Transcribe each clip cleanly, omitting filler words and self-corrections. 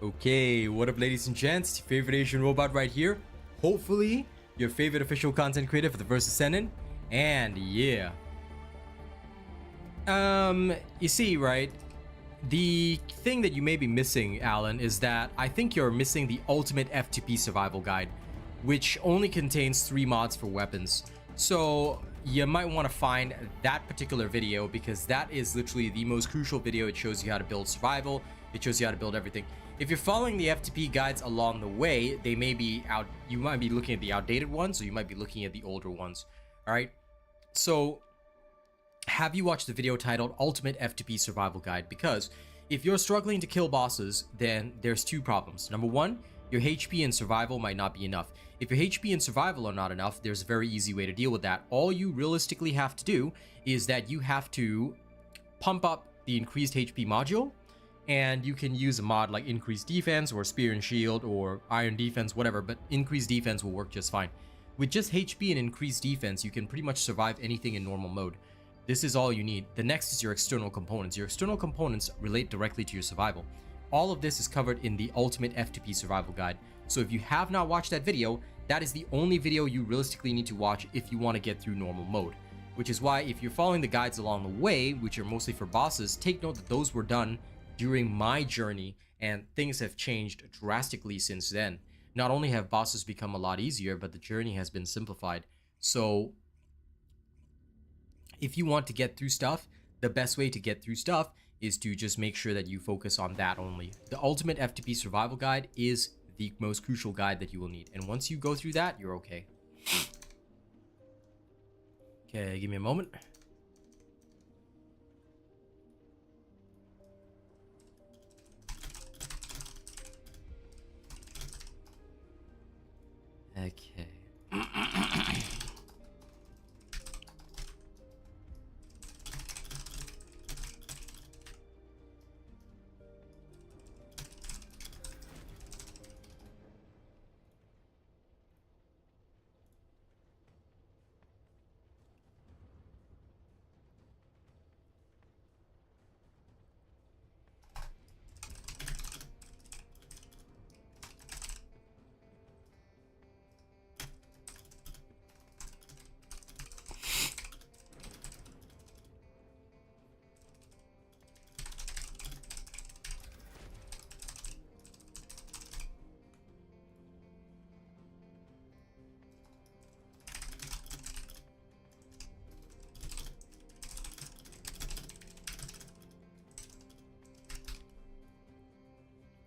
Okay, what up ladies and gents, your favorite Asian robot right here. Hopefully, your favorite official content creator for the First Descendant. And yeah. You see, right? The thing that you may be missing, Alan, is that I think you're missing the Ultimate F2P Survival Guide, which only contains 3 mods for weapons. So you might want to find that particular video because that is literally the most crucial video. It shows you how to build survival. It shows you how to build everything. If you're following the F2P guides along the way, they may be out. You might be looking at the outdated ones, or you might be looking at the older ones. All right. So have you watched the video titled Ultimate F2P Survival Guide? Because if you're struggling to kill bosses, then there's 2 problems. Number 1, your HP and survival might not be enough. If your HP and survival are not enough, there's a very easy way to deal with that. All you realistically have to do is that you have to pump up the increased HP module, and you can use a mod like increased defense or spear and shield or iron defense, whatever, but increased defense will work just fine. With just HP and increased defense, you can pretty much survive anything in normal mode. This is all you need. The next is your external components. Your external components relate directly to your survival. All of this is covered in the Ultimate F2P Survival Guide. So if you have not watched that video, that is the only video you realistically need to watch if you want to get through normal mode. Which is why if you're following the guides along the way, which are mostly for bosses, take note that those were done during my journey and things have changed drastically since then. Not only have bosses become a lot easier, but the journey has been simplified. So if you want to get through stuff, the best way to get through stuff is to just make sure that you focus on that only. The Ultimate F2P Survival Guide is the most crucial guide that you will need. And once you go through that, you're okay. Okay, give me a moment. Okay.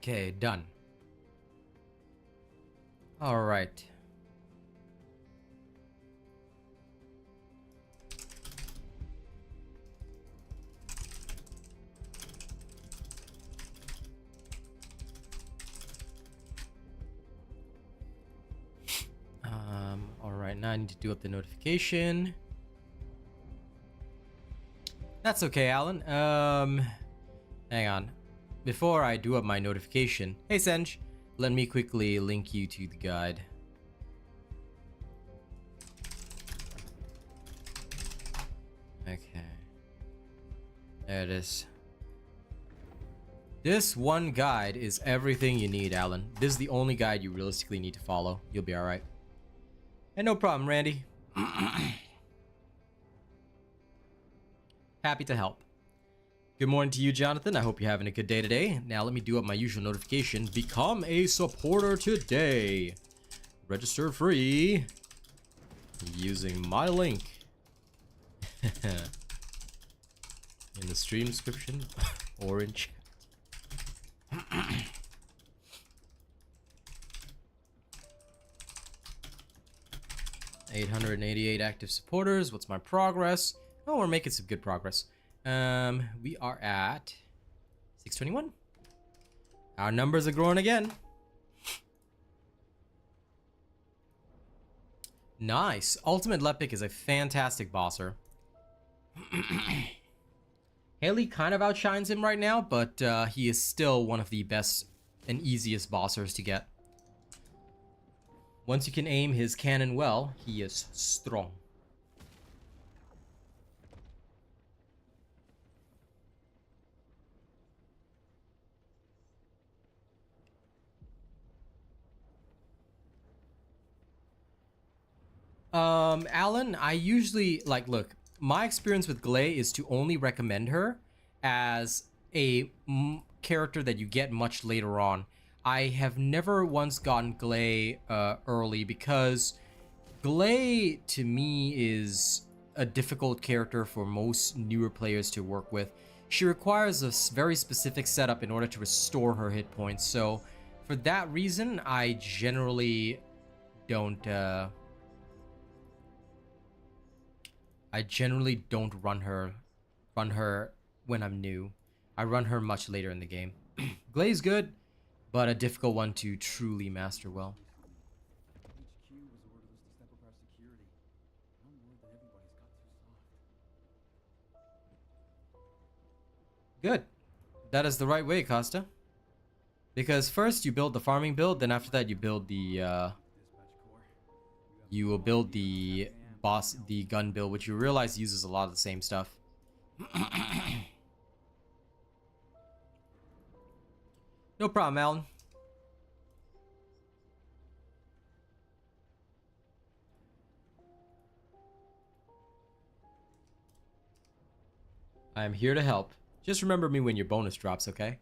Okay, done. All right. All right, now I need to do up the notification. That's okay, Alan. Hang on. Before I do up my notification, hey Senj, let me quickly link you to the guide. Okay. There it is. This one guide is everything you need, Alan. This is the only guide you realistically need to follow. You'll be alright. And no problem, Randy. Happy to help. Good morning to you, Jonathan. I hope you're having a good day today. Now let me do up my usual notification. Become a supporter today. Register free using my link in the stream description or in chat. 888 active supporters. What's my progress? Oh, we're making some good progress. We are at 621. Our numbers are growing again. Nice. Ultimate Lepic is a fantastic bosser. Haley kind of outshines him right now, but he is still one of the best and easiest bossers to get. Once you can aim his cannon well, he is strong. Alan, I usually like look. My experience with Glay is to only recommend her as a character that you get much later on. I have never once gotten Glay early because Glay to me is a difficult character for most newer players to work with. She requires a very specific setup in order to restore her hit points. So for that reason, I generally don't run her when I'm new. I run her much later in the game. Glay is good, but a difficult one to truly master well. HQ was ordered us to step up our security. I'm worried that everybody's got too soft. Good. That is the right way, Costa. Because first you build the farming build, then after that you build the you will build the gun build, which you realize uses a lot of the same stuff. No problem, Alan. I am here to help. Just remember me when your bonus drops, okay?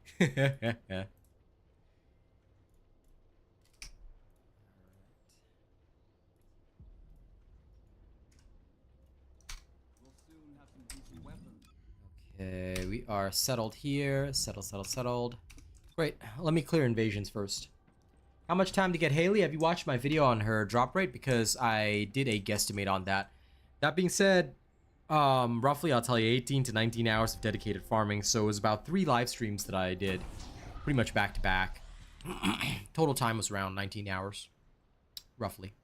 Okay, we are settled here. Settled. Great. Let me clear invasions first. How much time to get Haley? Have you watched my video on her drop rate? Because I did a guesstimate on that. That being said, roughly I'll tell you 18 to 19 hours of dedicated farming. So it was about 3 live streams that I did pretty much back to back. Total time was around 19 hours, roughly.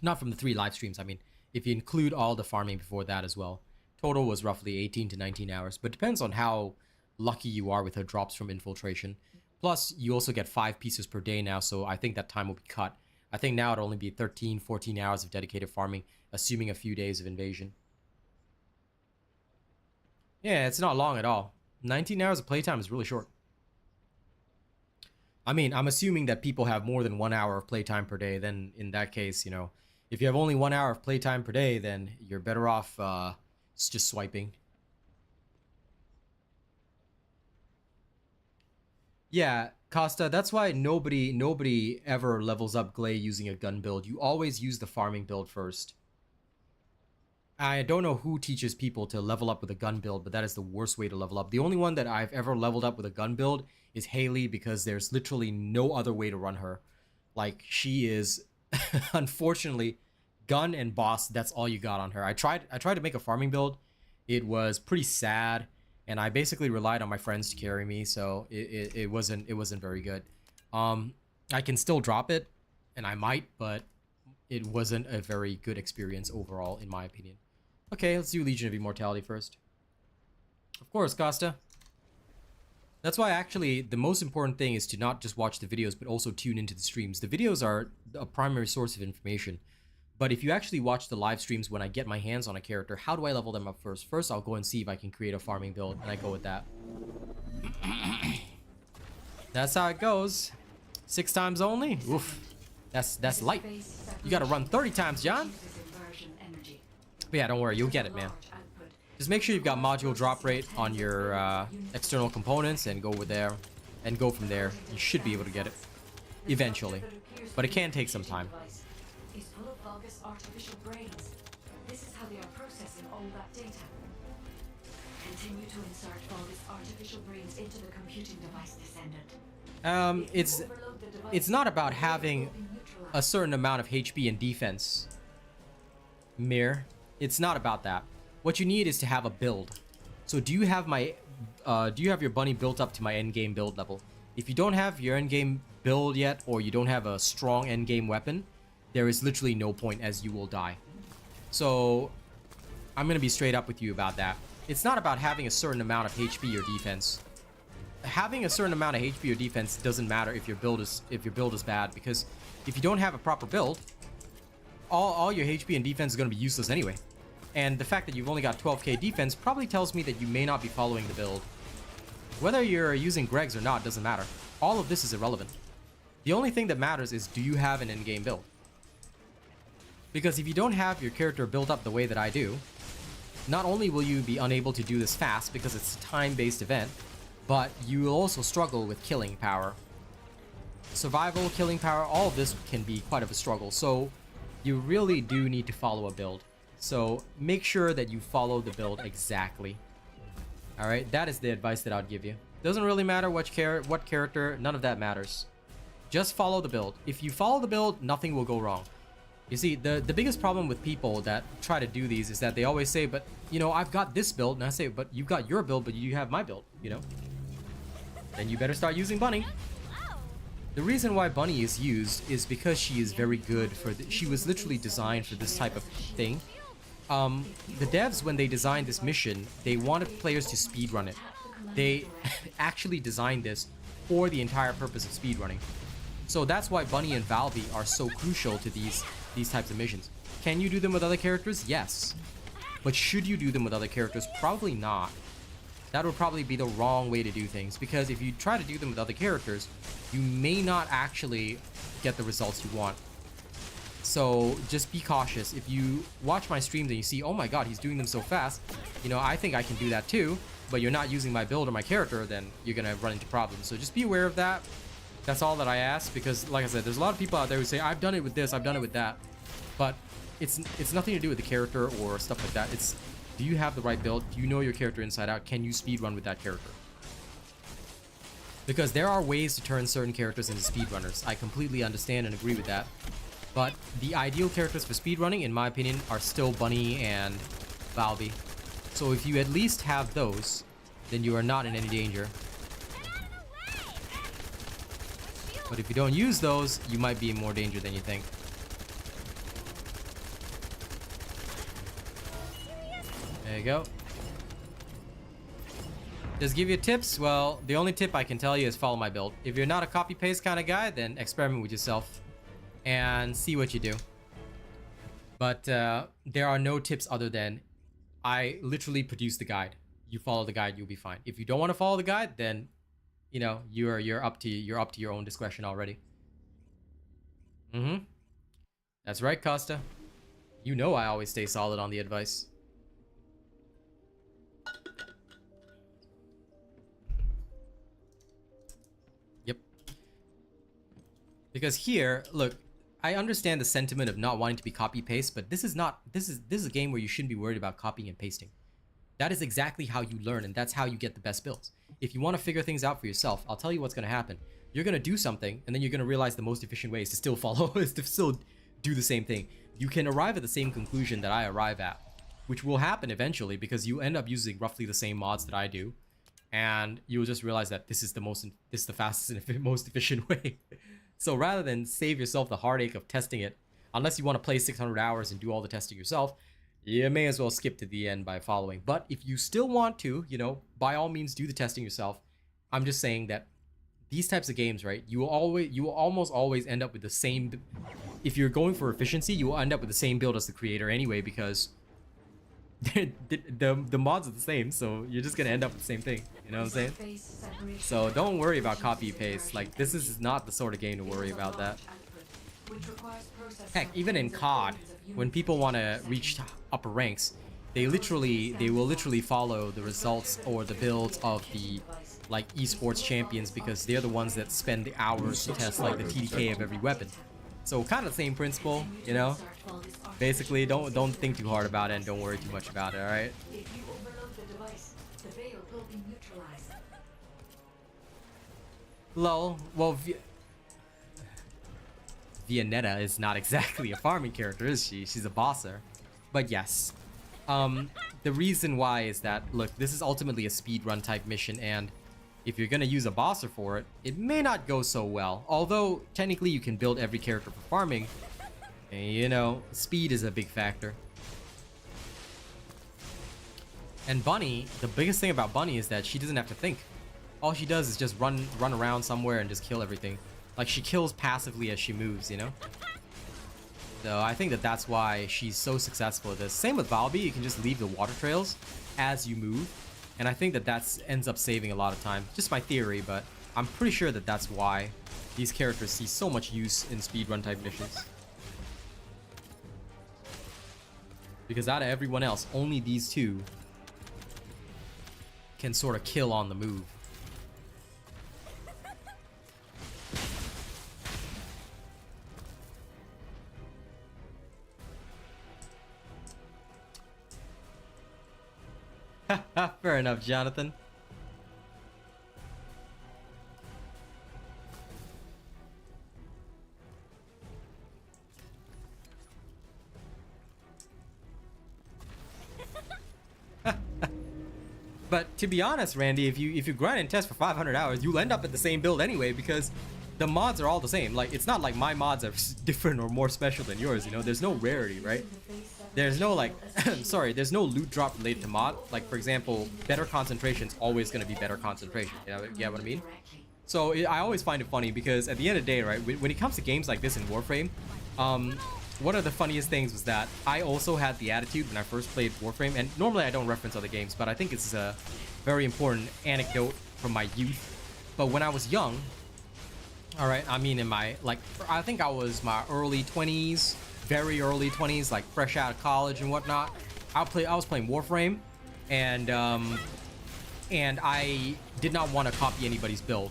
Not from the 3 live streams. I mean, if you include all the farming before that as well. Total was roughly 18 to 19 hours, but depends on how lucky you are with her drops from infiltration. Plus, you also get 5 pieces per day now, so I think that time will be cut. I think now it'll only be 13, 14 hours of dedicated farming, assuming a few days of invasion. Yeah, it's not long at all. 19 hours of playtime is really short. I mean, I'm assuming that people have more than 1 hour of playtime per day. Then in that case, you know, if you have only 1 hour of playtime per day, then you're better off just swiping. Yeah, Costa, that's why nobody ever levels up Glay using a gun build. You always use the farming build first. I don't know who teaches people to level up with a gun build, but that is the worst way to level up. The only one that I've ever leveled up with a gun build is Haley, because there's literally no other way to run her. Like, she is unfortunately gun and boss, that's all you got on her. I tried to make a farming build. It was pretty sad, and I basically relied on my friends to carry me, so it wasn't very good. I can still drop it, and I might, but it wasn't a very good experience overall, in my opinion. Okay, let's do Legion of Immortality first. Of course, Costa. That's why actually the most important thing is to not just watch the videos, but also tune into the streams. The videos are a primary source of information. But if you actually watch the live streams when I get my hands on a character, how do I level them up first? First, I'll go and see if I can create a farming build, and I go with that. That's how it goes. 6 times only? Oof. That's light. You gotta run 30 times, John. But yeah, don't worry, you'll get it, man. Just make sure you've got module drop rate on your external components and go over there and go from there. You should be able to get it eventually, but it can take some time. Artificial brains. This is how they are processing all that data. Continue to insert Vulgus artificial brains into the computing device, Descendant. It's not about having a certain amount of HP and defense, Mir. It's not about that. What you need is to have a build. So do you have your bunny built up to my endgame build level? If you don't have your endgame build yet, or you don't have a strong endgame weapon, there is literally no point, as you will die. So I'm gonna be straight up with you about that. It's not about having a certain amount of HP or defense. Having a certain amount of HP or defense doesn't matter if your build is bad, because if you don't have a proper build, all your HP and defense is gonna be useless anyway. And the fact that you've only got 12k defense probably tells me that you may not be following the build. Whether you're using Greg's or not doesn't matter. All of this is irrelevant. The only thing that matters is, do you have an endgame build? Because if you don't have your character built up the way that I do, not only will you be unable to do this fast because it's a time-based event, but you will also struggle with killing power. Survival, killing power, all of this can be quite of a struggle. So you really do need to follow a build. So make sure that you follow the build exactly. Alright, that is the advice that I'd give you. Doesn't really matter what character, none of that matters. Just follow the build. If you follow the build, nothing will go wrong. You see, the biggest problem with people that try to do these is that they always say, but, you know, I've got this build. And I say, but you've got your build, but you have my build, you know? Then you better start using Bunny. The reason why Bunny is used is because she is very good for... she was literally designed for this type of thing. The devs, when they designed this mission, they wanted players to speedrun it. They actually designed this for the entire purpose of speedrunning. So that's why Bunny and Valby are so crucial to these types of missions. Can you do them with other characters? Yes. But should you do them with other characters? Probably not. That would probably be the wrong way to do things, because if you try to do them with other characters, you may not actually get the results you want. So just be cautious. If you watch my streams and you see, oh my god, he's doing them so fast, you know, I think I can do that too, but you're not using my build or my character, then you're gonna run into problems. So just be aware of that. That's all that I ask, because like I said, there's a lot of people out there who say, I've done it with this, I've done it with that. But it's nothing to do with the character or stuff like that. It's, do you have the right build? Do you know your character inside out? Can you speedrun with that character? Because there are ways to turn certain characters into speedrunners. I completely understand and agree with that. But the ideal characters for speedrunning, in my opinion, are still Bunny and Valby. So if you at least have those, then you are not in any danger. But if you don't use those, you might be in more danger than you think. There you go. Just give you tips? Well, the only tip I can tell you is follow my build. If you're not a copy-paste kind of guy, then experiment with yourself and see what you do. But there are no tips other than I literally produce the guide. You follow the guide, you'll be fine. If you don't want to follow the guide, then you know you're up to your own discretion already. That's right, Costa. You know I always stay solid on the advice. Yep. Because here, look, I understand the sentiment of not wanting to be copy paste, but this is a game where you shouldn't be worried about copying and pasting. That is exactly how you learn, and that's how you get the best builds. If you want to figure things out for yourself, I'll tell you what's going to happen. You're going to do something, and then you're going to realize the most efficient way is to still follow, is to still do the same thing. You can arrive at the same conclusion that I arrive at, which will happen eventually because you end up using roughly the same mods that I do, and you'll just realize that this is the fastest and most efficient way. So rather than save yourself the heartache of testing it, unless you want to play 600 hours and do all the testing yourself, you may as well skip to the end by following. But if you still want to, you know, by all means do the testing yourself. I'm just saying that these types of games, right, you will almost always end up with the same. If you're going for efficiency, you will end up with the same build as the creator anyway, because the mods are the same, so you're just gonna end up with the same thing. You know what I'm saying? So don't worry about copy paste. Like, this is not the sort of game to worry about that. Heck, even in COD, when people want to reach upper ranks, they will literally follow the results or the builds of the like esports champions, because they're the ones that spend the hours to test like the TDK of every weapon. So kind of the same principle, you know. Basically, don't think too hard about it and don't worry too much about it. All right. If you overload the device, the veil will be neutralized. Lol. Well, Vianetta is not exactly a farming character, is she? She's a bosser. But yes. The reason why is that, look, this is ultimately a speedrun type mission, and if you're gonna use a bosser for it, it may not go so well. Although, technically you can build every character for farming, and, you know, speed is a big factor. And Bunny, the biggest thing about Bunny is that she doesn't have to think. All she does is just run around somewhere and just kill everything. Like, she kills passively as she moves, you know? So I think that that's why she's so successful at this. Same with Valby, you can just leave the water trails as you move. And I think that ends up saving a lot of time. Just my theory, but I'm pretty sure that that's why these characters see so much use in speedrun type missions. Because out of everyone else, only these two can sort of kill on the move. Fair enough, Jonathan. But to be honest, Randy, if you grind and test for 500 hours, you'll end up at the same build anyway, because the mods are all the same. Like, it's not like my mods are different or more special than yours, you know? There's no rarity, right? There's no, like, sorry, there's no loot drop related to mod. Like, for example, better concentration is always going to be better concentration. You know, get what I mean? So I always find it funny because at the end of the day, right, when it comes to games like this in Warframe, one of the funniest things was that I also had the attitude when I first played Warframe, and normally I don't reference other games, but I think it's a very important anecdote from my youth. But when I was young, all right, I mean in my, like, I think I was my early 20s, very early 20s, like fresh out of college and whatnot. I was playing Warframe, and I did not want to copy anybody's build.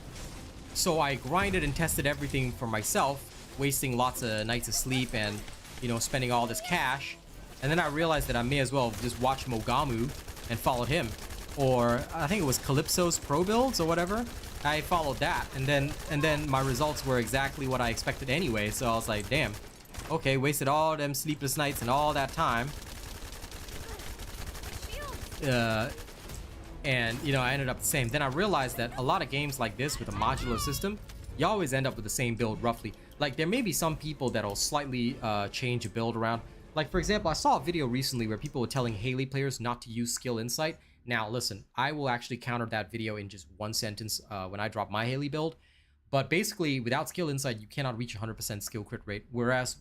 So I grinded and tested everything for myself, wasting lots of nights of sleep and, you know, spending all this cash. And then I realized that I may as well just watch Mogamu and followed him. Or I think it was Calypso's pro builds or whatever. I followed that, and then my results were exactly what I expected anyway. So I was like, damn, okay, wasted all them sleepless nights and all that time. And, you know, I ended up the same. Then I realized that a lot of games like this with a modular system, you always end up with the same build roughly. Like, there may be some people that'll slightly change a build around. Like, for example, I saw a video recently where people were telling Haley players not to use skill insight. Now, listen, I will actually counter that video in just one sentence when I drop my Haley build. But basically, without skill insight, you cannot reach 100% skill crit rate. Whereas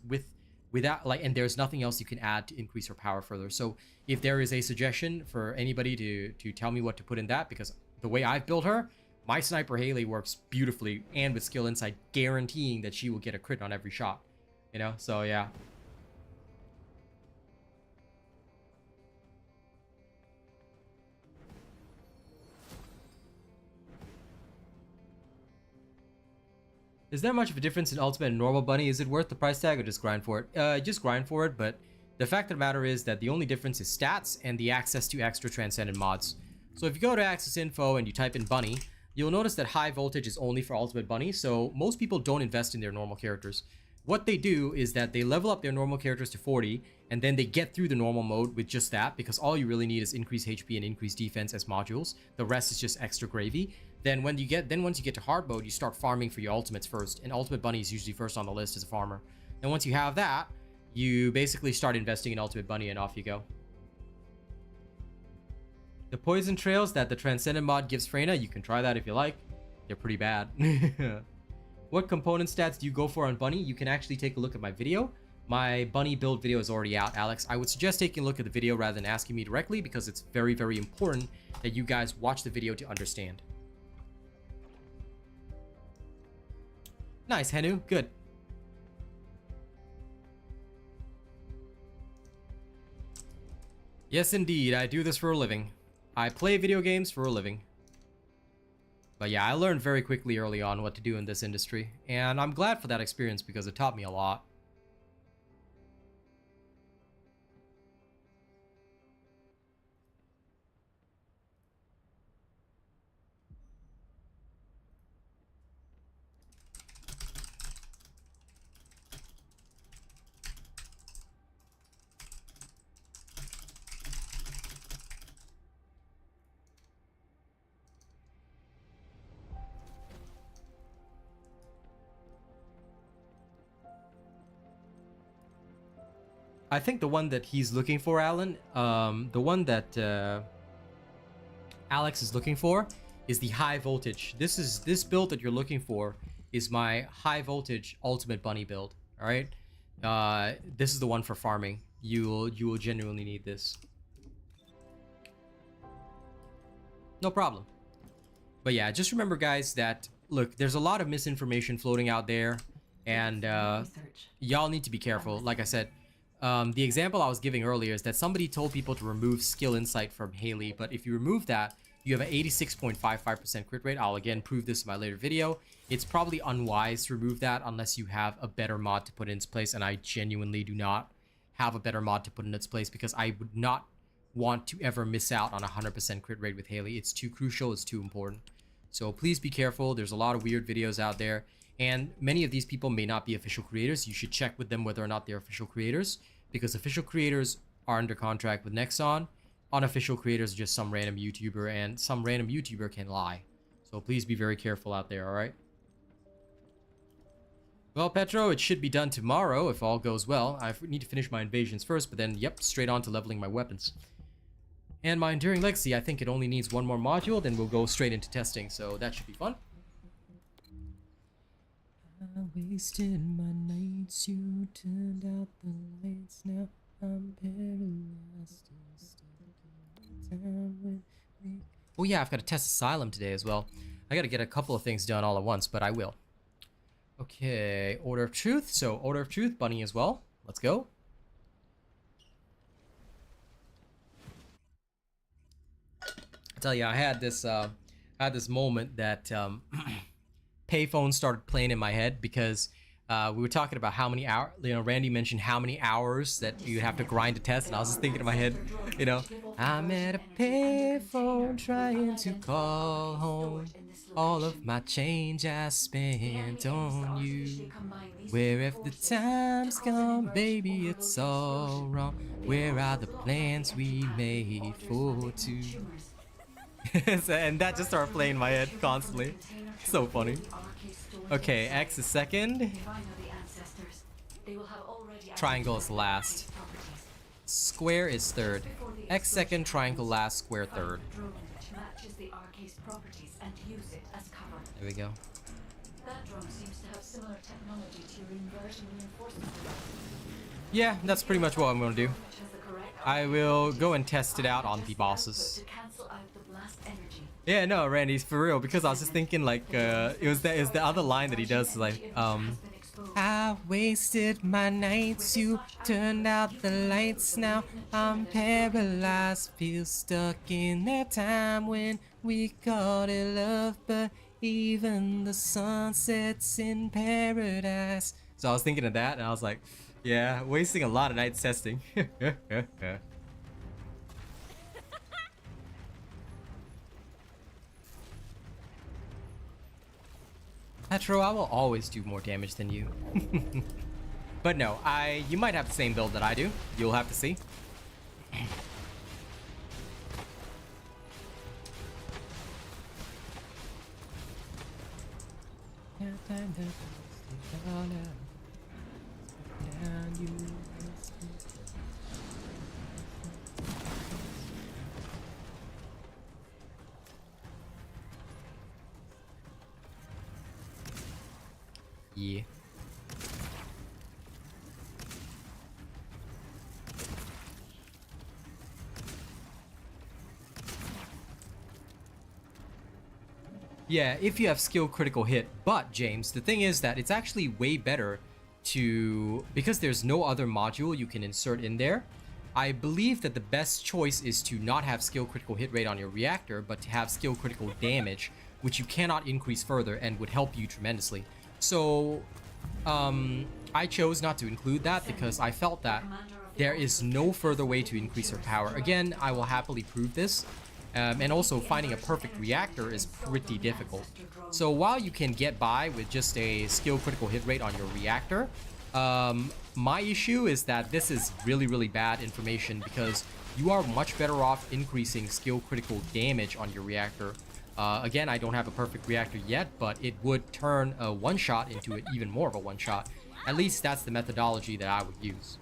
without, like, and there's nothing else you can add to increase your power further. So if there is a suggestion for anybody to tell me what to put in that, because the way I've built her, my sniper Haley works beautifully, and with skill insight, guaranteeing that she will get a crit on every shot. You know, so yeah. Is there much of a difference in Ultimate and normal bunny? Is it worth the price tag or just grind for it? Just grind for it, but the fact of the matter is that the only difference is stats and the access to extra Transcendent mods. So if you go to Access Info and you type in bunny, you'll notice that high voltage is only for Ultimate Bunny, so most people don't invest in their normal characters. What they do is that they level up their normal characters to 40, and then they get through the normal mode with just that, because all you really need is increased HP and increased defense as modules. The rest is just extra gravy. Then once you get to hard mode, you start farming for your ultimates first, and Ultimate Bunny is usually first on the list as a farmer. And once you have that, you basically start investing in Ultimate Bunny, and off you go. The poison trails that the Transcendent mod gives Freyna, you can try that if you like. They're pretty bad. What component stats do you go for on Bunny? You can actually take a look at my video. My Bunny build video is already out, Alex. I would suggest taking a look at the video rather than asking me directly, because it's very, very important that you guys watch the video to understand. Nice, Henu. Good. Yes, indeed. I do this for a living. I play video games for a living. But yeah, I learned very quickly early on what to do in this industry. And I'm glad for that experience because it taught me a lot. I think the one that he's looking for, Alan, the one that Alex is looking for is the high voltage. This build that you're looking for is my high voltage Ultimate Bunny build. All right, this is the one for farming. You will genuinely need this. No problem. But yeah, just remember, guys, that look, there's a lot of misinformation floating out there, and y'all need to be careful. Like I said. The example I was giving earlier is that somebody told people to remove skill insight from Haley, but if you remove that, you have an 86.55% crit rate. I'll again prove this in my later video. It's probably unwise to remove that unless you have a better mod to put in its place, and I genuinely do not have a better mod to put in its place because I would not want to ever miss out on a 100% crit rate with Haley. It's too crucial, it's too important. So please be careful. There's a lot of weird videos out there, and many of these people may not be official creators. You should check with them whether or not they're official creators, because official creators are under contract with Nexon. Unofficial creators are just some random YouTuber, and some random YouTuber can lie. So please be very careful out there, alright? Well, Petro, it should be done tomorrow if all goes well. I need to finish my invasions first, but then, yep, straight on to leveling my weapons. And my Enduring Legacy, I think it only needs one more module, then we'll go straight into testing, so that should be fun. I wasted my nights, you turned out the lights, now I'm paralyzed. Oh yeah, I've got to test Asylum today as well. I got to get a couple of things done all at once, but I will. Okay, Order of Truth. So Order of Truth, Bunny as well. Let's go. I tell you, I had this moment that payphone started playing in my head because we were talking about how many hours, you know, Randy mentioned how many hours that you have to grind to test, and I was just thinking in my head, you know, I'm at a payphone trying to call home. All of my change I spent on you. Where if the time's gone, baby, it's all wrong. Where are the plans we made for two? And that just started playing in my head constantly. So funny. Okay, X is second. Triangle is last. Square is third. X second, triangle last, square third. There we go. That drone seems to have similar technology to your inversion reinforcement. Yeah, that's pretty much what I'm gonna do. I will go and test it out on the bosses. Yeah, no, Randy, for real, because I was just thinking like it was the other line that he does, like I wasted my nights, you turned out the lights, now I'm paralyzed, feel stuck in that time when we called it love, but even the sun sets in paradise. So I was thinking of that, and I was like, yeah, wasting a lot of nights testing. Petro, I will always do more damage than you. But no, you might have the same build that I do. You'll have to see. Yeah. Yeah, if you have skill critical hit. But James, the thing is that it's actually way better to, because there's no other module you can insert in there. I believe that the best choice is to not have skill critical hit rate on your reactor, but to have skill critical damage, which you cannot increase further and would help you tremendously. So I chose not to include that because I felt that there is no further way to increase her power. Again, I will happily prove this. And also finding a perfect reactor is pretty difficult. So while you can get by with just a skill critical hit rate on your reactor, my issue is that this is really, really bad information because you are much better off increasing skill critical damage on your reactor. Again, I don't have a perfect reactor yet, but it would turn a one-shot into even more of a one-shot. At least that's the methodology that I would use.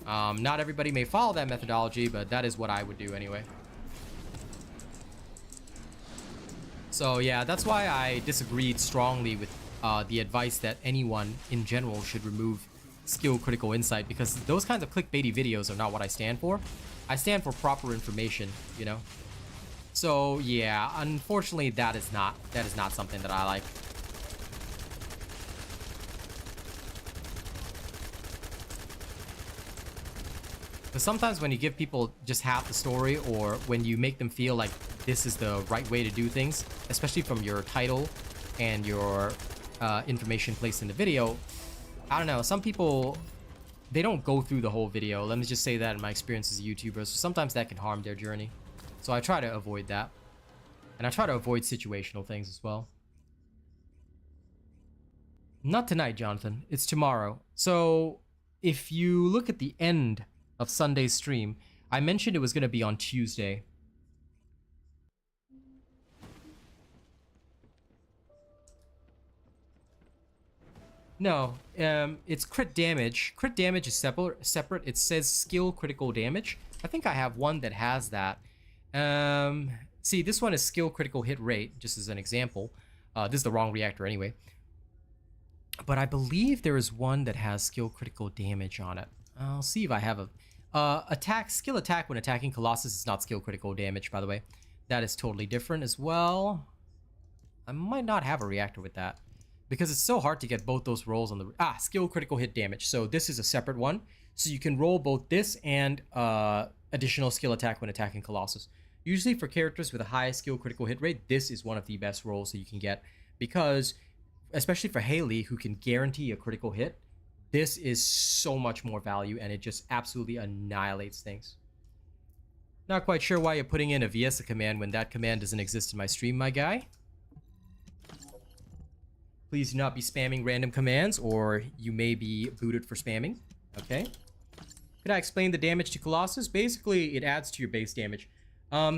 Not everybody may follow that methodology, but that is what I would do anyway. So yeah, that's why I disagreed strongly with the advice that anyone in general should remove skill critical insight, because those kinds of clickbaity videos are not what I stand for. I stand for proper information, you know? So yeah, unfortunately that is not something that I like. Because sometimes when you give people just half the story, or when you make them feel like this is the right way to do things, especially from your title and your information placed in the video, I don't know, some people, they don't go through the whole video. Let me just say that in my experience as a YouTuber. So sometimes that can harm their journey. So I try to avoid that. And I try to avoid situational things as well. Not tonight, Jonathan. It's tomorrow. So if you look at the end of Sunday's stream, I mentioned it was going to be on Tuesday. No, it's crit damage. Crit damage is separate. It says skill critical damage. I think I have one that has that. See, this one is skill critical hit rate, just as an example. This is the wrong reactor anyway. But I believe there is one that has skill critical damage on it. I'll see if I have a skill attack when attacking Colossus is not skill critical damage, by the way. That is totally different as well. I might not have a reactor with that, because it's so hard to get both those rolls on the... skill critical hit damage. So this is a separate one. So you can roll both this and additional skill attack when attacking Colossus. Usually for characters with a high skill critical hit rate, this is one of the best rolls that you can get. Because, especially for Haley, who can guarantee a critical hit, this is so much more value, and it just absolutely annihilates things. Not quite sure why you're putting in a VS command when that command doesn't exist in my stream, my guy. Please do not be spamming random commands, or you may be booted for spamming. Okay. Could I explain the damage to Colossus? Basically, it adds to your base damage.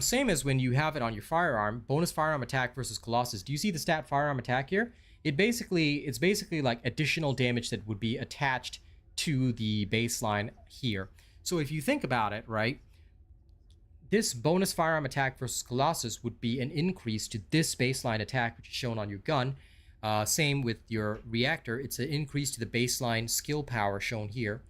Same as when you have it on your firearm. Bonus firearm attack versus Colossus. Do you see the stat firearm attack here? It's basically like additional damage that would be attached to the baseline here. So if you think about it, right? This bonus firearm attack versus Colossus would be an increase to this baseline attack, which is shown on your gun. Same with your reactor. It's an increase to the baseline skill power shown here.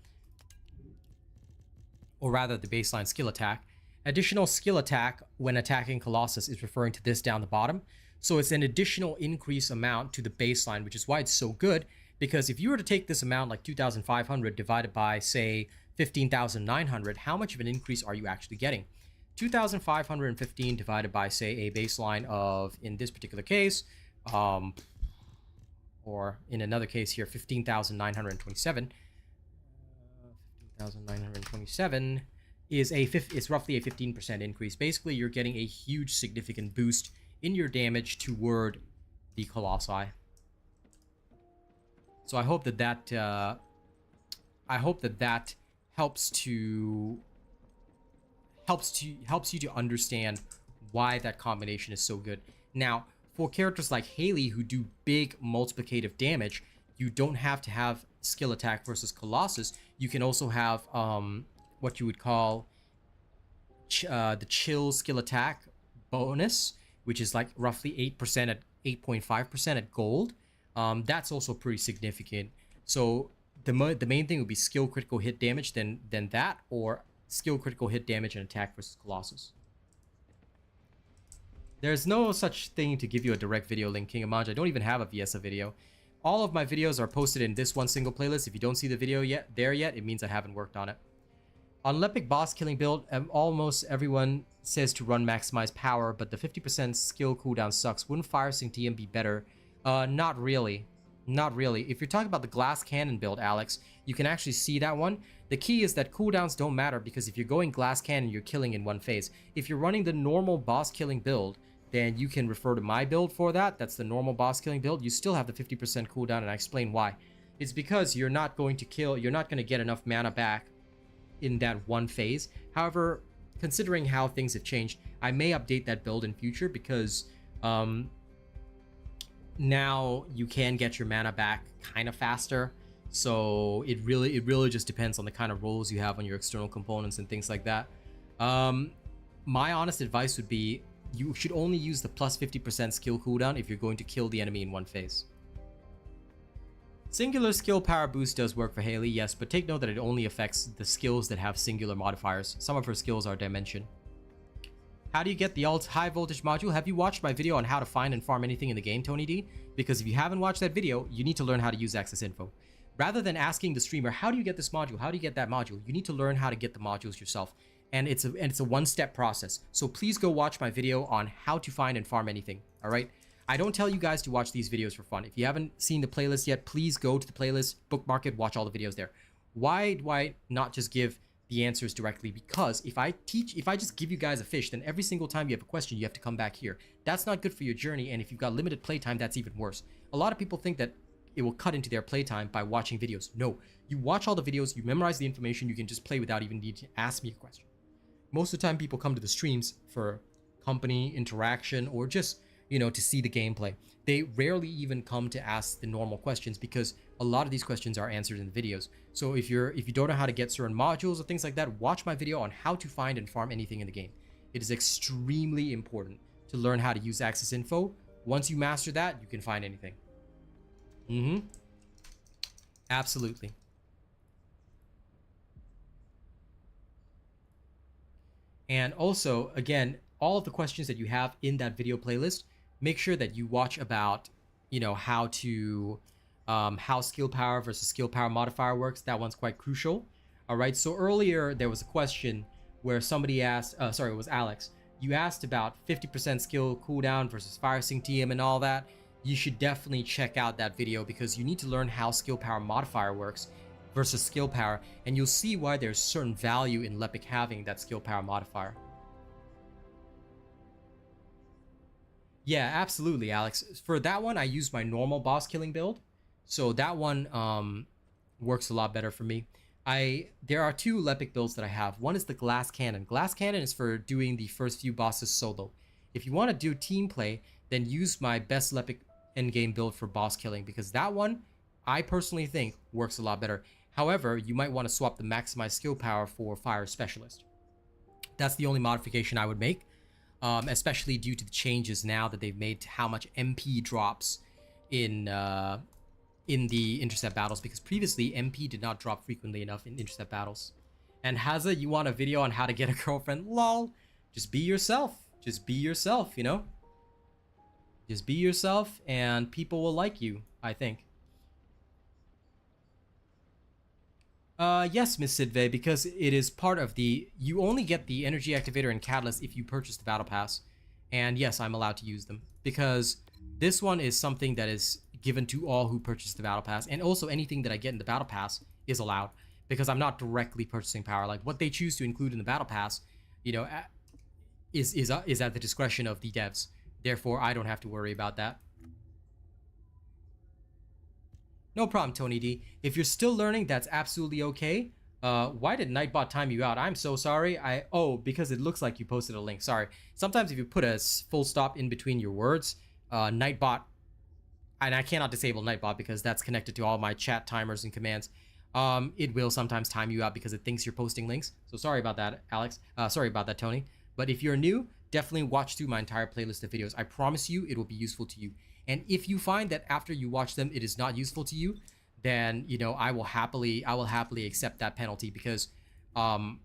Or rather, the baseline skill attack. Additional skill attack when attacking Colossus is referring to this down the bottom. So it's an additional increase amount to the baseline, which is why it's so good. Because if you were to take this amount, like 2,500 divided by, say, 15,900, how much of an increase are you actually getting? 2,515 divided by, say, a baseline of, in this particular case, or in another case here, 15,927. 15,927 is roughly a 15% increase. Basically, you're getting a huge significant boost in your damage toward the Colossi. So I hope that helps you to understand why that combination is so good. Now, for characters like Haley who do big multiplicative damage, you don't have to have skill attack versus Colossus. You can also have what you would call the chill skill attack bonus, which is like roughly 8% at 8.5% at gold. That's also pretty significant. So the main thing would be skill critical hit damage, then that, or skill critical hit damage and attack versus Colossus. There's no such thing to give you a direct video link, King of Manja. I don't even have a VSA video. All of my videos are posted in this one single playlist. If you don't see the video yet, it means I haven't worked on it. On Lepic boss killing build, almost everyone says to run maximize power, but the 50% skill cooldown sucks. Wouldn't Fire Sync TM be better? Not really. Not really. If you're talking about the glass cannon build, Alex, you can actually see that one. The key is that cooldowns don't matter, because if you're going glass cannon, you're killing in one phase. If you're running the normal boss killing build, then you can refer to my build for that. That's the normal boss killing build. You still have the 50% cooldown, and I explain why. It's because you're not going to get enough mana back in that one phase. However, considering how things have changed, I may update that build in future, because now you can get your mana back kind of faster. So it really just depends on the kind of rolls you have on your external components and things like that. My honest advice would be, you should only use the plus 50% skill cooldown if you're going to kill the enemy in one phase. Singular skill power boost does work for Haley, yes, but take note that it only affects the skills that have singular modifiers. Some of her skills are dimension. How do you get the alt high voltage module? Have you watched my video on how to find and farm anything in the game, Tony D? Because if you haven't watched that video, you need to learn how to use access info. Rather than asking the streamer, how do you get this module? How do you get that module? You need to learn how to get the modules yourself. And it's a one-step process. So please go watch my video on how to find and farm anything, all right? I don't tell you guys to watch these videos for fun. If you haven't seen the playlist yet, please go to the playlist, bookmark it, watch all the videos there. Why do I not just give the answers directly? Because if I just give you guys a fish, then every single time you have a question, you have to come back here. That's not good for your journey, and if you've got limited playtime, that's even worse. A lot of people think that it will cut into their playtime by watching videos. No, you watch all the videos, you memorize the information, you can just play without even needing to ask me a question. Most of the time, people come to the streams for company, interaction, or just, you know, to see the gameplay. They rarely even come to ask the normal questions because a lot of these questions are answered in the videos. So if you don't know how to get certain modules or things like that, watch my video on how to find and farm anything in the game. It is extremely important to learn how to use access info. Once you master that, you can find anything. Absolutely. And also, again, all of the questions that you have in that video playlist, make sure that you watch about, you know, how skill power versus skill power modifier works. That one's quite crucial. All right. So earlier there was a question where somebody asked, sorry, it was Alex. You asked about 50% skill cooldown versus fire sync TM and all that. You should definitely check out that video because you need to learn how skill power modifier works versus skill power, and you'll see why there's certain value in Lepic having that skill power modifier. Yeah, absolutely, Alex. For that one, I use my normal boss killing build, so that one works a lot better for me. There are two Lepic builds that I have. One is the Glass Cannon. Glass Cannon is for doing the first few bosses solo. If you want to do team play, then use my best Lepic endgame build for boss killing, because that one, I personally think, works a lot better. However, you might want to swap the maximized skill power for Fire Specialist. That's the only modification I would make, especially due to the changes now that they've made to how much MP drops in the intercept battles, because previously MP did not drop frequently enough in intercept battles. And Haza, you want a video on how to get a girlfriend? Lol. Just be yourself. Just be yourself, you know? Just be yourself and people will like you, I think. Yes, Miss Sidve, because it is part of the... You only get the energy activator and catalyst if you purchase the battle pass. And yes, I'm allowed to use them. Because this one is something that is given to all who purchase the battle pass. And also anything that I get in the battle pass is allowed. Because I'm not directly purchasing power. Like, what they choose to include in the battle pass, you know, is at the discretion of the devs. Therefore, I don't have to worry about that. No problem, Tony D. If you're still learning, that's absolutely okay. Why did Nightbot time you out? I'm so sorry. Oh, because it looks like you posted a link. Sorry. Sometimes if you put a full stop in between your words, Nightbot, and I cannot disable Nightbot because that's connected to all my chat timers and commands. It will sometimes time you out because it thinks you're posting links. So sorry about that, Alex. Sorry about that, Tony. But if you're new, definitely watch through my entire playlist of videos. I promise you it will be useful to you. And if you find that after you watch them it is not useful to you, then, you know, I will happily accept that penalty, because all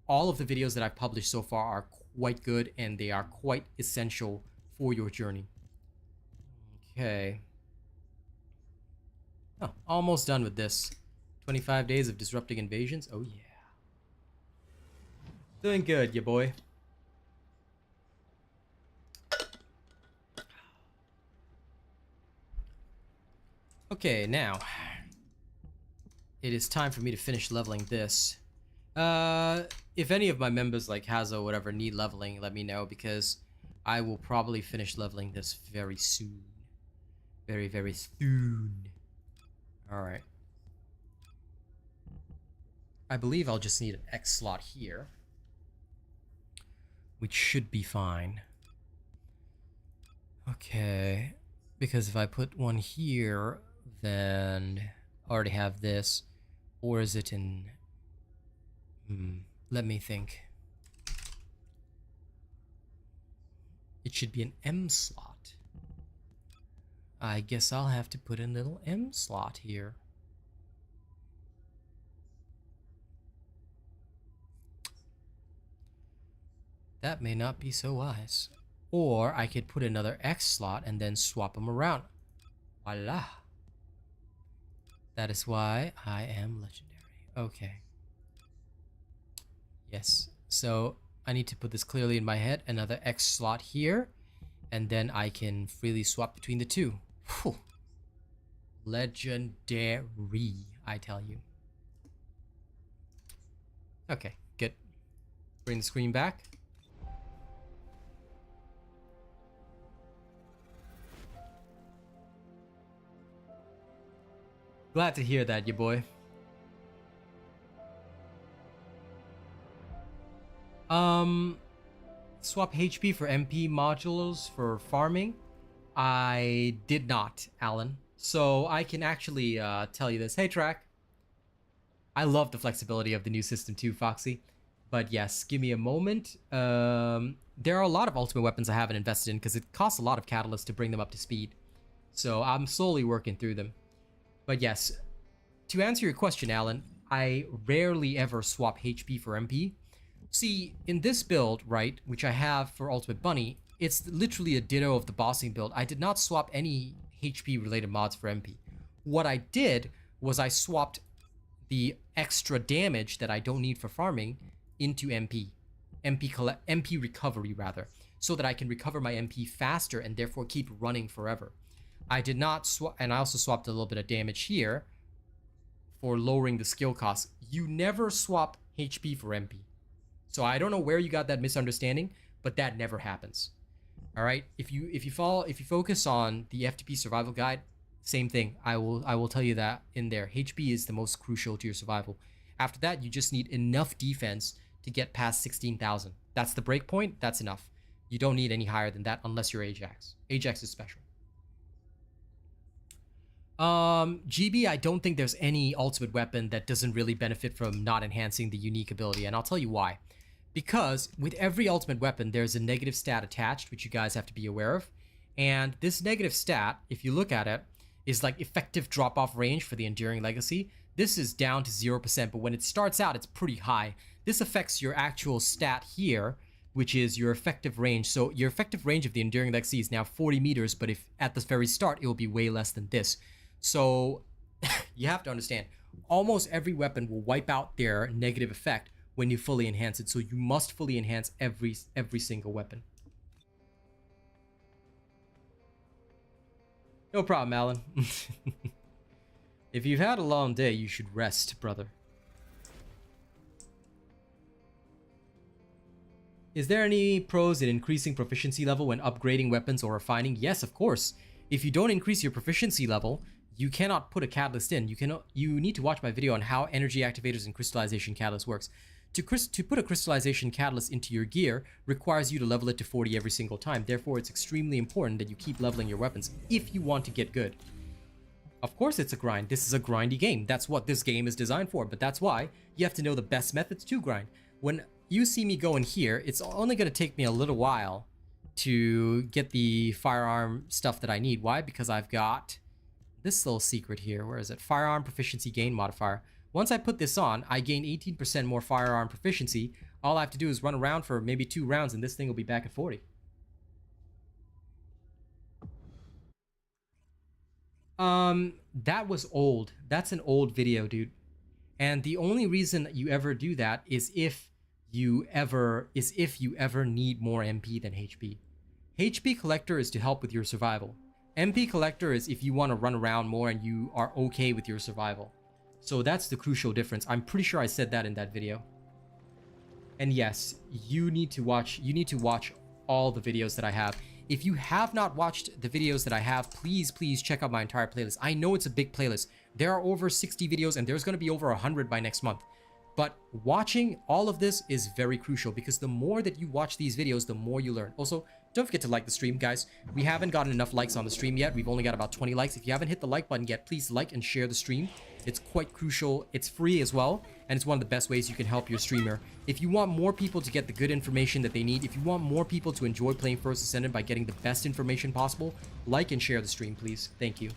of the videos that I've published so far are quite good and they are quite essential for your journey. Okay. Oh, almost done with this. 25 days of disrupting invasions. Oh yeah. Doing good, ya boy. Okay, now it is time for me to finish leveling this. If any of my members like Hazo or whatever need leveling, let me know, because I will probably finish leveling this very soon. Very, very soon. Alright. I believe I'll just need an X slot here, which should be fine. Okay, because if I put one here, then I already have this. Or is it in... let me think. It should be an M slot. I guess I'll have to put in a little M slot here. That may not be so wise. Or I could put another X slot and then swap them around. Voila. That is why I am legendary. Okay. Yes. So I need to put this clearly in my head. Another X slot here. And then I can freely swap between the two. Whew. Legendary, I tell you. Okay, good. Bring the screen back. Glad to hear that, you boy. Swap HP for MP modules for farming. I did not, Alan. So I can actually tell you this. Hey, Track. I love the flexibility of the new system too, Foxy. But yes, give me a moment. There are a lot of ultimate weapons I haven't invested in because it costs a lot of catalyst to bring them up to speed. So I'm slowly working through them. But yes, to answer your question, Alan, I rarely ever swap HP for MP. See, in this build, right, which I have for Ultimate Bunny, it's literally a ditto of the bossing build. I did not swap any HP related mods for MP. What I did was I swapped the extra damage that I don't need for farming into MP. MP recovery rather, so that I can recover my MP faster and therefore keep running forever. I did not swap, and I also swapped a little bit of damage here for lowering the skill cost. You never swap HP for MP. So I don't know where you got that misunderstanding, but that never happens. All right, if you focus on the F2P survival guide, same thing. I will tell you that in there. HP is the most crucial to your survival. After that, you just need enough defense to get past 16,000. That's the break point. That's enough. You don't need any higher than that unless you're Ajax. Ajax is special. GB, I don't think there's any ultimate weapon that doesn't really benefit from not enhancing the unique ability, and I'll tell you why. Because with every ultimate weapon, there's a negative stat attached, which you guys have to be aware of. And this negative stat, if you look at it, is like effective drop-off range for the Enduring Legacy. This is down to 0%, but when it starts out, it's pretty high. This affects your actual stat here, which is your effective range. So your effective range of the Enduring Legacy is now 40 meters, but if at the very start, it will be way less than this. So you have to understand, almost every weapon will wipe out their negative effect when you fully enhance it. So you must fully enhance every single weapon. No problem, Alan. If you've had a long day, you should rest, brother. Is there any pros in increasing proficiency level when upgrading weapons or refining? Yes, of course. If you don't increase your proficiency level, you cannot put a catalyst in. You need to watch my video on how energy activators and crystallization catalyst works. To put a crystallization catalyst into your gear requires you to level it to 40 every single time. Therefore, it's extremely important that you keep leveling your weapons if you want to get good. Of course it's a grind. This is a grindy game. That's what this game is designed for. But that's why you have to know the best methods to grind. When you see me go in here, it's only going to take me a little while to get the firearm stuff that I need. Why? Because I've got this little secret here. Where is it? Firearm proficiency gain modifier. Once I put this on, I gain 18% more firearm proficiency. All I have to do is run around for maybe 2 rounds and this thing will be back at 40. That was old. That's an old video, dude. And the only reason you ever do that is if you ever need more MP than HP. HP collector is to help with your survival. MP collector is if you want to run around more and you are okay with your survival. So that's the crucial difference. I'm pretty sure I said that in that video. And yes, you need to watch all the videos that I have. If you have not watched the videos that I have, please check out my entire playlist. I know it's a big playlist. There are over 60 videos and there's going to be over 100 by next month. But watching all of this is very crucial because the more that you watch these videos, the more you learn. Also, don't forget to like the stream, guys. We haven't gotten enough likes on the stream yet. We've only got about 20 likes. If you haven't hit the like button yet, please like and share the stream. It's quite crucial. It's free as well, and it's one of the best ways you can help your streamer. If you want more people to get the good information that they need, if you want more people to enjoy playing First Descendant by getting the best information possible, like and share the stream, please. Thank you.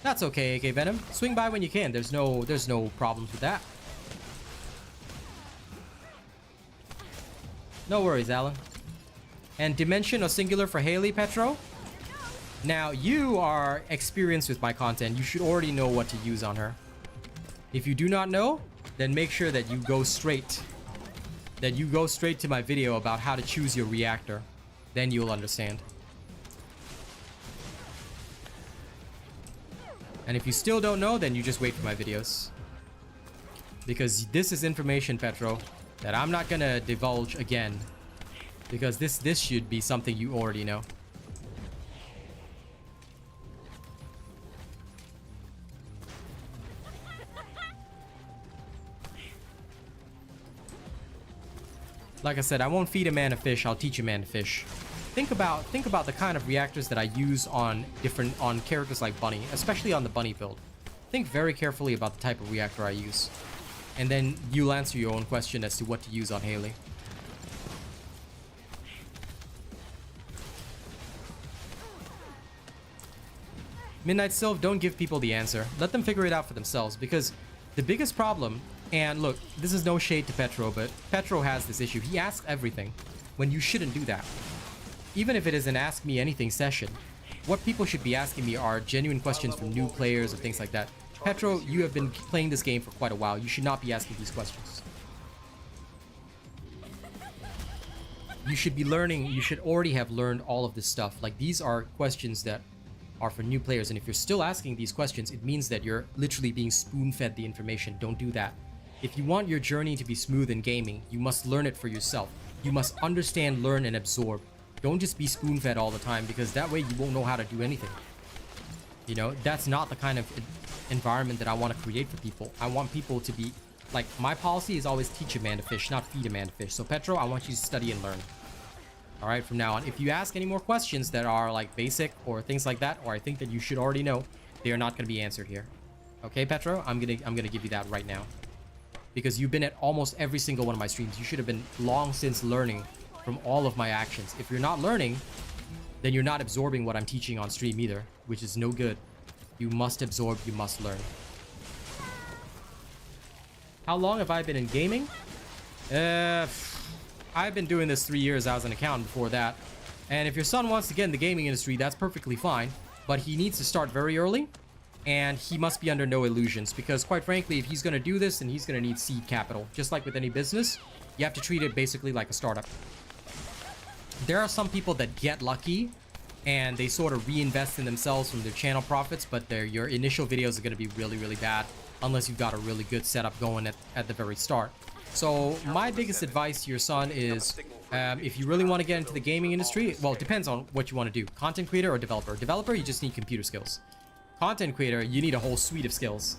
That's okay, AK Venom. Swing by when you can. There's no problems with that. No worries, Alan. And dimension or singular for Haley, Petro? Now, you are experienced with my content. You should already know what to use on her. If you do not know, then make sure that you go straight to my video about how to choose your reactor. Then you'll understand. And if you still don't know, then you just wait for my videos. Because this is information, Petro, that I'm not gonna divulge again. Because this should be something you already know. Like I said, I won't feed a man a fish, I'll teach a man to fish. Think about the kind of reactors that I use on characters like Bunny, especially on the Bunny build. Think very carefully about the type of reactor I use. And then you'll answer your own question as to what to use on Haley. Midnight Sylph, don't give people the answer. Let them figure it out for themselves, because the biggest problem, and look, this is no shade to Petro, but Petro has this issue. He asks everything when you shouldn't do that. Even if it is an Ask Me Anything session, what people should be asking me are genuine questions from new players or things like that. Petro, you have been playing this game for quite a while. You should not be asking these questions. You should be learning, you should already have learned all of this stuff. Like, these are questions that are for new players, and if you're still asking these questions, it means that you're literally being spoon-fed the information. Don't do that. If you want your journey to be smooth in gaming, you must learn it for yourself. You must understand, learn, and absorb. Don't just be spoon-fed all the time, because that way you won't know how to do anything. You know, that's not the kind of environment that I want to create for people. I want people to be, like, my policy is always teach a man to fish, not feed a man to fish. So Petro, I want you to study and learn. All right, from now on, if you ask any more questions that are like basic or things like that, or I think that you should already know, they are not going to be answered here. Okay, Petro, I'm gonna give you that right now, because you've been at almost every single one of my streams. You should have been long since learning from all of my actions. If you're not learning, then you're not absorbing what I'm teaching on stream either, which is no good. You must absorb, you must learn. How long have I been in gaming? I've been doing this 3 years. I was an accountant before that. And if your son wants to get in the gaming industry, that's perfectly fine. But he needs to start very early. And he must be under no illusions. Because quite frankly, if he's going to do this, then he's going to need seed capital. Just like with any business, you have to treat it basically like a startup. There are some people that get lucky and they sort of reinvest in themselves from their channel profits, but your initial videos are going to be really, really bad unless you've got a really good setup going at the very start. So my biggest advice to your son is, if you really want to get into the gaming industry, well, it depends on what you want to do. Content creator or developer? Developer, you just need computer skills. Content creator, you need a whole suite of skills.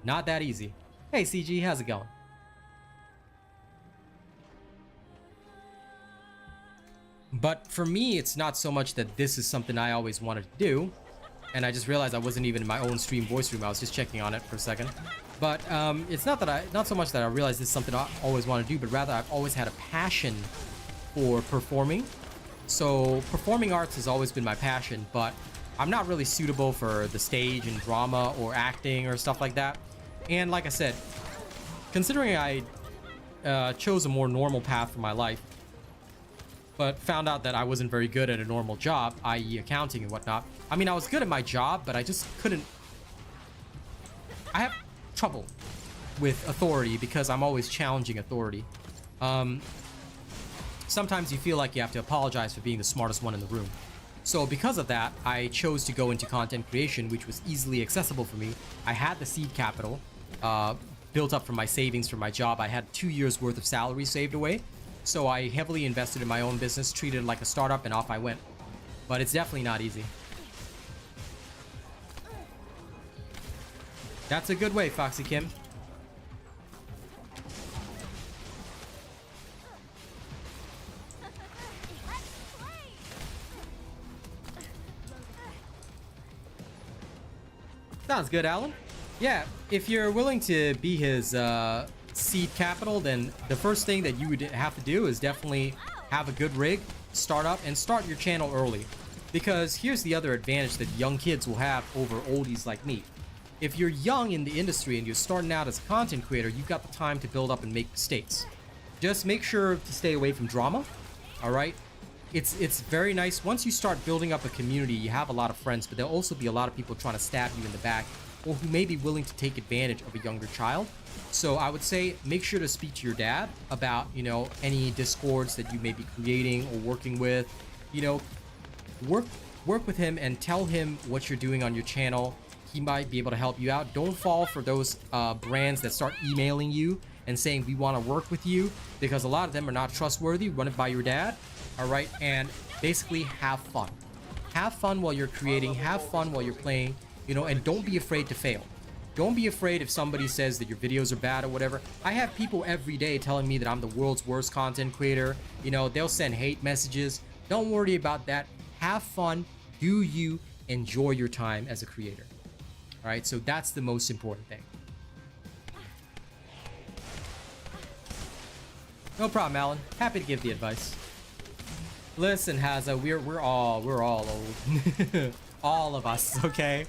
Not that easy. Hey CG, how's it going? But for me, it's not so much that this is something I always wanted to do. And I just realized I wasn't even in my own stream voice room. I was just checking on it for a second. But it's not so much that I realized this is something I always want to do, but rather I've always had a passion for performing. So performing arts has always been my passion, but I'm not really suitable for the stage and drama or acting or stuff like that. And like I said, considering I chose a more normal path for my life, but found out that I wasn't very good at a normal job, i.e. accounting and whatnot. I mean, I was good at my job, but I just couldn't... I have trouble with authority because I'm always challenging authority. Sometimes you feel like you have to apologize for being the smartest one in the room. So because of that, I chose to go into content creation, which was easily accessible for me. I had the seed capital built up from my savings from my job. I had 2 years worth of salary saved away. So I heavily invested in my own business, treated it like a startup, and off I went. But it's definitely not easy. That's a good way, Foxy Kim. Sounds good, Alan. Yeah, if you're willing to be his seed capital, then the first thing that you would have to do is definitely have a good rig, start up, and start your channel early. Because here's the other advantage that young kids will have over oldies like me. If you're young in the industry and you're starting out as a content creator, you've got the time to build up and make mistakes. Just make sure to stay away from drama, alright? it's very nice. Once you start building up a community, you have a lot of friends, but there'll also be a lot of people trying to stab you in the back, or who may be willing to take advantage of a younger child. So I would say make sure to speak to your dad about, you know, any discords that you may be creating or working with. You know, work with him and tell him what you're doing on your channel. He might be able to help you out. Don't fall for those brands that start emailing you and saying we want to work with you, because a lot of them are not trustworthy. Run it by your dad. All right, and basically have fun. Have fun while you're creating. Have fun while you're playing. You know, and don't be afraid to fail. Don't be afraid if somebody says that your videos are bad or whatever. I have people every day telling me that I'm the world's worst content creator. You know, they'll send hate messages. Don't worry about that. Have fun. Do you enjoy your time as a creator? All right, so that's the most important thing. No problem, Alan. Happy to give the advice. Listen, Haza, we're all old. All of us, okay?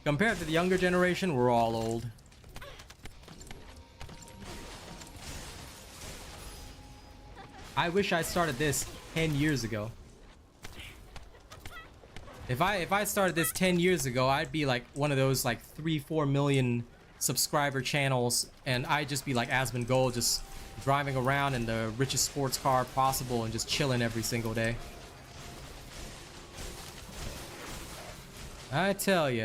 Compared to the younger generation, we're all old. I wish I started this 10 years ago. If I started this 10 years ago, I'd be like one of those like 3-4 million subscriber channels, and I'd just be like Asmongold, just driving around in the richest sports car possible and just chilling every single day. I tell you.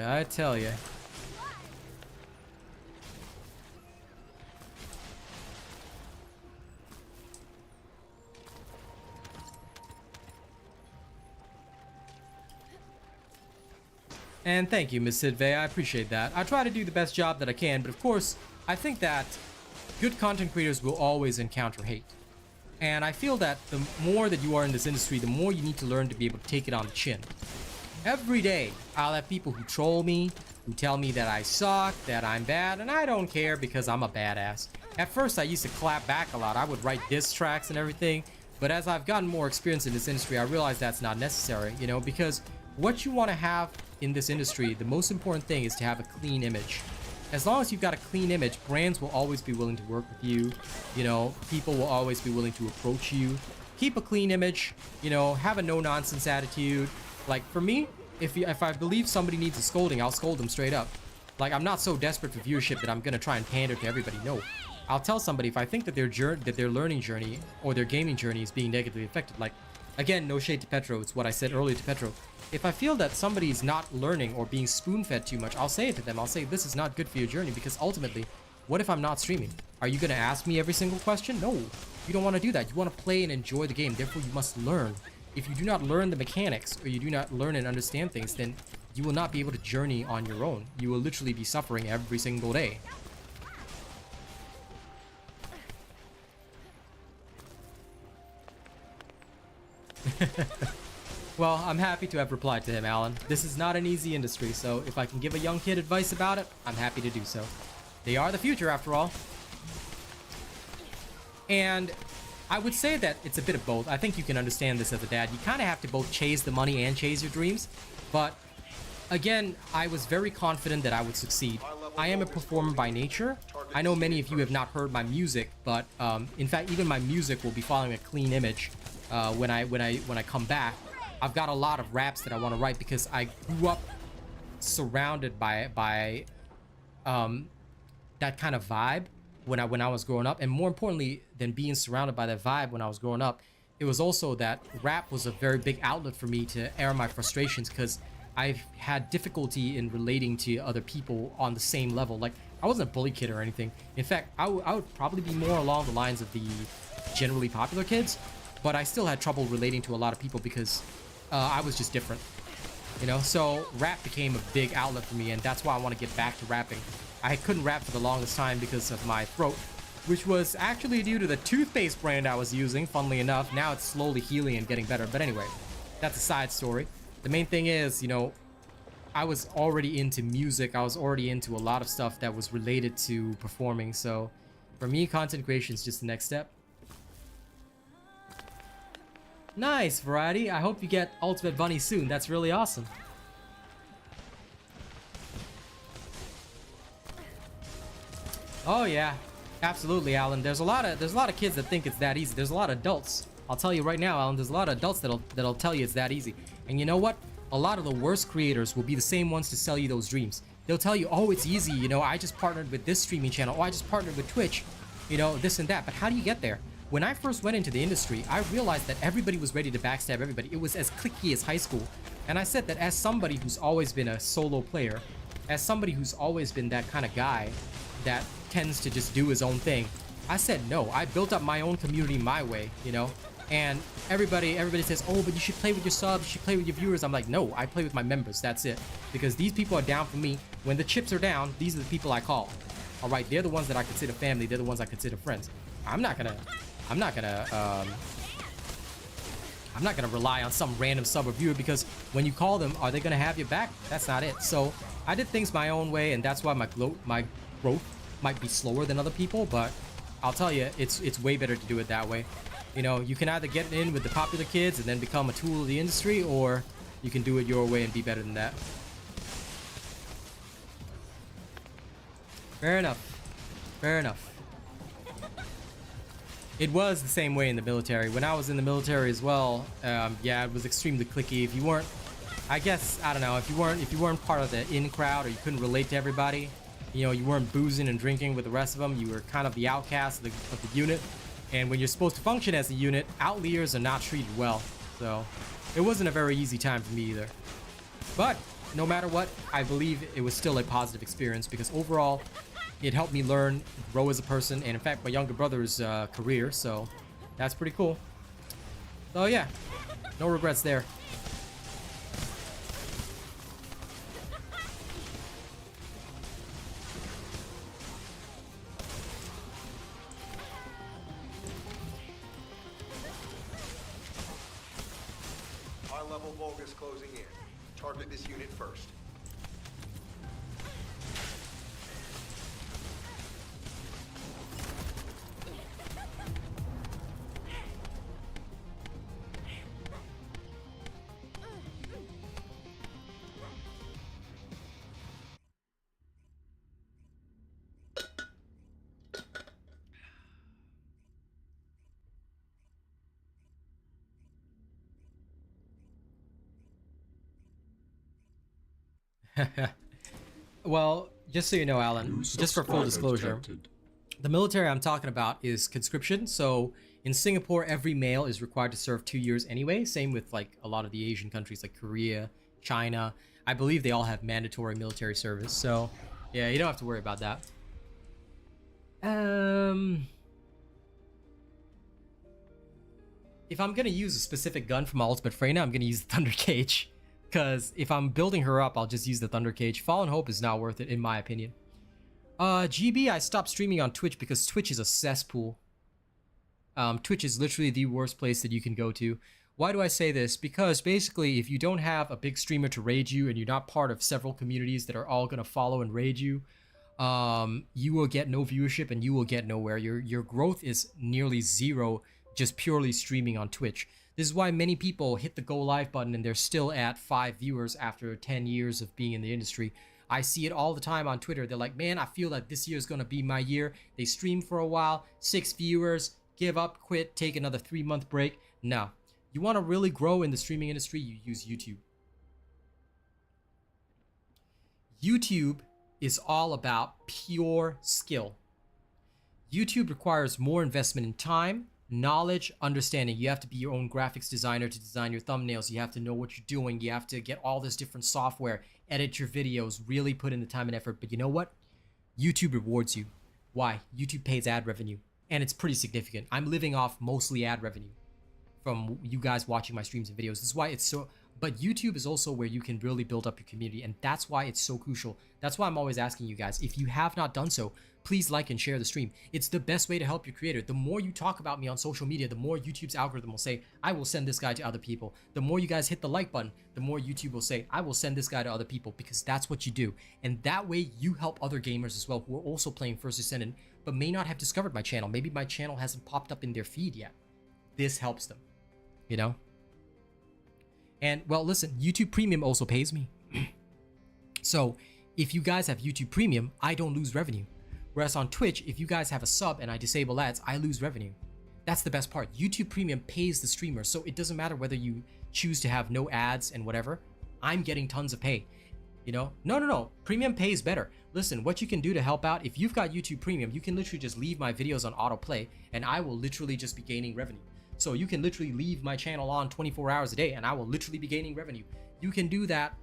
And thank you, Miss Sidvey. I appreciate that. I try to do the best job that I can, but of course, I think that good content creators will always encounter hate. And I feel that the more that you are in this industry, the more you need to learn to be able to take it on the chin. Every day, I'll have people who troll me, who tell me that I suck, that I'm bad, and I don't care because I'm a badass. At first, I used to clap back a lot. I would write diss tracks and everything. But as I've gotten more experience in this industry, I realized that's not necessary, you know, because what you want to have in this industry, the most important thing is to have a clean image. As long as you've got a clean image, brands will always be willing to work with you. You know, people will always be willing to approach you. Keep a clean image, you know, have a no-nonsense attitude. Like, for me, if I believe somebody needs a scolding, I'll scold them straight up. Like, I'm not so desperate for viewership that I'm gonna try and pander to everybody. No. I'll tell somebody if I think that their learning journey or their gaming journey is being negatively affected. Like, again, no shade to Petro. It's what I said earlier to Petro. If I feel that somebody's not learning or being spoon-fed too much, I'll say it to them. I'll say, this is not good for your journey, because ultimately, what if I'm not streaming? Are you going to ask me every single question? No, you don't want to do that. You want to play and enjoy the game. Therefore, you must learn. If you do not learn the mechanics, or you do not learn and understand things, then you will not be able to journey on your own. You will literally be suffering every single day. Well, I'm happy to have replied to him, Alan. This is not an easy industry, so if I can give a young kid advice about it, I'm happy to do so. They are the future, after all. And I would say that it's a bit of both. I think you can understand this as a dad. You kind of have to both chase the money and chase your dreams. But again, I was very confident that I would succeed. I am a performer by nature. I know many of you have not heard my music, but in fact, even my music will be following a clean image when I come back. I've got a lot of raps that I want to write because I grew up surrounded by that kind of vibe when I was growing up. And more importantly than being surrounded by that vibe when I was growing up, it was also that rap was a very big outlet for me to air my frustrations, because I've had difficulty in relating to other people on the same level. Like, I wasn't a bully kid or anything. In fact, I would probably be more along the lines of the generally popular kids, but I still had trouble relating to a lot of people because I was just different, you know? So rap became a big outlet for me, and that's why I want to get back to rapping. I couldn't rap for the longest time because of my throat, which was actually due to the toothpaste brand I was using, funnily enough. Now it's slowly healing and getting better, but anyway, that's a side story. The main thing is, you know, I was already into music. I was already into a lot of stuff that was related to performing, so for me, content creation is just the next step. Nice, Variety. I hope you get Ultimate Bunny soon. That's really awesome. Oh yeah, absolutely, Alan. There's a lot of kids that think it's that easy. There's a lot of adults I'll tell you right now, Alan, there's a lot of adults that'll tell you it's that easy. And you know what? A lot of the worst creators will be the same ones to sell you those dreams. They'll tell you, oh, it's easy, you know, I just partnered with this streaming channel, oh, I just partnered with Twitch, you know, this and that. But how do you get there? When I first went into the industry, I realized that everybody was ready to backstab everybody. It was as cliquey as high school. And I said that as somebody who's always been a solo player, as somebody who's always been that kind of guy that tends to just do his own thing, I said no. I built up my own community my way, you know? And everybody says, oh, but you should play with your subs, you should play with your viewers. I'm like, no, I play with my members, that's it. Because these people are down for me. When the chips are down, these are the people I call. All right, they're the ones that I consider family, they're the ones I consider friends. I'm not gonna rely on some random sub or viewer, because when you call them, are they gonna have your back? That's not it. So I did things my own way, and that's why my growth might be slower than other people, but I'll tell you, it's way better to do it that way. You know, you can either get in with the popular kids and then become a tool of the industry, or you can do it your way and be better than that. Fair enough. Fair enough. It was the same way in the military. When I was in the military as well, yeah, it was extremely cliquey. If you weren't, I guess, I don't know, if you weren't part of the in crowd, or you couldn't relate to everybody, you know, you weren't boozing and drinking with the rest of them, you were kind of the outcast of the unit. And when you're supposed to function as a unit, outliers are not treated well. So it wasn't a very easy time for me either. But no matter what, I believe it was still a positive experience, because overall it helped me learn, grow as a person, and in fact my younger brother's career, so that's pretty cool. So yeah, no regrets there. High-level Vulgus closing in. Target this unit first. Well, just so you know, Alan, just for full disclosure, the military I'm talking about is conscription. So in Singapore, every male is required to serve 2 years anyway. Same with like a lot of the Asian countries like Korea, China. I believe they all have mandatory military service. So yeah, you don't have to worry about that. If I'm gonna use a specific gun for my ultimate Freyna, I'm gonna use the Thunder Cage. Because if I'm building her up, I'll just use the Thunder Cage. Fallen Hope is not worth it, in my opinion. GB, I stopped streaming on Twitch because Twitch is a cesspool. Twitch is literally the worst place that you can go to. Why do I say this? Because basically, if you don't have a big streamer to raid you, and you're not part of several communities that are all going to follow and raid you, you will get no viewership and you will get nowhere. Your growth is nearly zero just purely streaming on Twitch. This is why many people hit the go live button and they're still at 5 viewers after 10 years of being in the industry. I see it all the time on Twitter. They're like, man, I feel like this year is going to be my year. They stream for a while, 6 viewers, give up, quit, take another 3-month break. No. You want to really grow in the streaming industry, you use YouTube. YouTube is all about pure skill. YouTube requires more investment in time, knowledge, understanding. You have to be your own graphics designer to design your thumbnails. You have to know what you're doing. You have to get all this different software, edit your videos, really put in the time and effort. But you know what? YouTube rewards you. Why? YouTube pays ad revenue, and it's pretty significant. I'm living off mostly ad revenue from you guys watching my streams and videos. This is why it's so... But YouTube is also where you can really build up your community, and that's why it's so crucial. That's why I'm always asking you guys, if you have not done so, please like and share the stream. It's the best way to help your creator. The more you talk about me on social media, the more YouTube's algorithm will say, I will send this guy to other people. The more you guys hit the like button, the more YouTube will say, I will send this guy to other people, because that's what you do. And that way you help other gamers as well who are also playing First Descendant, but may not have discovered my channel. Maybe my channel hasn't popped up in their feed yet. This helps them, you know? And well, listen, YouTube Premium also pays me. So if you guys have YouTube Premium, I don't lose revenue. Whereas on Twitch, if you guys have a sub and I disable ads, I lose revenue. That's the best part. YouTube Premium pays the streamer, so it doesn't matter whether you choose to have no ads and whatever. I'm getting tons of pay. You know? No. Premium pays better. Listen, what you can do to help out, if you've got YouTube Premium, you can literally just leave my videos on autoplay, and I will literally just be gaining revenue. So you can literally leave my channel on 24 hours a day, and I will literally be gaining revenue. You can do that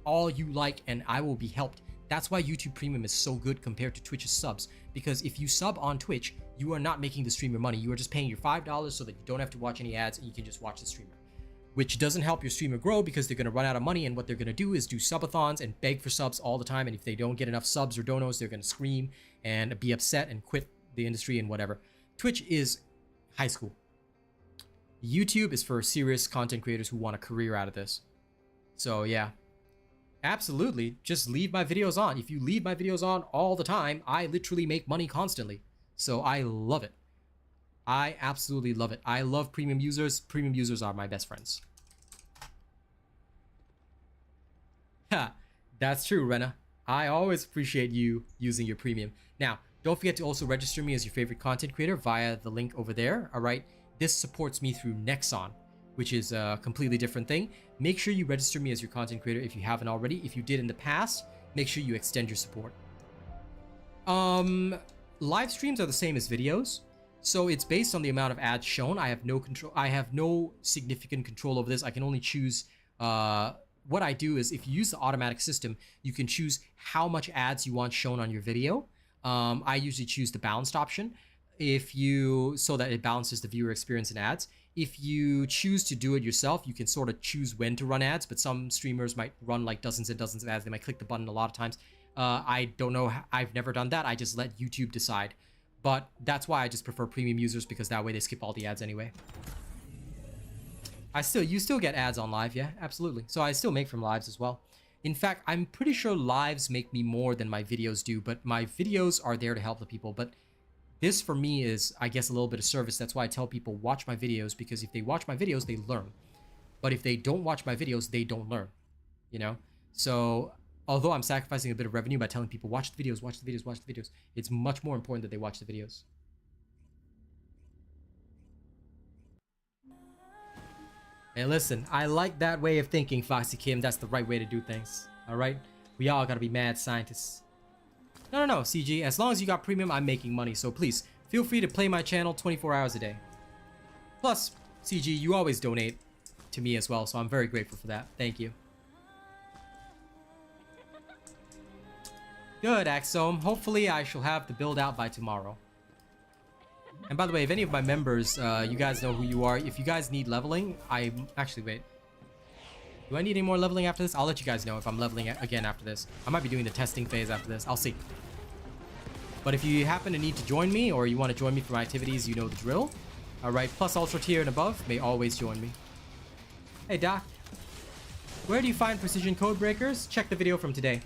all you like, and I will be helped. That's why YouTube Premium is so good compared to Twitch's subs, because if you sub on Twitch, you are not making the streamer money. You are just paying your $5 so that you don't have to watch any ads and you can just watch the streamer, which doesn't help your streamer grow because they're going to run out of money, and what they're going to do is do subathons and beg for subs all the time, and if they don't get enough subs or donos, they're going to scream and be upset and quit the industry and whatever. Twitch is high school. YouTube is for serious content creators who want a career out of this. So yeah, absolutely, just leave my videos on. If you leave my videos on all the time, I literally make money constantly. So I love it. I absolutely love it. I love premium users. Premium users are my best friends. Ha, that's true, Rena. I always appreciate you using your premium. Now, don't forget to also register me as your favorite content creator via the link over there, all right? This supports me through Nexon, which is a completely different thing. Make sure you register me as your content creator if you haven't already. If you did in the past, make sure you extend your support. Live streams are the same as videos. So it's based on the amount of ads shown. I have no control. I have no significant control over this. I can only choose. What I do is, if you use the automatic system, you can choose how much ads you want shown on your video. I usually choose the balanced option, so that it balances the viewer experience and ads. If you choose to do it yourself, you can sort of choose when to run ads, but some streamers might run like dozens and dozens of ads. They might click the button a lot of times. I don't know. I've never done that. I just let YouTube decide. But that's why I just prefer premium users, because that way they skip all the ads anyway. You still get ads on live, yeah, absolutely. So I still make from lives as well. In fact, I'm pretty sure lives make me more than my videos do, but my videos are there to help the people. But this for me is, I guess, a little bit of service. That's why I tell people watch my videos, because if they watch my videos, they learn. But if they don't watch my videos, they don't learn, you know? So although I'm sacrificing a bit of revenue by telling people watch the videos, watch the videos, watch the videos, it's much more important that they watch the videos. Hey, listen, I like that way of thinking, Foxy Kim. That's the right way to do things. All right? We all gotta be mad scientists. No, CG. As long as you got premium, I'm making money. So please, feel free to play my channel 24 hours a day. Plus, CG, you always donate to me as well, so I'm very grateful for that. Thank you. Good, Axome. Hopefully, I shall have the build out by tomorrow. And by the way, if any of my members, you guys know who you are. If you guys need leveling, actually, wait. Do I need any more leveling after this? I'll let you guys know if I'm leveling again after this. I might be doing the testing phase after this. I'll see. But if you happen to need to join me, or you want to join me for my activities, you know the drill. Alright, plus ultra tier and above may always join me. Hey, Doc. Where do you find precision code breakers? Check the video from today.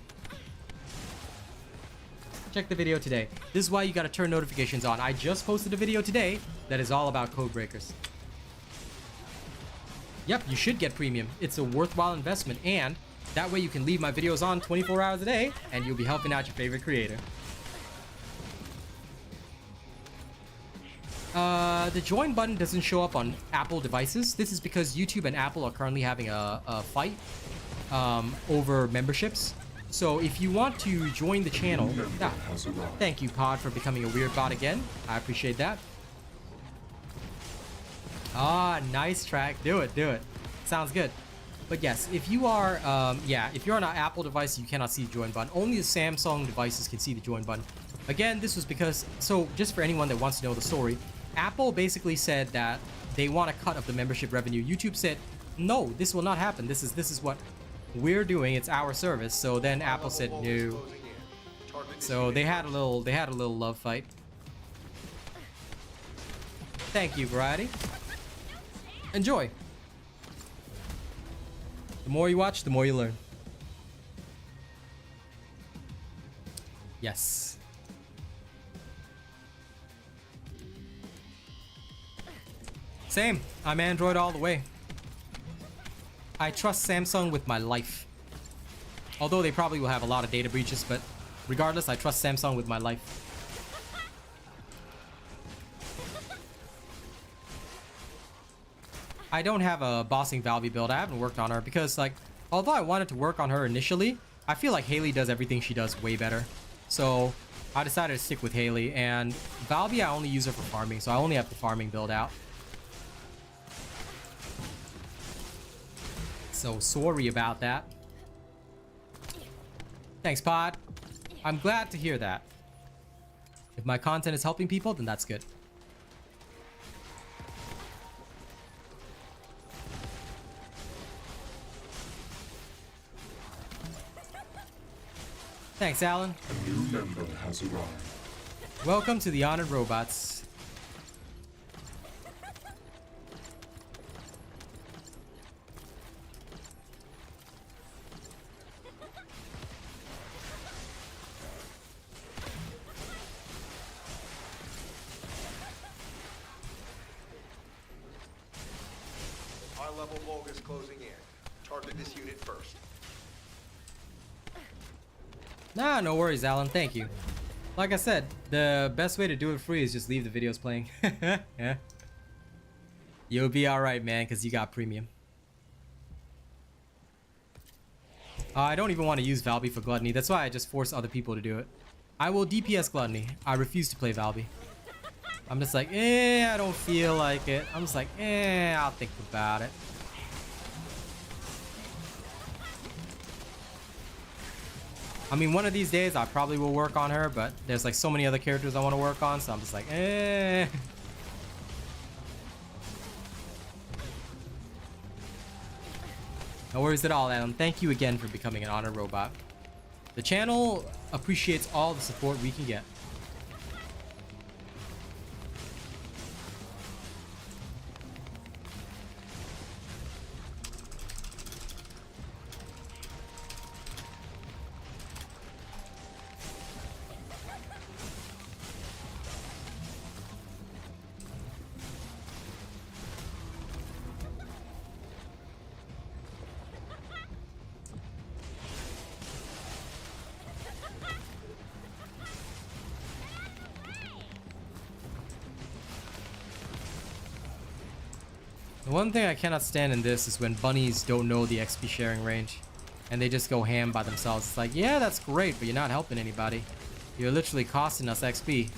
Check the video today. This is why you gotta turn notifications on. I just posted a video today that is all about code breakers. Yep, you should get premium. It's a worthwhile investment, and that way you can leave my videos on 24 hours a day, and you'll be helping out your favorite creator. The join button doesn't show up on Apple devices. This is because YouTube and Apple are currently having a fight over memberships. So if you want to join the channel, thank you, Pod, for becoming a weird bot again. I appreciate that. Ah, nice track. Do it, do it. Sounds good. But yes, if you are, if you're on an Apple device, you cannot see the join button. Only the Samsung devices can see the join button. Again, this was because, so just for anyone that wants to know the story, Apple basically said that they want a cut of the membership revenue. YouTube said, no, this will not happen. This is what we're doing. It's our service. So then Apple said no. So they had a little love fight. Thank you, Variety. Enjoy. The more you watch, the more you learn. Yes. Same. I'm Android all the way. I trust Samsung with my life. Although they probably will have a lot of data breaches, but regardless, I trust Samsung with my life. I don't have a bossing Valby build. I haven't worked on her because, like, although I wanted to work on her initially, I feel like Haley does everything she does way better. So I decided to stick with Haley, and Valby, I only use her for farming, so I only have the farming build out. So sorry about that. Thanks, Pod. I'm glad to hear that. If my content is helping people, then that's good. Thanks, Alan. A new member has arrived. Welcome to the Honored Robots. High-level Vulgus closing in. Target this unit first. Nah, no worries, Alan. Thank you. Like I said, the best way to do it free is just leave the videos playing. Yeah. You'll be alright, man, because you got premium. I don't even want to use Valby for Gluttony. That's why I just force other people to do it. I will DPS Gluttony. I refuse to play Valby. I'm just like, I don't feel like it. I'm just like, I'll think about it. I mean, one of these days I probably will work on her, but there's like so many other characters I want to work on, so I'm just like, No worries at all, Adam. Thank you again for becoming an Honored Robot. The channel appreciates all the support we can get. The one thing I cannot stand in this is when bunnies don't know the XP sharing range and they just go ham by themselves. It's like, yeah, that's great, but you're not helping anybody. You're literally costing us XP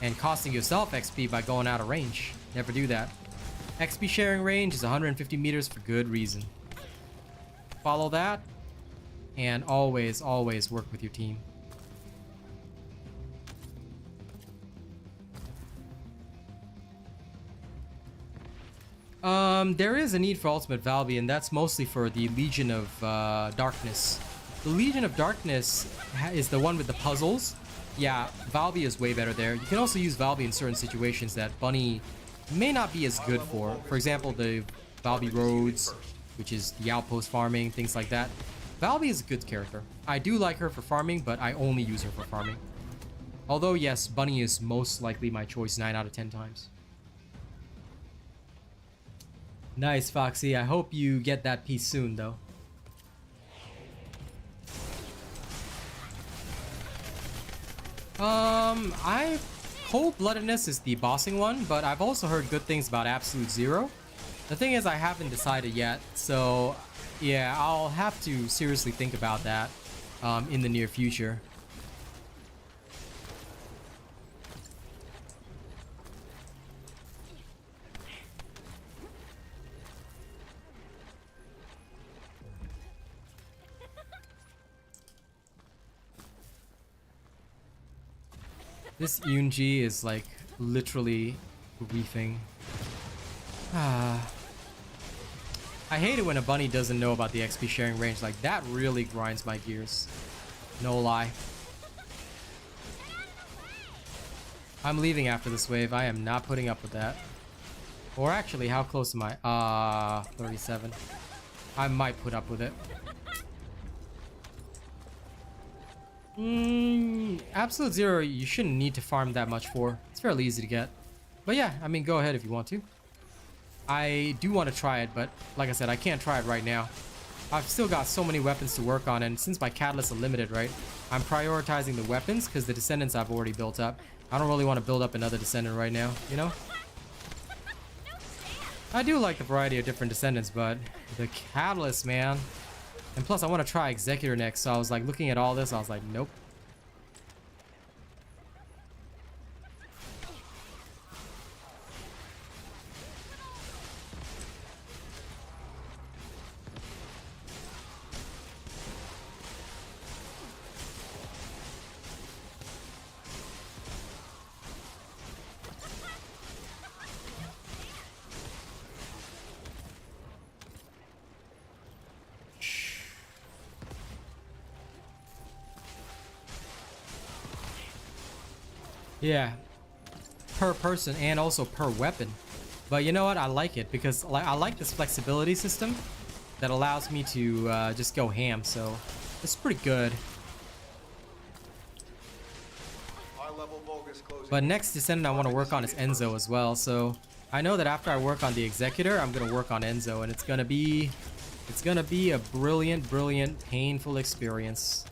and costing yourself XP by going out of range. Never do that. XP sharing range is 150 meters for good reason. Follow that and always, always work with your team. There is a need for Ultimate Valby, and that's mostly for the Legion of Darkness. The Legion of Darkness is the one with the puzzles. Yeah, Valby is way better there. You can also use Valby in certain situations that Bunny may not be as good for. For example, the Valby Roads, which is the outpost farming, things like that. Valby is a good character. I do like her for farming, but I only use her for farming. Although, yes, Bunny is most likely my choice 9 out of 10 times. Nice, Foxy. I hope you get that piece soon, though. Cold-bloodedness is the bossing one, but I've also heard good things about Absolute Zero. The thing is, I haven't decided yet, so yeah, I'll have to seriously think about that in the near future. This Yunji is like literally griefing. I hate it when a bunny doesn't know about the XP sharing range. Like, that really grinds my gears. No lie. I'm leaving after this wave. I am not putting up with that. Or actually, how close am I? 37. I might put up with it. Absolute Zero, you shouldn't need to farm that much for. It's fairly easy to get. But yeah, I mean, go ahead if you want to. I do want to try it, but like I said, I can't try it right now. I've still got so many weapons to work on, and since my catalysts are limited, right, I'm prioritizing the weapons because the Descendants I've already built up. I don't really want to build up another Descendant right now, you know? I do like the variety of different Descendants, but the Catalyst, man. And plus, I want to try Executor next, so I was like looking at all this, I was like, nope. Yeah, per person and also per weapon. But you know what? I like it because I like this flexibility system that allows me to just go ham. So it's pretty good. High-level Vulgus closing But in. next Descendant I want to work on is Enzo as well. So I know that after I work on the Executor, I'm gonna work on Enzo, and it's gonna be a brilliant, brilliant, painful experience.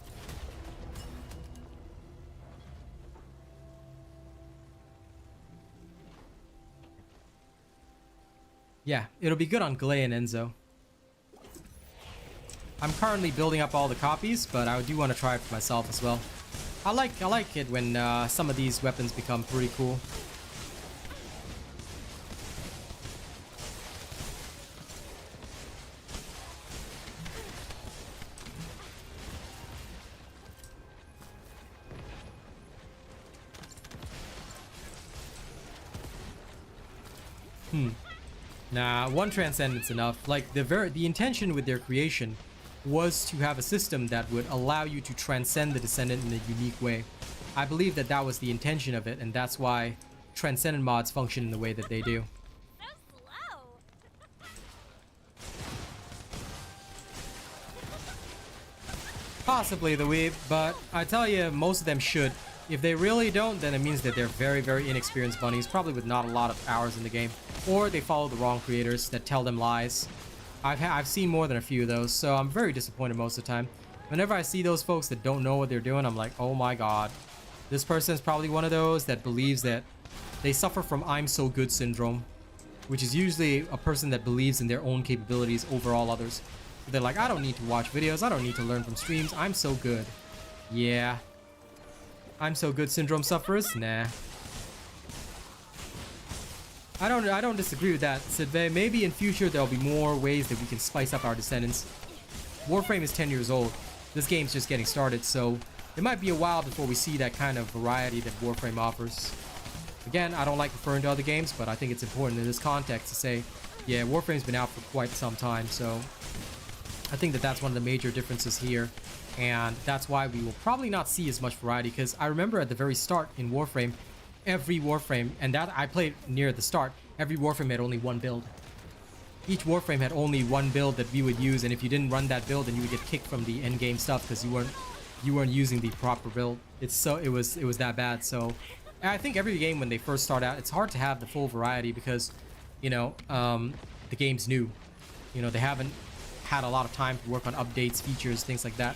Yeah, it'll be good on Glay and Enzo. I'm currently building up all the copies, but I do want to try it for myself as well. I like it when some of these weapons become pretty cool. Nah, one Transcendent's enough. Like the intention with their creation was to have a system that would allow you to transcend the Descendant in a unique way. I believe that that was the intention of it, and that's why Transcendent mods function in the way that they do. So slow. Possibly the weeb, but I tell you, most of them should. If they really don't, then it means that they're very, very inexperienced bunnies, probably with not a lot of hours in the game. Or they follow the wrong creators that tell them lies. I've seen more than a few of those, so I'm very disappointed most of the time. Whenever I see those folks that don't know what they're doing, I'm like, oh my god. This person's probably one of those that believes that they suffer from I'm so good syndrome, which is usually a person that believes in their own capabilities over all others. They're like, I don't need to watch videos, I don't need to learn from streams, I'm so good. Yeah. I'm so good syndrome sufferers? Nah. I don't disagree with that, Sidvey. Maybe in future there'll be more ways that we can spice up our Descendants. Warframe is 10 years old. This game's just getting started, so it might be a while before we see that kind of variety that Warframe offers. Again, I don't like referring to other games, but I think it's important in this context to say, yeah, Warframe's been out for quite some time, so I think that that's one of the major differences here. And that's why we will probably not see as much variety, because I remember at the very start in Warframe, every Warframe, and that I played near the start, every Warframe had only one build. Each Warframe had only one build that we would use, and if you didn't run that build, then you would get kicked from the end game stuff because you weren't using the proper build. It was that bad. So I think every game when they first start out, it's hard to have the full variety because, you know, the game's new. You know, they haven't had a lot of time to work on updates, features, things like that.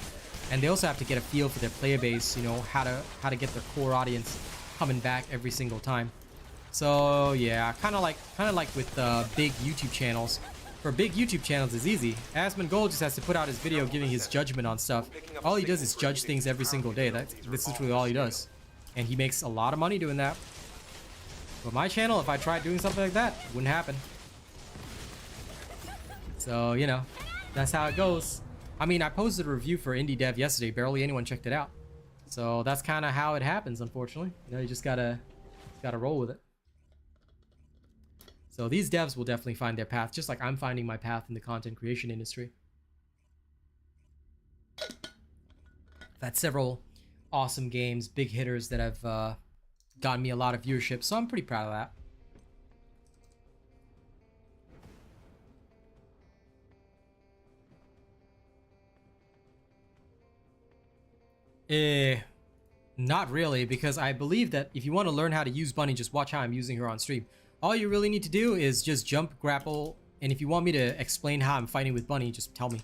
And they also have to get a feel for their player base, you know, how to get their core audience coming back every single time. So yeah, kind of like with big YouTube channels. For big YouTube channels, it's easy. Asmongold just has to put out his video giving his judgment on stuff. All he does is judge things every single day. That's literally all he does, and he makes a lot of money doing that. But my channel, if I tried doing something like that, it wouldn't happen. So you know, that's how it goes. I mean, I posted a review for Indie Dev yesterday. Barely anyone checked it out. So that's kind of how it happens, unfortunately. You know, you just gotta roll with it. So these devs will definitely find their path, just like I'm finding my path in the content creation industry. I've had several awesome games, big hitters that have gotten me a lot of viewership, so I'm pretty proud of that. Not really, because I believe that if you want to learn how to use Bunny, just watch how I'm using her on stream. All you really need to do is just jump, grapple, and if you want me to explain how I'm fighting with Bunny, just tell me,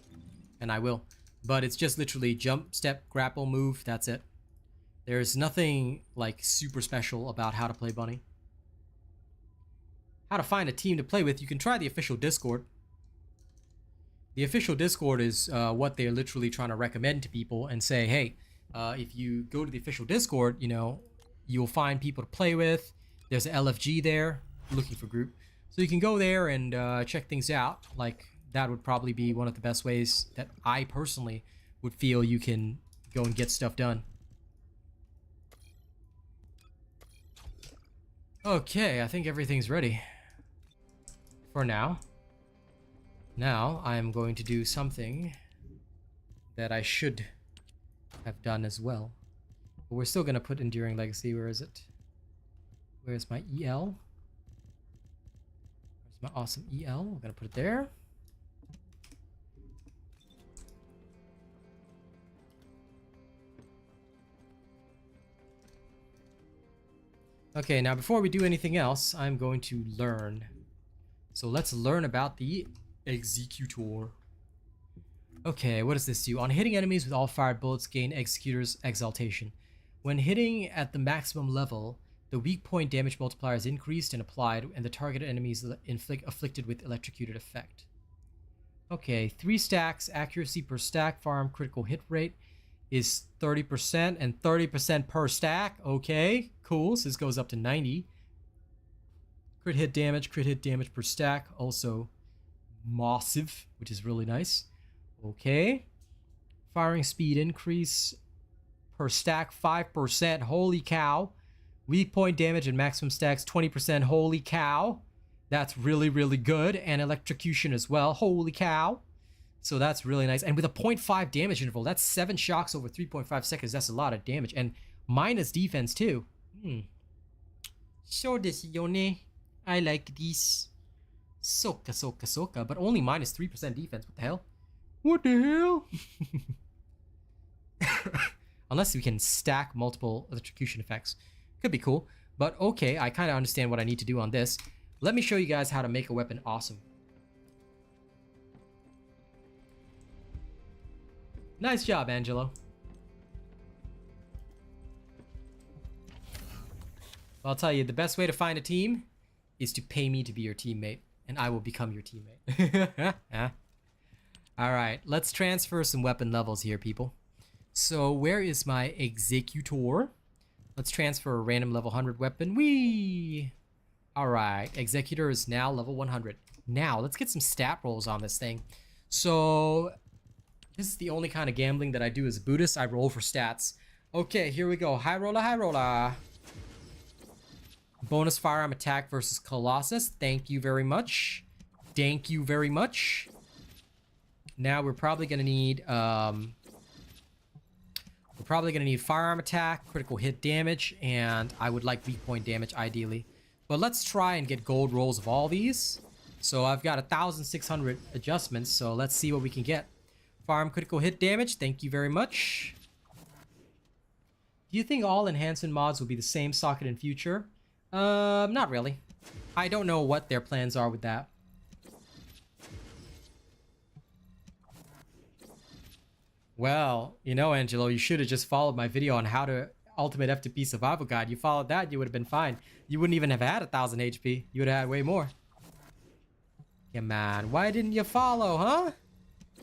and I will. But it's just literally jump, step, grapple, move, that's it. There's nothing, like, super special about how to play Bunny. how to find a team to play with, you can try the official Discord. The official Discord is what they're literally trying to recommend to people and say, hey, if you go to the official Discord, you know, you'll find people to play with. There's an LFG there, looking for group. So you can go there and check things out. Like, that would probably be one of the best ways that I personally would feel you can go and get stuff done. Okay, I think everything's ready for now. Now I'm going to do something that I should have done as well. But we're still going to put Enduring Legacy. Where is it? Where's my EL? Where's my awesome EL? We're going to put it there. Okay, now before we do anything else, I'm going to learn. So let's learn about the Executor. Okay, what does this do? On hitting enemies with all fired bullets, gain Executor's Exaltation. When hitting at the maximum level, the weak point damage multiplier is increased and applied, and the targeted enemies afflicted with electrocuted effect. Okay, 3 stacks, accuracy per stack, firearm critical hit rate is 30% and 30% per stack. Okay, cool. So this goes up to 90. Crit hit damage per stack, also massive, which is really nice. Okay. Firing speed increase per stack 5%. Holy cow. Weak point damage and maximum stacks 20%. Holy cow. That's really, really good. And electrocution as well. Holy cow. So that's really nice. And with a 0.5 damage interval, that's 7 shocks over 3.5 seconds. That's a lot of damage. And minus defense too. So this Yone. I like this. Soka. But only minus 3% defense. What the hell? What the hell? Unless we can stack multiple electrocution effects. Could be cool. But okay, I kind of understand what I need to do on this. Let me show you guys how to make a weapon awesome. Nice job, Angelo. Well, I'll tell you, the best way to find a team is to pay me to be your teammate, and I will become your teammate. Alright, let's transfer some weapon levels here, people. So, where is my Executor? Let's transfer a random level 100 weapon. Whee! Alright, Executor is now level 100. Now, let's get some stat rolls on this thing. So, this is the only kind of gambling that I do as a Buddhist. I roll for stats. Okay, here we go. High roller, high roller. Bonus firearm attack versus Colossus. Thank you very much. Thank you very much. Now we're probably gonna need firearm attack, critical hit damage, and I would like weak point damage ideally. But let's try and get gold rolls of all these. So I've got 1,600 adjustments, so let's see what we can get. Firearm critical hit damage, thank you very much. Do you think all enhancement mods will be the same socket in future? Not really. I don't know what their plans are with that. Well, you know, Angelo, you should have just followed my video on how to Ultimate F2P Survival Guide. You followed that, you would have been fine. You wouldn't even have had 1,000 HP. You would have had way more. Come on, why didn't you follow, huh?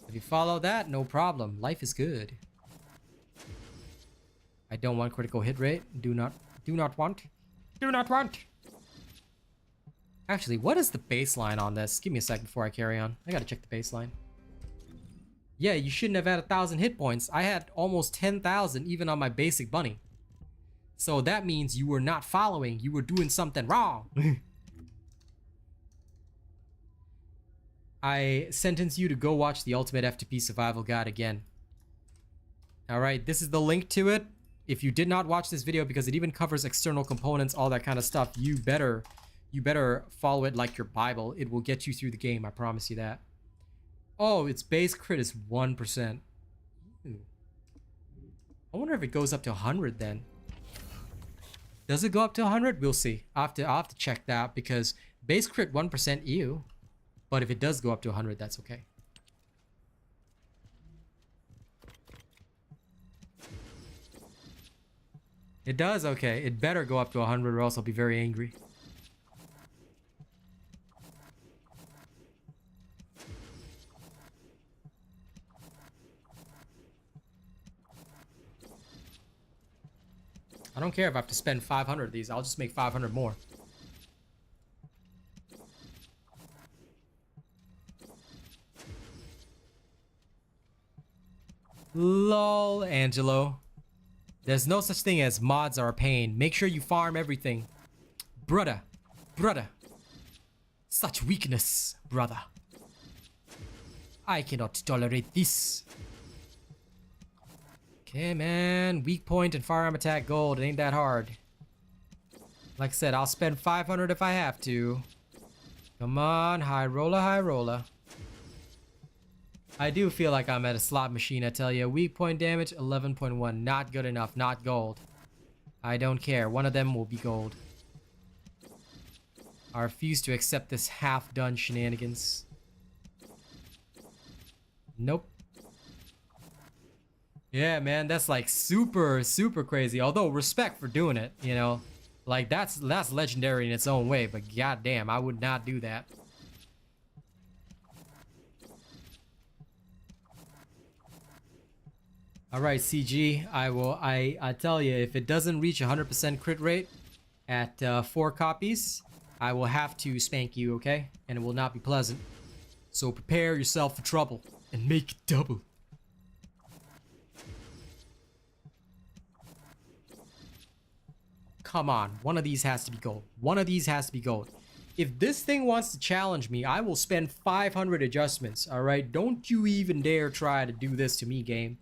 If you follow that, no problem. Life is good. I don't want critical hit rate. Do not want. Do not want. Actually, what is the baseline on this? Give me a sec before I carry on. I gotta check the baseline. Yeah, you shouldn't have had 1,000 hit points. I had almost 10,000 even on my basic bunny. So that means you were not following. You were doing something wrong. I sentence you to go watch the Ultimate F2P Survival Guide again. Alright, this is the link to it. If you did not watch this video, because it even covers external components, all that kind of stuff, you better follow it like your Bible. It will get you through the game, I promise you that. Oh, its base crit is 1%. Ooh. I wonder if it goes up to 100 then. Does it go up to 100? We'll see. I'll have to check that, because base crit 1%, ew. But if it does go up to 100, that's okay. It does? Okay. It better go up to 100 or else I'll be very angry. I don't care if I have to spend 500 of these. I'll just make 500 more. Lol, Angelo. There's no such thing as mods are a pain. Make sure you farm everything. Brother. Brother. Such weakness, brother. I cannot tolerate this. Okay, man. Weak point and firearm attack gold. It ain't that hard. Like I said, I'll spend 500 if I have to. Come on, high roller, high roller. I do feel like I'm at a slot machine, I tell you. Weak point damage, 11.1. Not good enough, not gold. I don't care. One of them will be gold. I refuse to accept this half-done shenanigans. Nope. Yeah, man, that's like super, super crazy. Although, respect for doing it, you know. Like, that's legendary in its own way, but goddamn, I would not do that. Alright, CG, I tell you, if it doesn't reach 100% crit rate at 4 copies, I will have to spank you, okay? And it will not be pleasant. So prepare yourself for trouble and make it double. Come on, one of these has to be gold. One of these has to be gold. If this thing wants to challenge me, I will spend 500 adjustments, alright? Don't you even dare try to do this to me, game.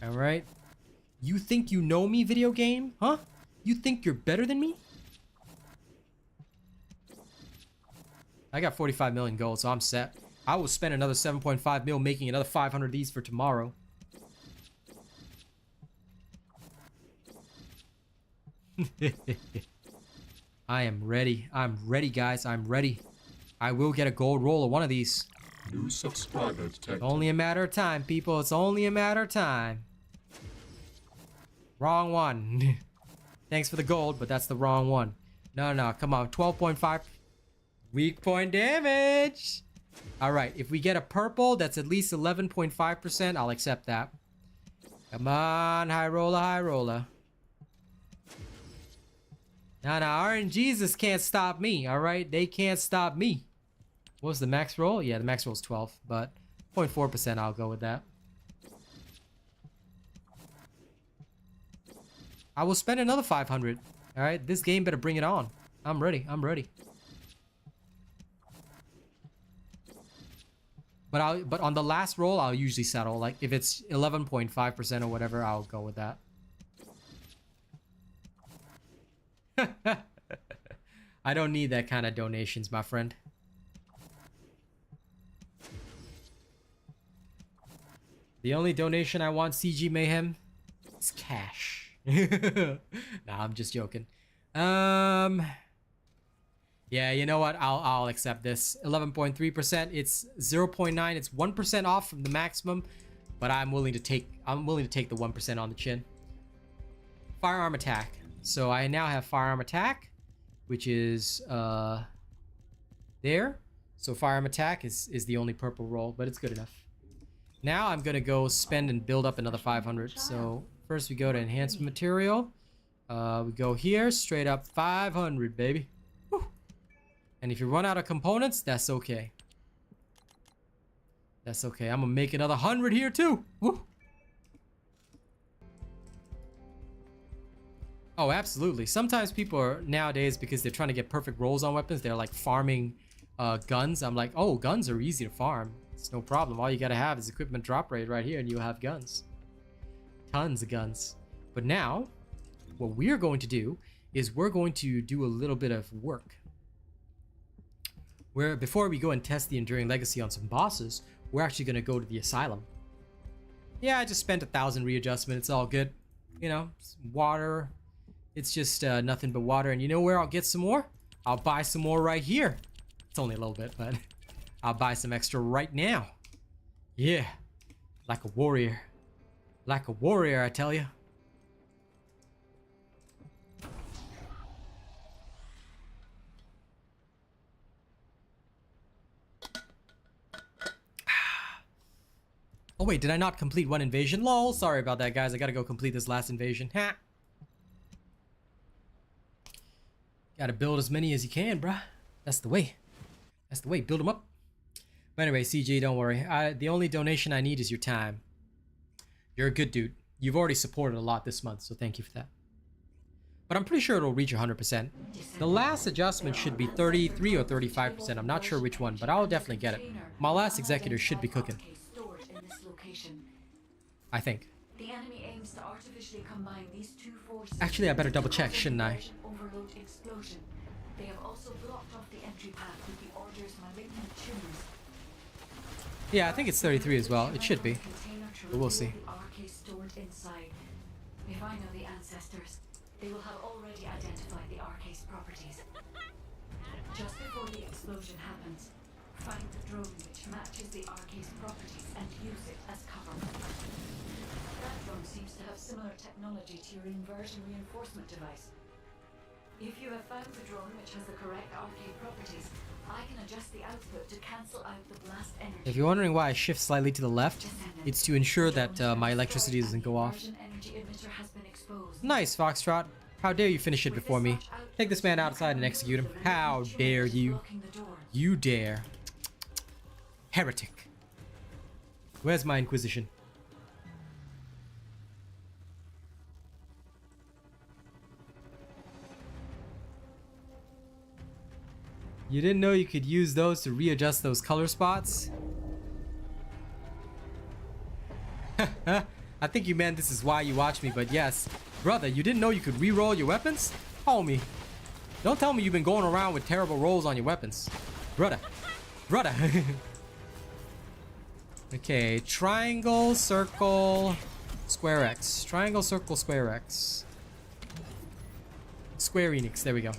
Alright? You think you know me, video game? Huh? You think you're better than me? I got 45 million gold, so I'm set. I will spend another 7.5 mil making another 500 of these for tomorrow. I am ready. I'm ready, guys. I'm ready. I will get a gold roll of one of these. New subscriber detected. Only a matter of time, people. It's only a matter of time. Wrong one. Thanks for the gold, but that's the wrong one. No, no, come on. 12.5. Weak point damage. All right, if we get a purple that's at least 11.5%, I'll accept that. Come on, high roller, high roller. Now, RNGesus can't stop me, all right? They can't stop me. What was the max roll? Yeah, the max roll is 12, but 0.4%, I'll go with that. I will spend another 500, all right? This game better bring it on. I'm ready, I'm ready. But on the last roll, I'll usually settle. Like, if it's 11.5% or whatever, I'll go with that. I don't need that kind of donations, my friend. The only donation I want, CG Mayhem, is cash. Nah, I'm just joking. Yeah, you know what? I'll accept this. 11.3%. It's 0.9. It's 1% off from the maximum, but I'm willing to take the 1% on the chin. Firearm attack. So I now have firearm attack, which is there. So firearm attack is the only purple roll, but it's good enough. Now I'm gonna go spend and build up another 500. So first we go to enhancement material. We go here, straight up 500, baby. Whew. And if you run out of components, that's okay. That's okay. I'm gonna make another 100 here too. Woo. Oh, absolutely. Sometimes people are nowadays, because they're trying to get perfect rolls on weapons, they're like farming guns. I'm like, oh, guns are easy to farm. It's no problem. All you gotta have is equipment drop rate right here and you'll have guns. Tons of guns. But now, what we're going to do is we're going to do a little bit of work. Where before we go and test the Enduring Legacy on some bosses, we're actually gonna go to the Asylum. Yeah, I just spent 1,000 readjustment. It's all good. You know, water. It's just nothing but water. And you know where I'll get some more? I'll buy some more right here. It's only a little bit, but I'll buy some extra right now. Yeah, like a warrior. Like a warrior, I tell you. Oh wait, did I not complete one invasion? Lol, sorry about that, guys. I gotta go complete this last invasion. Ha! Gotta build as many as you can, bruh. That's the way. That's the way. Build them up. But anyway, CG, don't worry. The only donation I need is your time. You're a good dude. You've already supported a lot this month, so thank you for that. But I'm pretty sure it'll reach 100%. The last adjustment should be 33 or 35%. I'm not sure which one, but I'll definitely get it. My last executor should be cooking. I think. The enemy aims to artificially combine these two forces. Actually, I better double check, shouldn't I? Overload explosion. They have also blocked off the entry path with the Order's malignant tumors. Yeah, I think it's 33 as well. It should be. But we'll see. The RK stored inside. If I know the ancestors, they will have already identified the RK's properties. Just before the explosion happens, find the drone which matches the RK's properties and use it as cover. That drone seems to have similar technology to your inversion reinforcement device. If you have found the drone which has the correct RK properties, I can adjust the output to cancel out the blast energy. If you're wondering why I shift slightly to the left, it's to ensure that my electricity doesn't go off. Nice, Foxtrot. How dare you finish it before me? Take this man outside and execute him. How dare you? You dare. Heretic. Where's my Inquisition? You didn't know you could use those to readjust those color spots? I think you meant this is why you watch me, but yes. Brother, you didn't know you could re-roll your weapons? Homie. Don't tell me you've been going around with terrible rolls on your weapons. Brother. Brother. Okay, triangle, circle, square X. Triangle, circle, square X. Square Enix, there we go.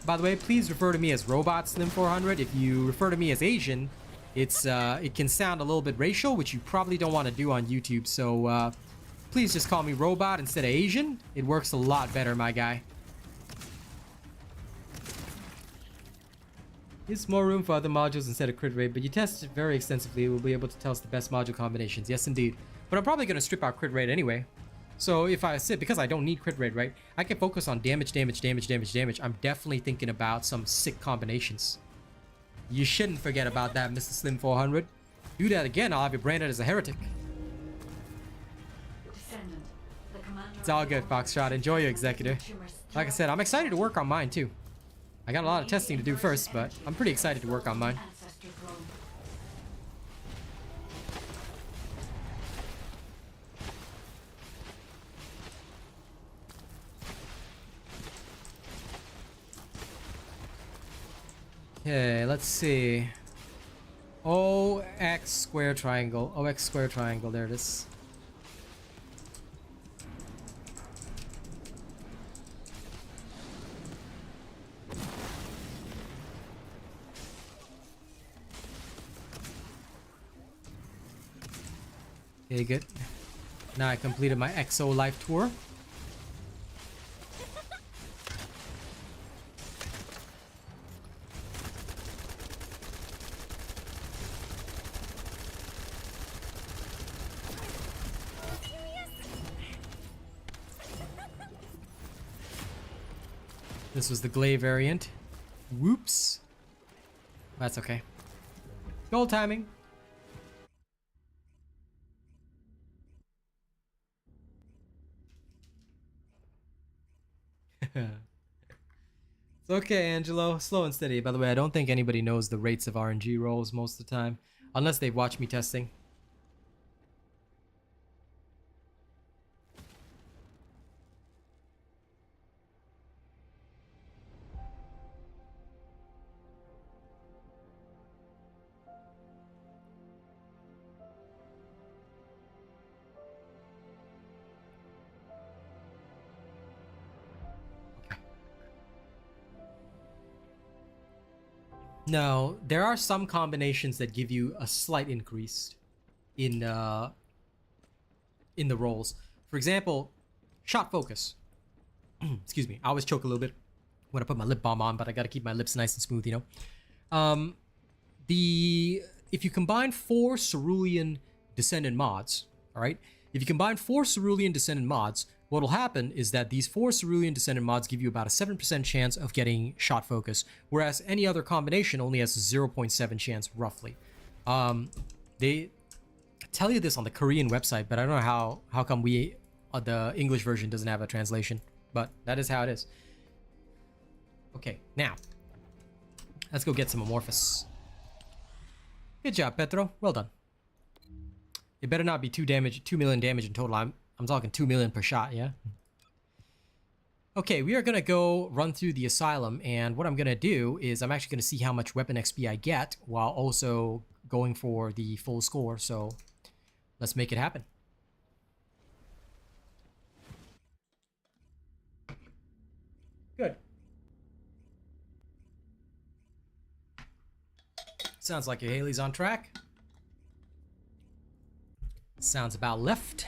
By the way, please refer to me as Robot Slim 400. If you refer to me as Asian, it can sound a little bit racial, which you probably don't want to do on YouTube. So please just call me Robot instead of Asian. It works a lot better, my guy. Gives more room for other modules instead of crit rate, but you test it very extensively. We'll be able to tell us the best module combinations. Yes, indeed. But I'm probably going to strip out crit rate anyway. So if I sit, because I don't need crit rate, right? I can focus on damage, damage, damage, damage, damage. I'm definitely thinking about some sick combinations. You shouldn't forget about that, Mr. Slim 400. Do that again, I'll have you branded as a heretic. It's all good, Foxtrot. Enjoy your executor. Like I said, I'm excited to work on mine too. I got a lot of testing to do first, but I'm pretty excited to work on mine. Okay, let's see. OX square triangle. OX square triangle. There it is. Okay, good. Now I completed my XO life tour. This was the Glaive variant. Whoops. That's okay. Goal timing. It's okay, Angelo. Slow and steady. By the way, I don't think anybody knows the rates of RNG rolls most of the time. Unless they've watched me testing. No, there are some combinations that give you a slight increase in the rolls. For example, shot focus. Excuse me, I always choke a little bit when I put my lip balm on, but I gotta keep my lips nice and smooth, you know. The if you combine 4 Cerulean Descendant mods, all right? If you combine 4 Cerulean Descendant mods, what will happen is that these 4 Cerulean Descendant mods give you about a 7% chance of getting shot focus, whereas any other combination only has a 0.7 chance, roughly. They tell you this on the Korean website, but I don't know how come the English version doesn't have a translation, but that is how it is. Okay, now, let's go get some Amorphous. Good job, Petro. Well done. It better not be 2 million damage in total. I'm talking 2 million per shot, yeah? Okay, we are gonna go run through the asylum, and what I'm gonna do is I'm actually gonna see how much weapon XP I get while also going for the full score, so let's make it happen. Good. Sounds like your Haley's on track. Sounds about left.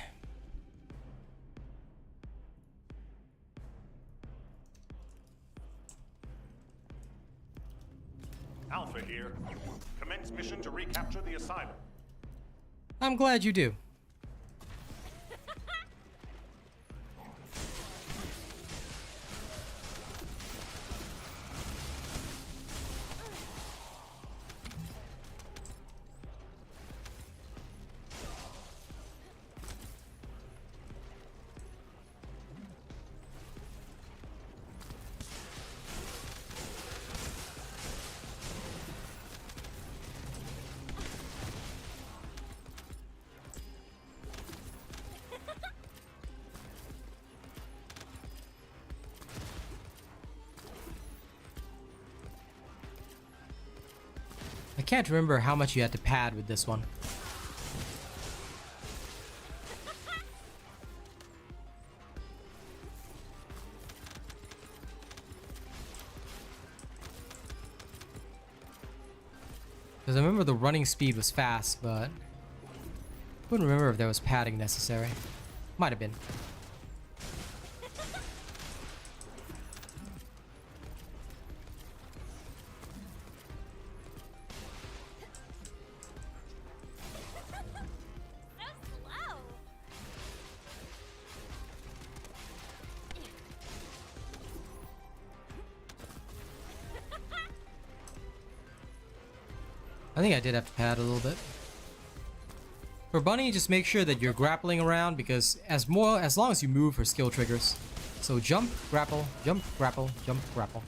Alpha here. Commence mission to recapture the asylum. I'm glad you do. I can't remember how much you had to pad with this one. Because I remember the running speed was fast, but I couldn't remember if there was padding necessary. Might have been. I think I did have to pad a little bit. For Bunny, just make sure that you're grappling around because as long as you move, her skill triggers. So jump, grapple, jump, grapple, jump, grapple.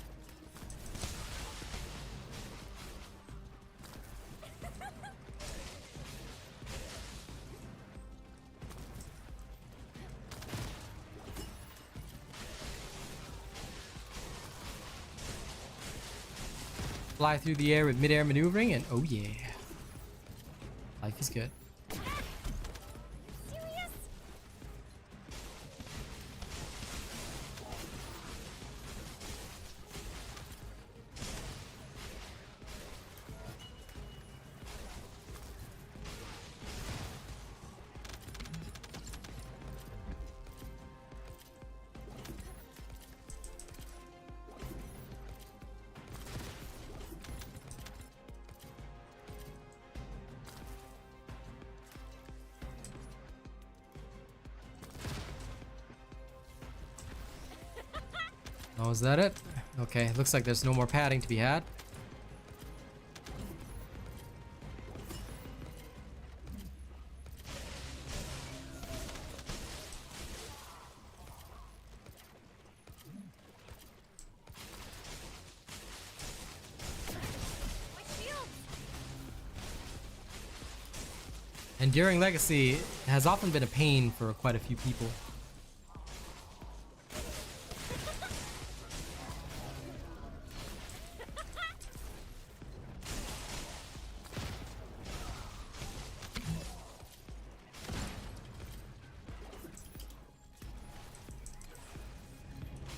Fly through the air with mid-air maneuvering, and oh yeah, life is good. Serious? Oh, is that it? Okay, looks like there's no more padding to be had. My shield! Enduring Legacy has often been a pain for quite a few people.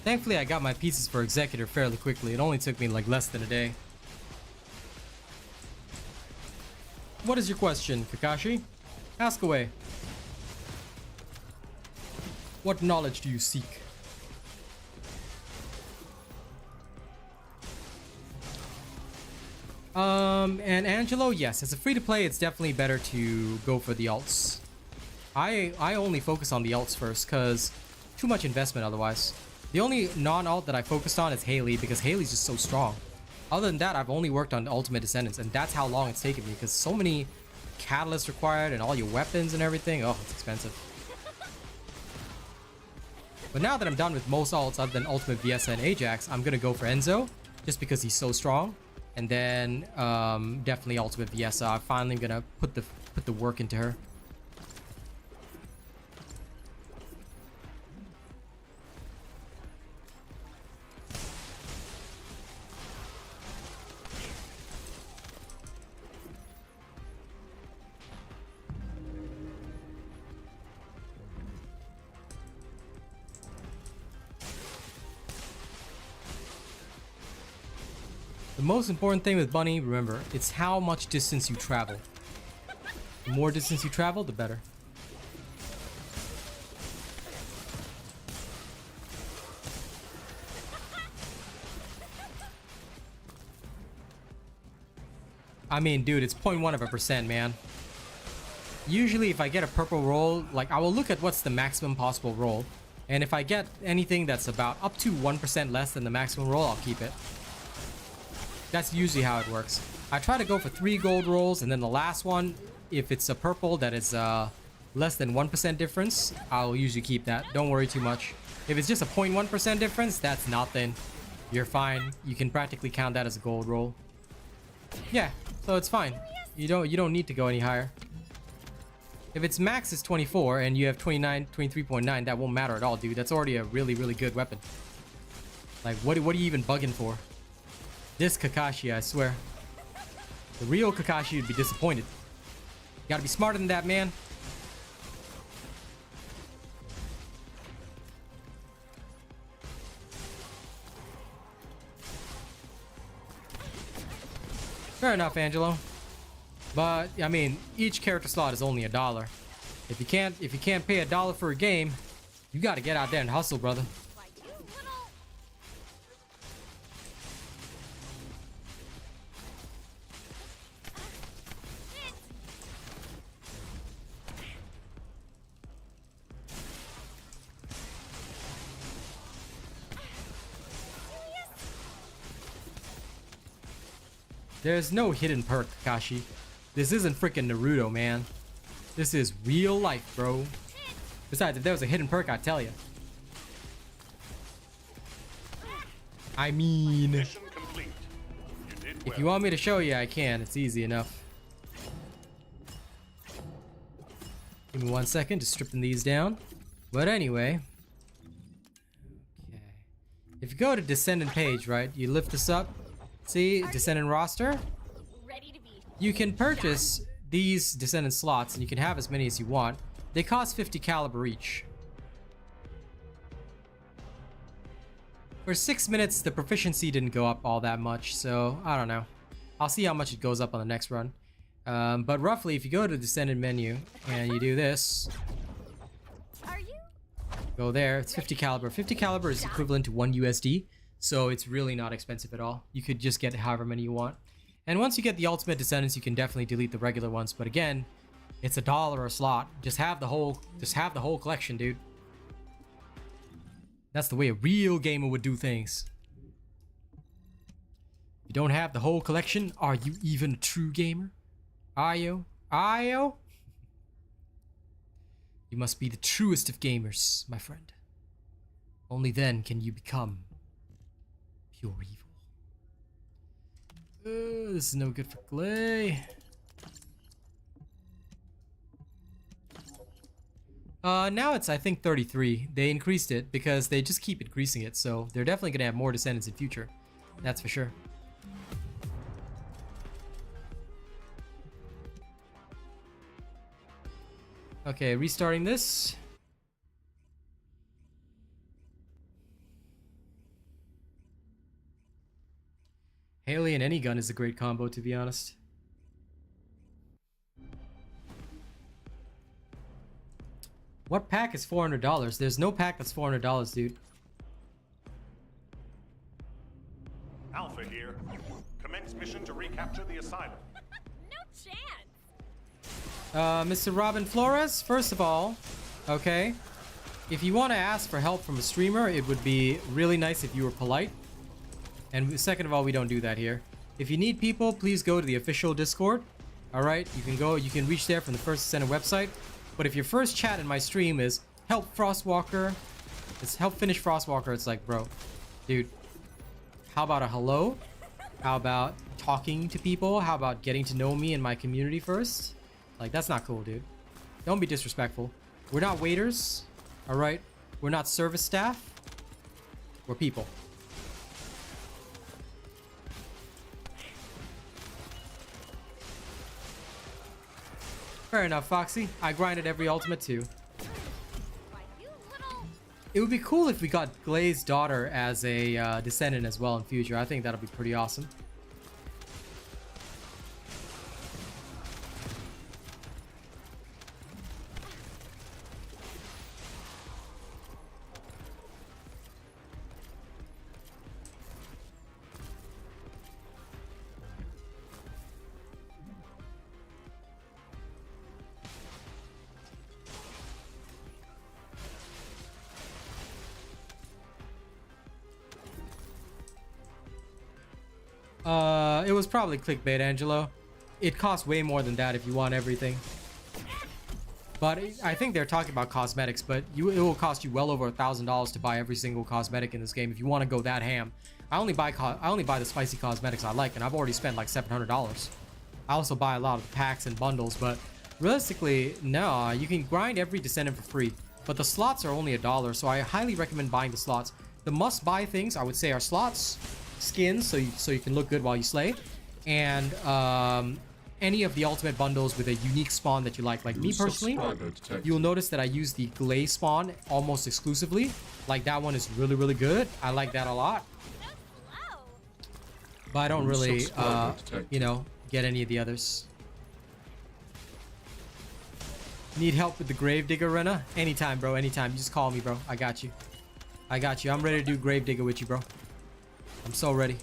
Thankfully, I got my pieces for Executor fairly quickly. It only took me like less than a day. What is your question, Kakashi? Ask away. What knowledge do you seek? And Angelo, yes, as a free-to-play, it's definitely better to go for the alts. I only focus on the alts first, because too much investment otherwise. The only non-alt that I focused on is Haley, because Haley's just so strong. Other than that, I've only worked on Ultimate Descendants, and that's how long it's taken me, because so many catalysts required, and all your weapons and everything. Oh, it's expensive. But now that I'm done with most alts other than Ultimate VS and Ajax, I'm gonna go for Enzo, just because he's so strong. And then definitely Ultimate VS. I'm finally gonna put the work into her. The most important thing with Bunny, remember, it's how much distance you travel. The more distance you travel, the better. I mean, dude, it's 0.1%, man. Usually, if I get a purple roll, like, I will look at what's the maximum possible roll. And if I get anything that's about up to 1% less than the maximum roll, I'll keep it. That's usually how it works. I try to go for 3 gold rolls, and then the last one, if it's a purple that is less than 1% difference, I'll usually keep that. Don't worry too much. If it's just a 0.1% difference, that's nothing. You're fine. You can practically count that as a gold roll. Yeah, so it's fine. You don't need to go any higher. If its max is 24 and you have 23.9, that won't matter at all, dude. That's already a really, really good weapon. Like, what are you even bugging for? This Kakashi, I swear. The real Kakashi would be disappointed. You gotta be smarter than that, man. Fair enough, Angelo. But I mean, each character slot is only $1. If you can't pay $1 for a game, you gotta get out there and hustle, brother. There's no hidden perk, Kakashi. This isn't freaking Naruto, man. This is real life, bro. Besides, if there was a hidden perk, I'd tell you. I mean, Mission complete. You did if well. you want me to show you, I can. It's easy enough. Give me 1 second, just stripping these down. But anyway. Okay. If you go to Descendant page, right? You lift this up. See, Descendant roster. Ready to be. You can purchase these Descendant slots, and you can have as many as you want. They cost 50 caliber each. For 6 minutes, the proficiency didn't go up all that much, so I don't know. I'll see how much it goes up on the next run. But roughly, if you go to the Descendant menu and you do this, Are you? go there, it's 50 caliber. 50 caliber is equivalent to 1 USD, so it's really not expensive at all. You could just get however many you want. And once you get the Ultimate Descendants, you can definitely delete the regular ones. But again, it's $1 a slot. Just have the whole collection, dude. That's the way a real gamer would do things. You don't have the whole collection? Are you even a true gamer? Are you? Are you? You must be the truest of gamers, my friend. Only then can you become pure evil. This is no good for Clay. Now it's, I think, 33. They increased it because they just keep increasing it, so they're definitely gonna have more Descendants in future. That's for sure. Okay, restarting this. Haley and any gun is a great combo, to be honest. What pack is $400? There's no pack that's $400, dude. Alpha here. Commence mission to recapture Mr. Robin Flores, first of all, okay, if you want to ask for help from a streamer, it would be really nice if you were polite. And second of all, we don't do that here. If you need people, please go to the official Discord. All right, you can reach there from the First Descendant website. But if your first chat in my stream is help Frostwalker, it's help finish Frostwalker, it's like, bro, dude, how about a hello? How about talking to people? How about getting to know me and my community first? Like, that's not cool, dude. Don't be disrespectful. We're not waiters, all right? We're not service staff. We're people. Fair enough, Foxy. I grinded every ultimate too. Why, you little... It would be cool if we got Glazed Daughter as a Descendant as well in future. I think that'll be pretty awesome. It was probably clickbait, Angelo. It costs way more than that if you want everything. But I think they're talking about cosmetics, but it will cost you well over $1,000 to buy every single cosmetic in this game if you want to go that ham. I only buy the spicy cosmetics I like, and I've already spent like $700. I also buy a lot of packs and bundles, but realistically, no, you can grind every Descendant for free. But the slots are only $1, so I highly recommend buying the slots. The must-buy things, I would say, are slots, skins, so you can look good while you slay, and any of the ultimate bundles with a unique spawn that you like. Like me personally, you'll notice that I use the Glaze spawn almost exclusively. Like that one is really, really good. I like that a lot. But I don't really, you know, get any of the others. Need help with the Gravedigger, Rena? Anytime, bro. Anytime. You just call me, bro. I got you. I got you. I'm ready to do Gravedigger with you, bro. I'm so ready.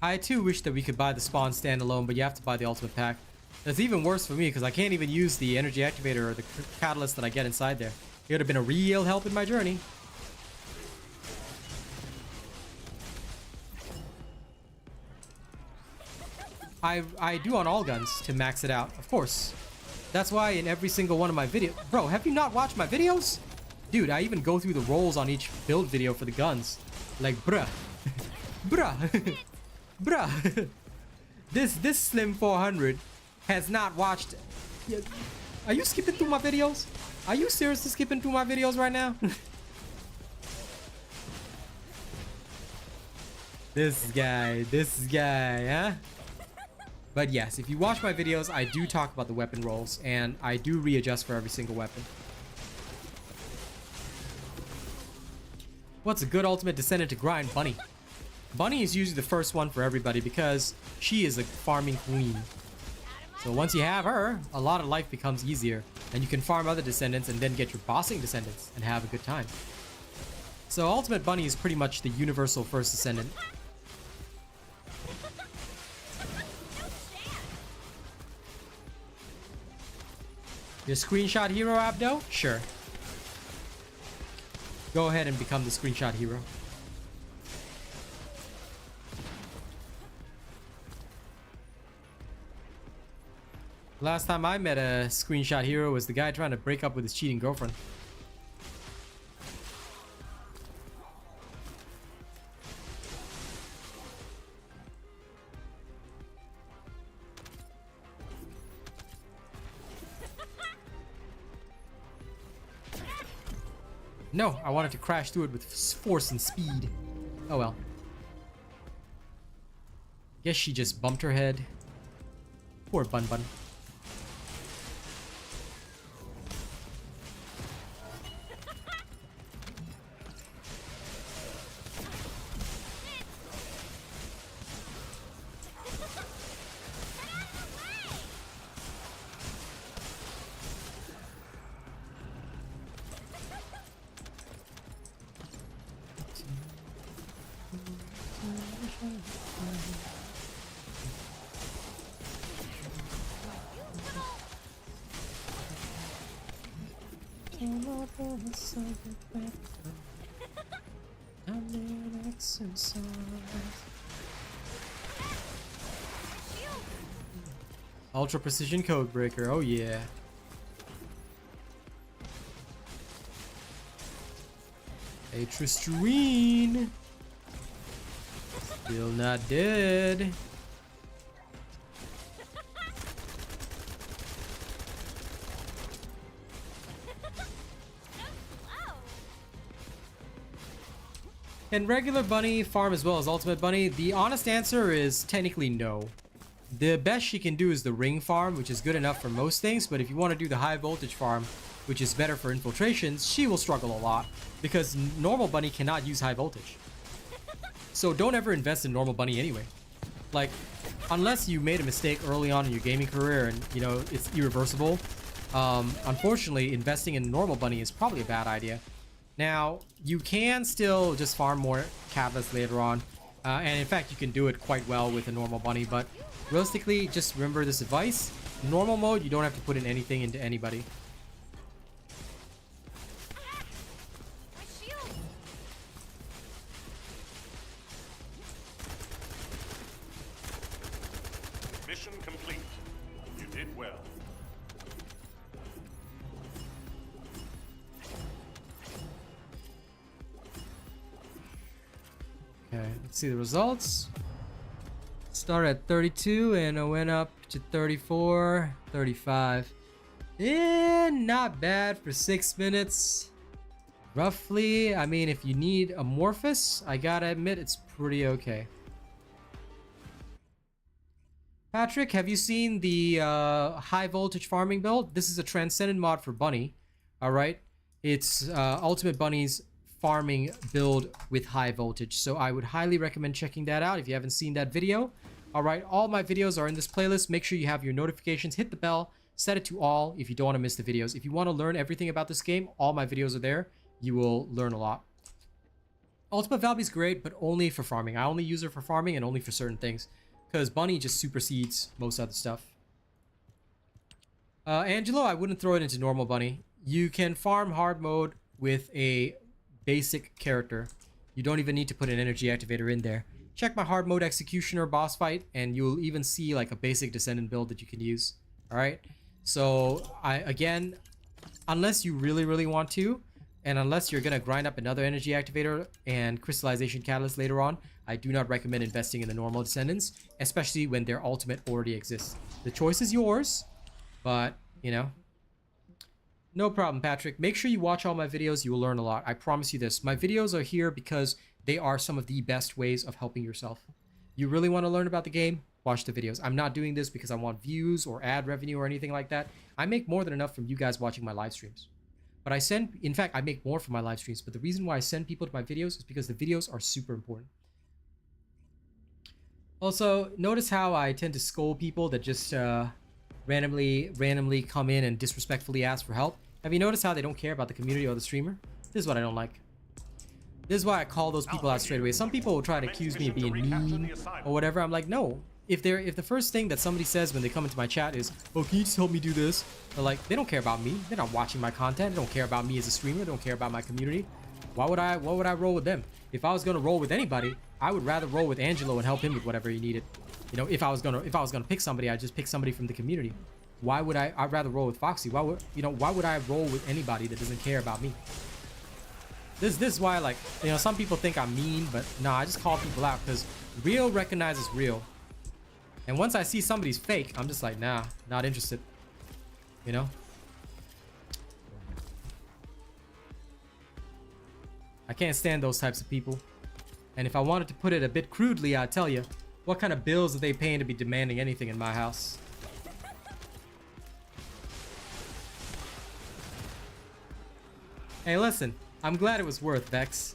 I too wish that we could buy the spawn standalone, but you have to buy the ultimate pack. That's even worse for me because I can't even use the energy activator or the catalyst that I get inside there. It would have been a real help in my journey. I do on all guns to max it out, of course. That's why in every single one of my videos... Bro, have you not watched my videos? Dude, I even go through the rolls on each build video for the guns. Like, bruh. Bruh. Bruh. This Slim 400 has not watched... Are you skipping through my videos? Are you seriously skipping through my videos right now? This guy, huh? But yes, if you watch my videos, I do talk about the weapon rolls, and I do readjust for every single weapon. What's a good ultimate Descendant to grind? Bunny. Bunny is usually the first one for everybody because she is a farming queen. So once you have her, a lot of life becomes easier, and you can farm other Descendants and then get your bossing Descendants and have a good time. So Ultimate Bunny is pretty much the universal First Descendant. Your screenshot hero, Abdo? Sure. Go ahead and become the screenshot hero. Last time I met a screenshot hero was the guy trying to break up with his cheating girlfriend. No, I wanted to crash through it with force and speed. Oh well. Guess she just bumped her head. Poor Bun Bun. Ultra precision code breaker. Oh yeah. A Tristrine. Still not dead. Can regular bunny farm as well as ultimate bunny? The honest answer is technically no. The best she can do is the ring farm, which is good enough for most things, but if you want to do the high voltage farm, which is better for infiltrations, she will struggle a lot because normal bunny cannot use high voltage. So don't ever invest in normal bunny anyway. Like, unless you made a mistake early on in your gaming career and, you know, it's irreversible, unfortunately, investing in normal bunny is probably a bad idea. Now, you can still just farm more catalysts later on, and in fact, you can do it quite well with a normal bunny, but realistically, just remember this advice. Normal mode, you don't have to put in anything into anybody. Mission complete. You did well. Okay, let's see the results. Started at 32 and I went up to 34, 35. Not bad for 6 minutes. Roughly, I mean, if you need amorphous, I gotta admit it's pretty okay. Patrick, have you seen the high voltage farming build? This is a Transcendent mod for Bunny. Alright, it's Ultimate Bunny's farming build with high voltage, so I would highly recommend checking that out if you haven't seen that video. All right, all my videos are in this playlist. Make sure you have your notifications, hit the bell, set it to all if you don't want to miss the videos. If you want to learn everything about this game, all my videos are there. You will learn a lot. Ultimate Valby is great, but only for farming. I only use her for farming and only for certain things, because Bunny just supersedes most other stuff. Angelo, I wouldn't throw it into normal Bunny. You can farm hard mode with a basic character. You don't even need to put an energy activator in there. Check my hard mode executioner boss fight and you'll even see like a basic Descendant build that you can use. All right, so again, unless you really want to, and unless you're gonna grind up another energy activator and crystallization catalyst later on, I do not recommend investing in the normal Descendants, especially when their ultimate already exists. The choice is yours, but you know, no problem, Patrick. Make sure you watch all my videos. You will learn a lot. I promise you this. My videos are here because they are some of the best ways of helping yourself. You really want to learn about the game? Watch the videos. I'm not doing this because I want views or ad revenue or anything like that. I make more than enough from you guys watching my live streams. But in fact, I make more from my live streams. But the reason why I send people to my videos is because the videos are super important. Also, notice how I tend to scold people that just randomly come in and disrespectfully ask for help. Have you noticed how they don't care about the community or the streamer? This is what I don't like. This is why I call those people out straight away. Some people will try to accuse me of being mean or whatever. I'm like, no. If the first thing that somebody says when they come into my chat is, oh, can you just help me do this? They're like, they don't care about me. They're not watching my content. They don't care about me as a streamer. They don't care about my community. Why would I roll with them? If I was gonna roll with anybody, I would rather roll with Angelo and help him with whatever he needed. You know, if I was gonna pick somebody, I'd just pick somebody from the community. Why would I'd rather roll with Foxy. Why would I roll with anybody that doesn't care about me? This is why, like, you know, some people think I'm mean, but nah, I just call people out because real recognizes real. And once I see somebody's fake, I'm just like, nah, not interested. You know? I can't stand those types of people. And if I wanted to put it a bit crudely, I'd tell you, what kind of bills are they paying to be demanding anything in my house? Hey, listen. I'm glad it was worth, Vex.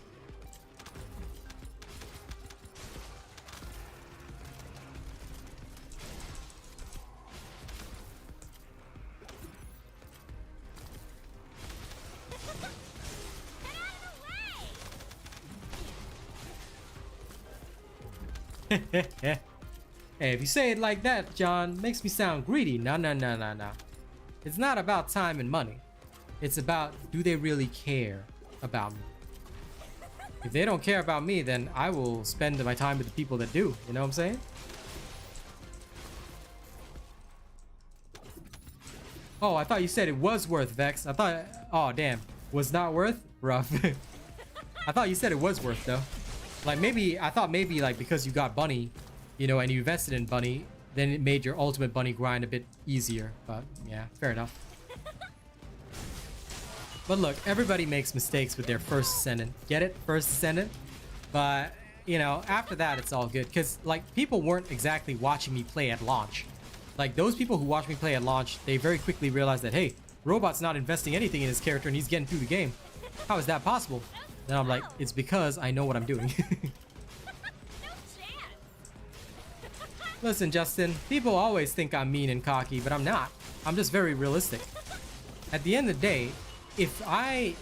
Hey, if you say it like that, John, makes me sound greedy. No. It's not about time and money. It's about, do they really care about me? If they don't care about me, then I will spend my time with the people that do. You know what I'm saying? Oh, I thought you said it was worth, Vex. I thought... Oh, damn. Was not worth? Rough. I thought you said it was worth, though. Like, maybe... I thought maybe, like, because you got Bunny, you know, and you invested in Bunny, then it made your ultimate Bunny grind a bit easier. But, yeah, fair enough. But look, everybody makes mistakes with their First Descendant. Get it? First Descendant? But, you know, after that, it's all good. Because, like, people weren't exactly watching me play at launch. Like, those people who watch me play at launch, they very quickly realized that, hey, Robot's not investing anything in his character and he's getting through the game. How is that possible? Then I'm like, it's because I know what I'm doing. Listen, Justin, people always think I'm mean and cocky, but I'm not. I'm just very realistic. At the end of the day, if I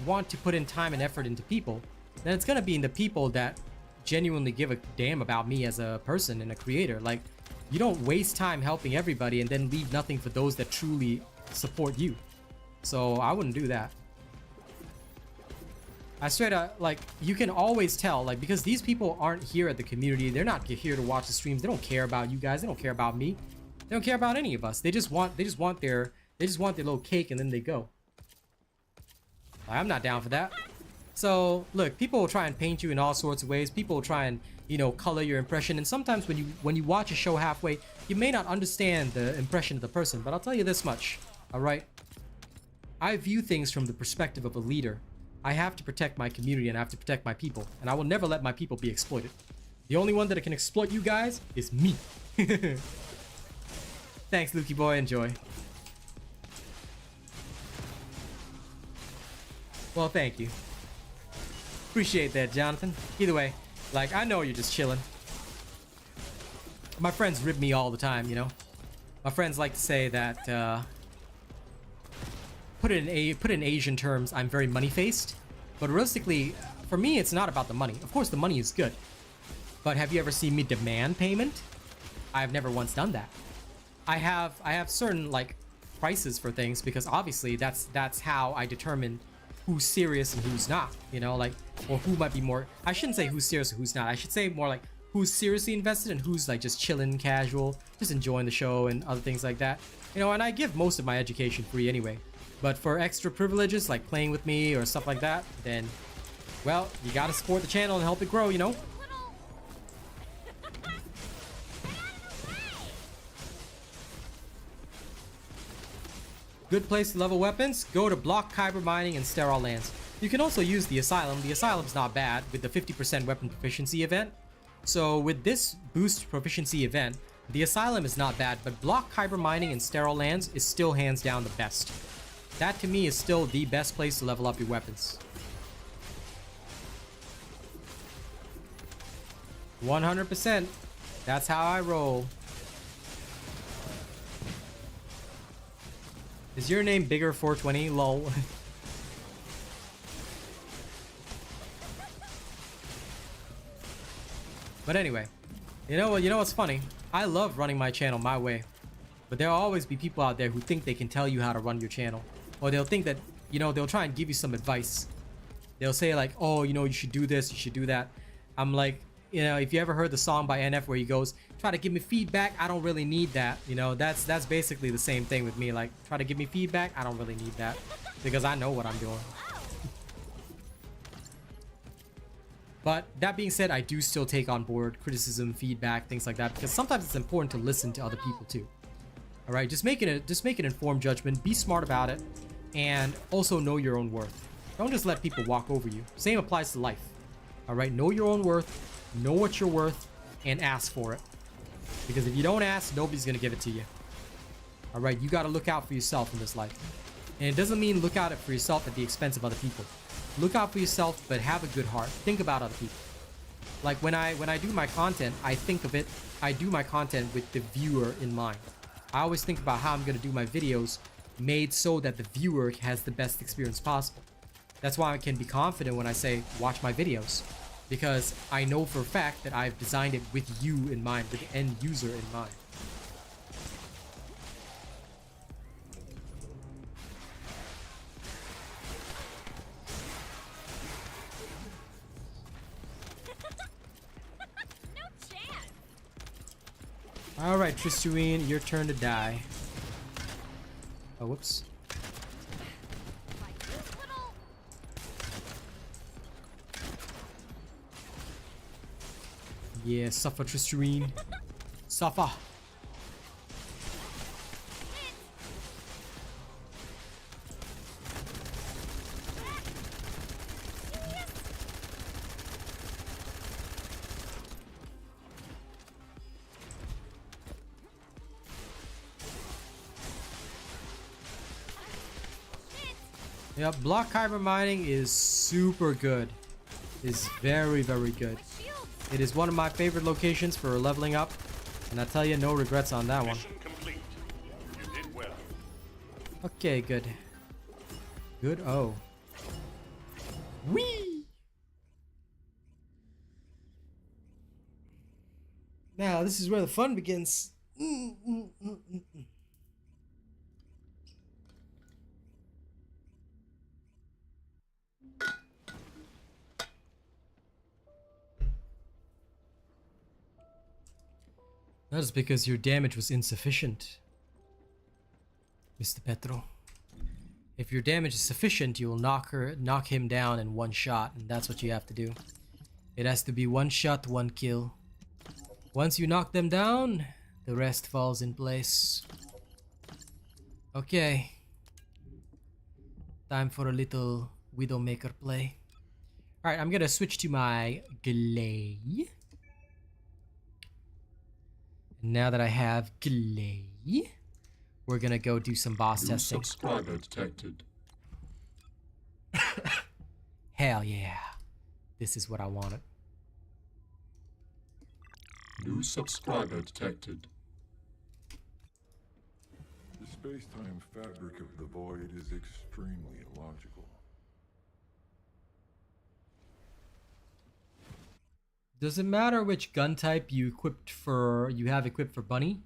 want to put in time and effort into people, then it's gonna be in the people that genuinely give a damn about me as a person and a creator. Like, you don't waste time helping everybody and then leave nothing for those that truly support you. So I wouldn't do that. I straight up, like, you can always tell, like, because these people aren't here at the community. They're not here to watch the streams. They don't care about you guys. They don't care about me. They don't care about any of us. They just want their little cake and then they go. I'm not down for that. So look, people will try and paint you in all sorts of ways. People will try and, you know, color your impression. And sometimes when you watch a show halfway, you may not understand the impression of the person. But I'll tell you this much, all right? I view things from the perspective of a leader. I have to protect my community and I have to protect my people. And I will never let my people be exploited. The only one that can exploit you guys is me. Thanks, Lukey boy. Enjoy. Well, thank you. Appreciate that, Jonathan. Either way, like, I know you're just chilling. My friends rib me all the time, you know? My friends like to say that, put it in Asian terms, I'm very money-faced. But realistically, for me, it's not about the money. Of course, the money is good. But have you ever seen me demand payment? I've never once done that. I have certain, like, prices for things because obviously that's how I determine who's serious and who's not, you know, like, or who might be more, I shouldn't say who's serious or who's not, I should say more like who's seriously invested and who's like just chilling, casual, just enjoying the show and other things like that, you know. And I give most of my education free anyway, but for extra privileges like playing with me or stuff like that, then, well, you gotta support the channel and help it grow, you know. Good place to level weapons? Go to Block Kyber Mining and Sterile Lands. You can also use the Asylum. The Asylum's not bad with the 50% weapon proficiency event. So with this boost proficiency event, the Asylum is not bad, but Block Kyber Mining and Sterile Lands is still hands down the best. That to me is still the best place to level up your weapons. 100%. That's how I roll. Is your name Bigger 420? Lol. But anyway, you know what's funny? I love running my channel my way. But there'll always be people out there who think they can tell you how to run your channel. Or they'll think that, you know, they'll try and give you some advice. They'll say like, oh, you know, you should do this, you should do that. I'm like, you know, if you ever heard the song by NF where he goes, try to give me feedback, I don't really need that. You know, that's basically the same thing with me. Like, try to give me feedback, I don't really need that. Because I know what I'm doing. But that being said, I do still take on board criticism, feedback, things like that. Because sometimes it's important to listen to other people too. Alright, just make an informed judgment, be smart about it, and also know your own worth. Don't just let people walk over you. Same applies to life. Alright, know your own worth. Know what you're worth and ask for it, because if you don't ask, nobody's gonna give it to you. All right, you got to look out for yourself in this life, and it doesn't mean look out for yourself at the expense of other people. Look out for yourself, but have a good heart. Think about other people. Like when I do my content, I do my content with the viewer in mind. I always think about how I'm gonna do my videos made so that the viewer has the best experience possible. That's why I can be confident when I say watch my videos. Because I know for a fact that I've designed it with you in mind, with the end user in mind. Alright, Tristuine, your turn to die. Oh, whoops. Why, you little... Yeah, suffer, Tristuine. Suffer. Yeah, block kyber mining is super good. Is very, very good. It is one of my favorite locations for leveling up, and I tell you, no regrets on that one. Mission complete. You did well. Okay, good. Good. Oh. Whee! Now this is where the fun begins. That is because your damage was insufficient, Mr. Petro. If your damage is sufficient, you will knock him down in one shot, and that's what you have to do. It has to be one shot, one kill. Once you knock them down, the rest falls in place. Okay. Time for a little Widowmaker play. Alright, I'm gonna switch to my Glay. Now that I have Glay, we're gonna go do some boss New testing. subscriber detected. Hell yeah. This is what I wanted. New subscriber detected. The space-time fabric of the void is extremely illogical. Does it matter which gun type you have equipped for Bunny?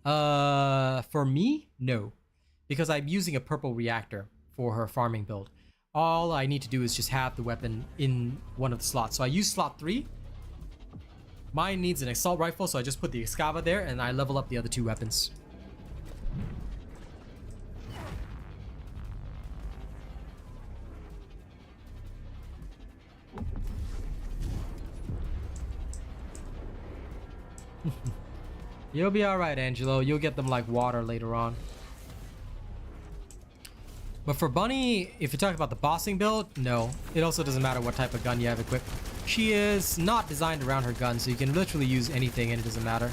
For me, no. Because I'm using a purple reactor for her farming build. All I need to do is just have the weapon in one of the slots. So I use slot 3. Mine needs an assault rifle, so I just put the Excava there and I level up the other 2 weapons. You'll be alright, Angelo. You'll get them like water later on. But for Bunny, if you're talking about the bossing build, no. It also doesn't matter what type of gun you have equipped. She is not designed around her gun, so you can literally use anything and it doesn't matter.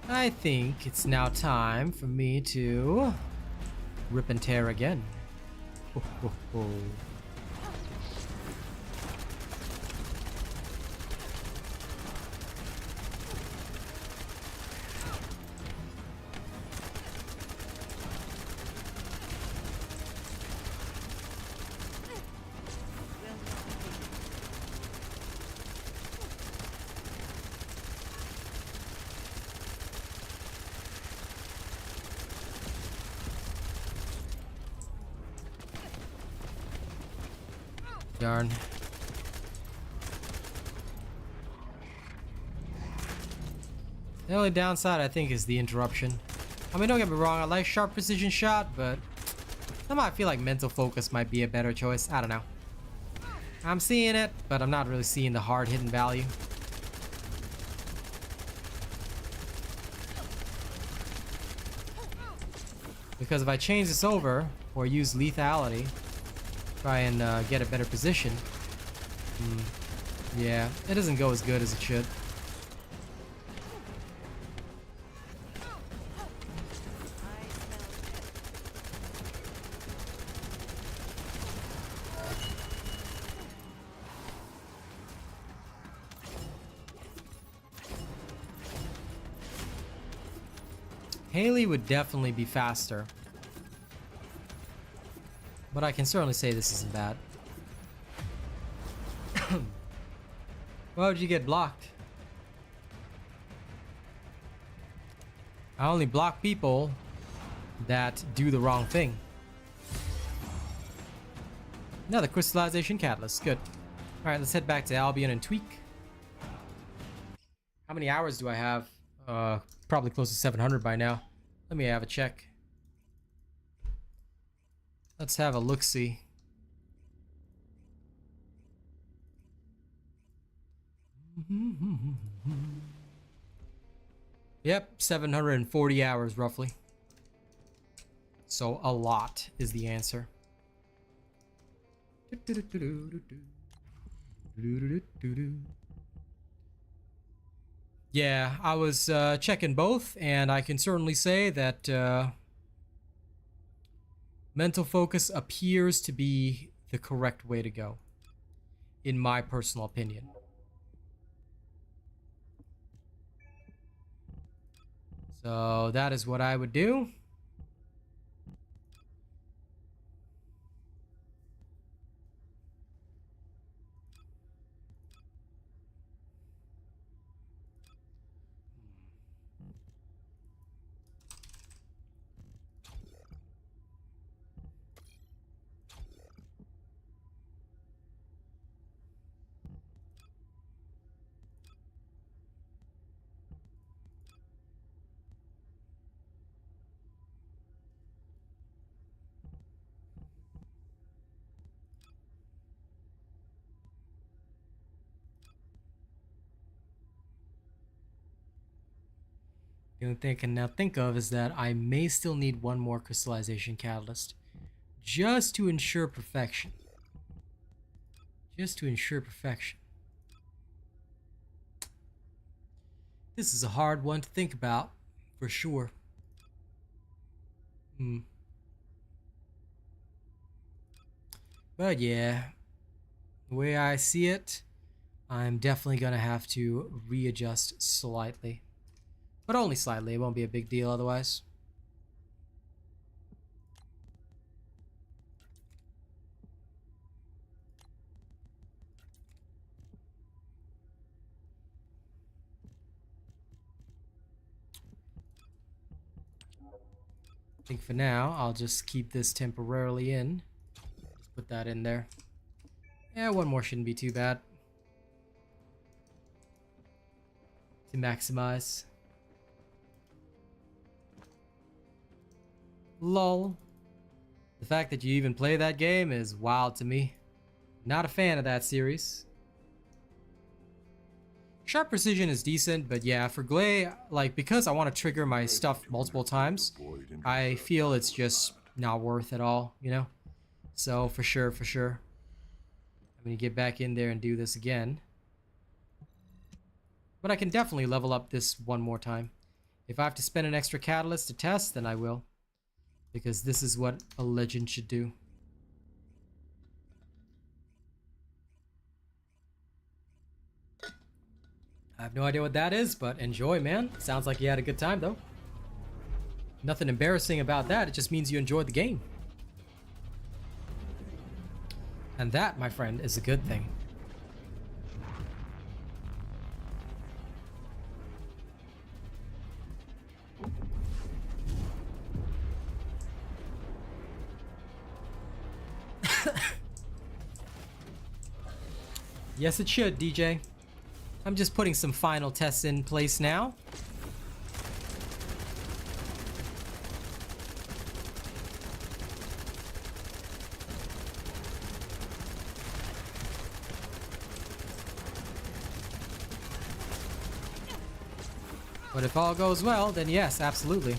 I think it's now time for me to rip and tear again. Ho, ho, ho. Darn. The only downside, I think, is the interruption. I mean, don't get me wrong, I like sharp precision shot, but I feel like mental focus might be a better choice. I don't know. I'm seeing it, but I'm not really seeing the hard hidden value. Because if I change this over, or use lethality, try and get a better position, yeah, it doesn't go as good as it should. Haley would definitely be faster. But I can certainly say this isn't bad. Why would you get blocked? I only block people that do the wrong thing. Another crystallization catalyst. Good. Alright, let's head back to Albion and tweak. How many hours do I have? Probably close to 700 by now. Let me have a check. Let's have a look-see. Yep, 740 hours roughly. So a lot is the answer. Yeah, I was checking both, and I can certainly say that mental focus appears to be the correct way to go, in my personal opinion. So that is what I would do. The only thing I can now think of is that I may still need one more crystallization catalyst just to ensure perfection. Just to ensure perfection. This is a hard one to think about, for sure. But yeah, the way I see it, I'm definitely gonna have to readjust slightly. But only slightly, it won't be a big deal otherwise. I think for now, I'll just keep this temporarily in. Just put that in there. Yeah, one more shouldn't be too bad. To maximize. Lol. The fact that you even play that game is wild to me. Not a fan of that series. Sharp precision is decent, but yeah, for Glay, like, because I want to trigger my stuff multiple times, I feel it's just not worth it all, you know? So, for sure. I'm gonna get back in there and do this again. But I can definitely level up this one more time. If I have to spend an extra catalyst to test, then I will. Because this is what a legend should do. I have no idea what that is, but enjoy, man. Sounds like you had a good time, though. Nothing embarrassing about that. It just means you enjoyed the game. And that, my friend, is a good thing. Yes, it should, DJ. I'm just putting some final tests in place now. But if all goes well, then yes, absolutely.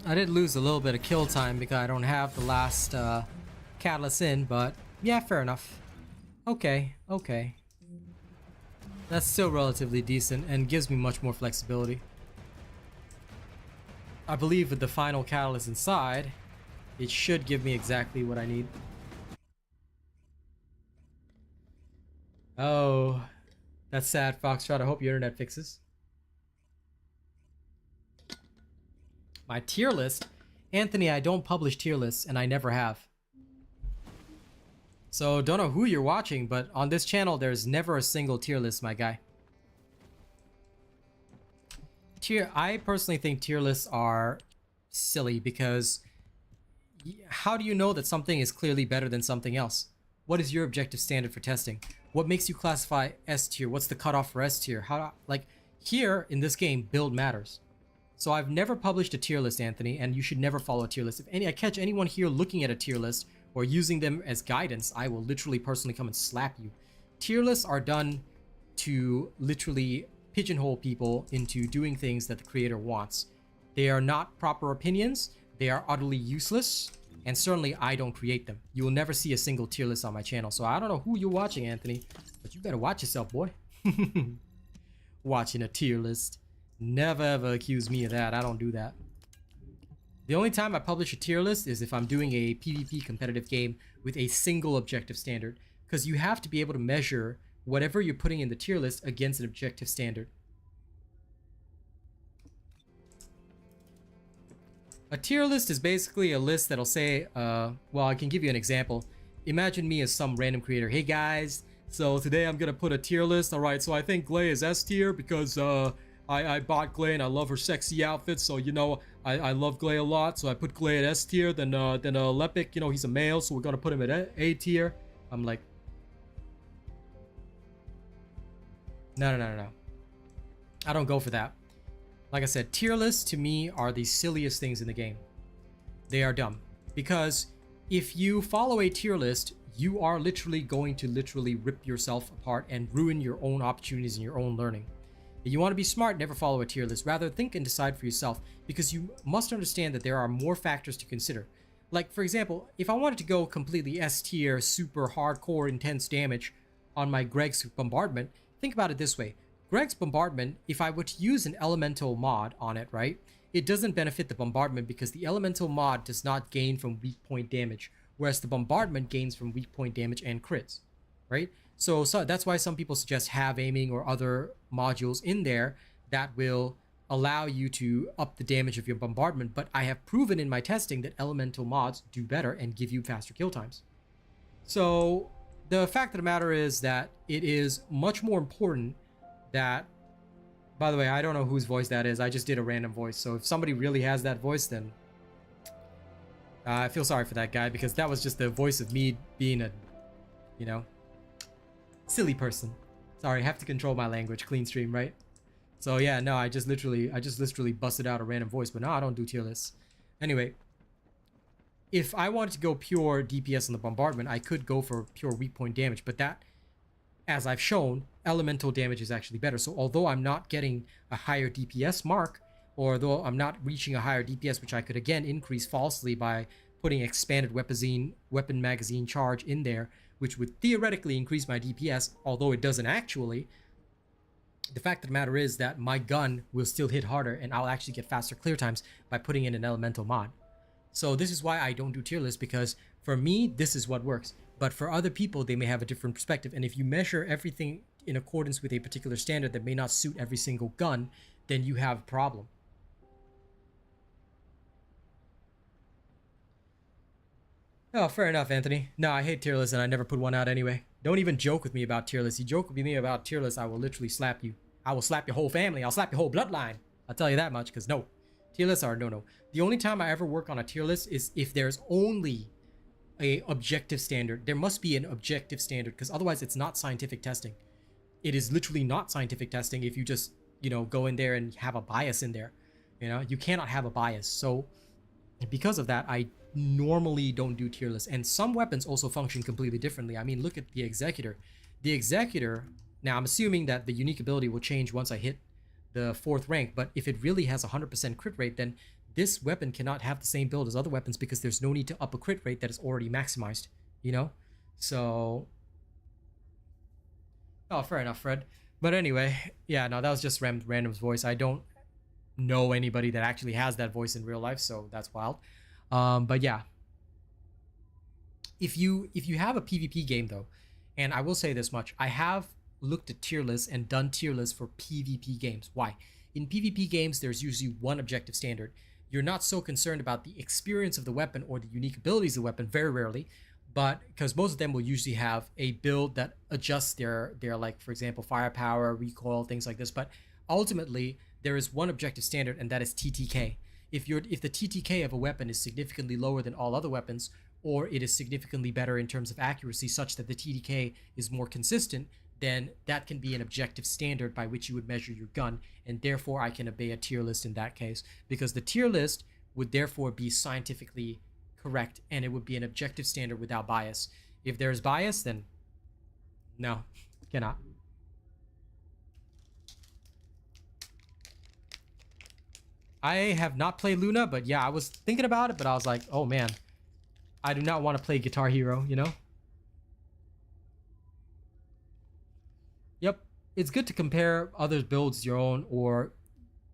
I did lose a little bit of kill time because I don't have the last catalyst in, but yeah, fair enough. Okay, okay. That's still relatively decent and gives me much more flexibility. I believe with the final catalyst inside, it should give me exactly what I need. Oh, that's sad, Foxtrot. I hope your internet fixes. My tier list? Anthony, I don't publish tier lists, and I never have. So, don't know who you're watching, but on this channel, there's never a single tier list, my guy. I personally think tier lists are silly because how do you know that something is clearly better than something else? What is your objective standard for testing? What makes you classify S tier? What's the cutoff for S tier? Like here in this game, build matters. So I've never published a tier list, Anthony, and you should never follow a tier list. If I catch anyone here looking at a tier list or using them as guidance, I will literally personally come and slap you. Tier lists are done to literally pigeonhole people into doing things that the creator wants. They are not proper opinions. They are utterly useless, and certainly I don't create them. You will never see a single tier list on my channel. So I don't know who you're watching, Anthony, but you better watch yourself, boy. Watching a tier list. Never ever accuse me of that. I don't do that. The only time I publish a tier list is if I'm doing a PvP competitive game with a single objective standard, because you have to be able to measure whatever you're putting in the tier list against an objective standard. A tier list is basically a list that'll say, well, I can give you an example. Imagine me as some random creator. Hey guys, so today I'm gonna put a tier list. All right, so I think Glay is S tier because I bought Glay and I love her sexy outfits. So, you know, I love Glay a lot. So I put Glay at S tier. Then Lepic, you know, he's a male. So we're going to put him at A tier. I'm like, no. I don't go for that. Like I said, tier lists to me are the silliest things in the game. They are dumb. Because if you follow a tier list, you are literally going to rip yourself apart and ruin your own opportunities and your own learning. If you want to be smart, never follow a tier list. Rather, think and decide for yourself, because you must understand that there are more factors to consider. Like, for example, if I wanted to go completely S tier, super hardcore, intense damage on my Greg's Bombardment, think about it this way. Greg's Bombardment, if I were to use an elemental mod on it, right, it doesn't benefit the bombardment because the elemental mod does not gain from weak point damage, whereas the bombardment gains from weak point damage and crits, right? So that's why some people suggest have aiming or other modules in there that will allow you to up the damage of your bombardment. But I have proven in my testing that elemental mods do better and give you faster kill times. So the fact of the matter is that it is much more important that, by the way, I don't know whose voice that is. I just did a random voice. So if somebody really has that voice, then I feel sorry for that guy, because that was just the voice of me being a, you know, silly person. Sorry, I have to control my language. Clean stream, right? So yeah, no, I just literally busted out a random voice, but no, I don't do tier lists. Anyway, if I wanted to go pure DPS on the bombardment, I could go for pure weak point damage, but that, as I've shown, elemental damage is actually better. So although I'm not getting a higher DPS mark, or though I'm not reaching a higher DPS, which I could again increase falsely by putting expanded weapon magazine charge in there, which would theoretically increase my DPS, although it doesn't actually. The fact of the matter is that my gun will still hit harder, and I'll actually get faster clear times by putting in an elemental mod. So this is why I don't do tier lists, because for me, this is what works. But for other people, they may have a different perspective. And if you measure everything in accordance with a particular standard that may not suit every single gun, then you have a problem. Oh, fair enough, Anthony. No, I hate tier lists, and I never put one out anyway. Don't even joke with me about tier lists. You joke with me about tier lists, I will literally slap you. I will slap your whole family. I'll slap your whole bloodline. I'll tell you that much, because no. Tier lists are no. The only time I ever work on a tier list is if there's only a objective standard. There must be an objective standard, because otherwise it's not scientific testing. It is literally not scientific testing if you just, you know, go in there and have a bias in there. You know, you cannot have a bias. So because of that, I normally don't do tier lists. And some weapons also function completely differently. I mean, look at the Executor. The Executor, now I'm assuming that the unique ability will change once I hit the 4th rank, but if it really has 100% crit rate, then this weapon cannot have the same build as other weapons because there's no need to up a crit rate that is already maximized, you know? So... Oh, fair enough, Fred. But anyway, yeah, no, that was just Random's voice. I don't know anybody that actually has that voice in real life, so that's wild. But yeah. If you have a PvP game, though, and I will say this much, I have looked at tier lists and done tier lists for PvP games. Why? In PvP games, there's usually one objective standard. You're not so concerned about the experience of the weapon or the unique abilities of the weapon, very rarely, but because most of them will usually have a build that adjusts their like, for example, firepower, recoil, things like this. But ultimately, there is one objective standard, and that is TTK. If the TTK of a weapon is significantly lower than all other weapons, or it is significantly better in terms of accuracy such that the TTK is more consistent, then that can be an objective standard by which you would measure your gun, and therefore I can obey a tier list in that case, because the tier list would therefore be scientifically correct, and it would be an objective standard without bias. If there's bias, then no, cannot. I have not played Luna, but yeah, I was thinking about it, but I was like, oh man, I do not want to play Guitar Hero, you know? Yep, it's good to compare others' builds to your own, or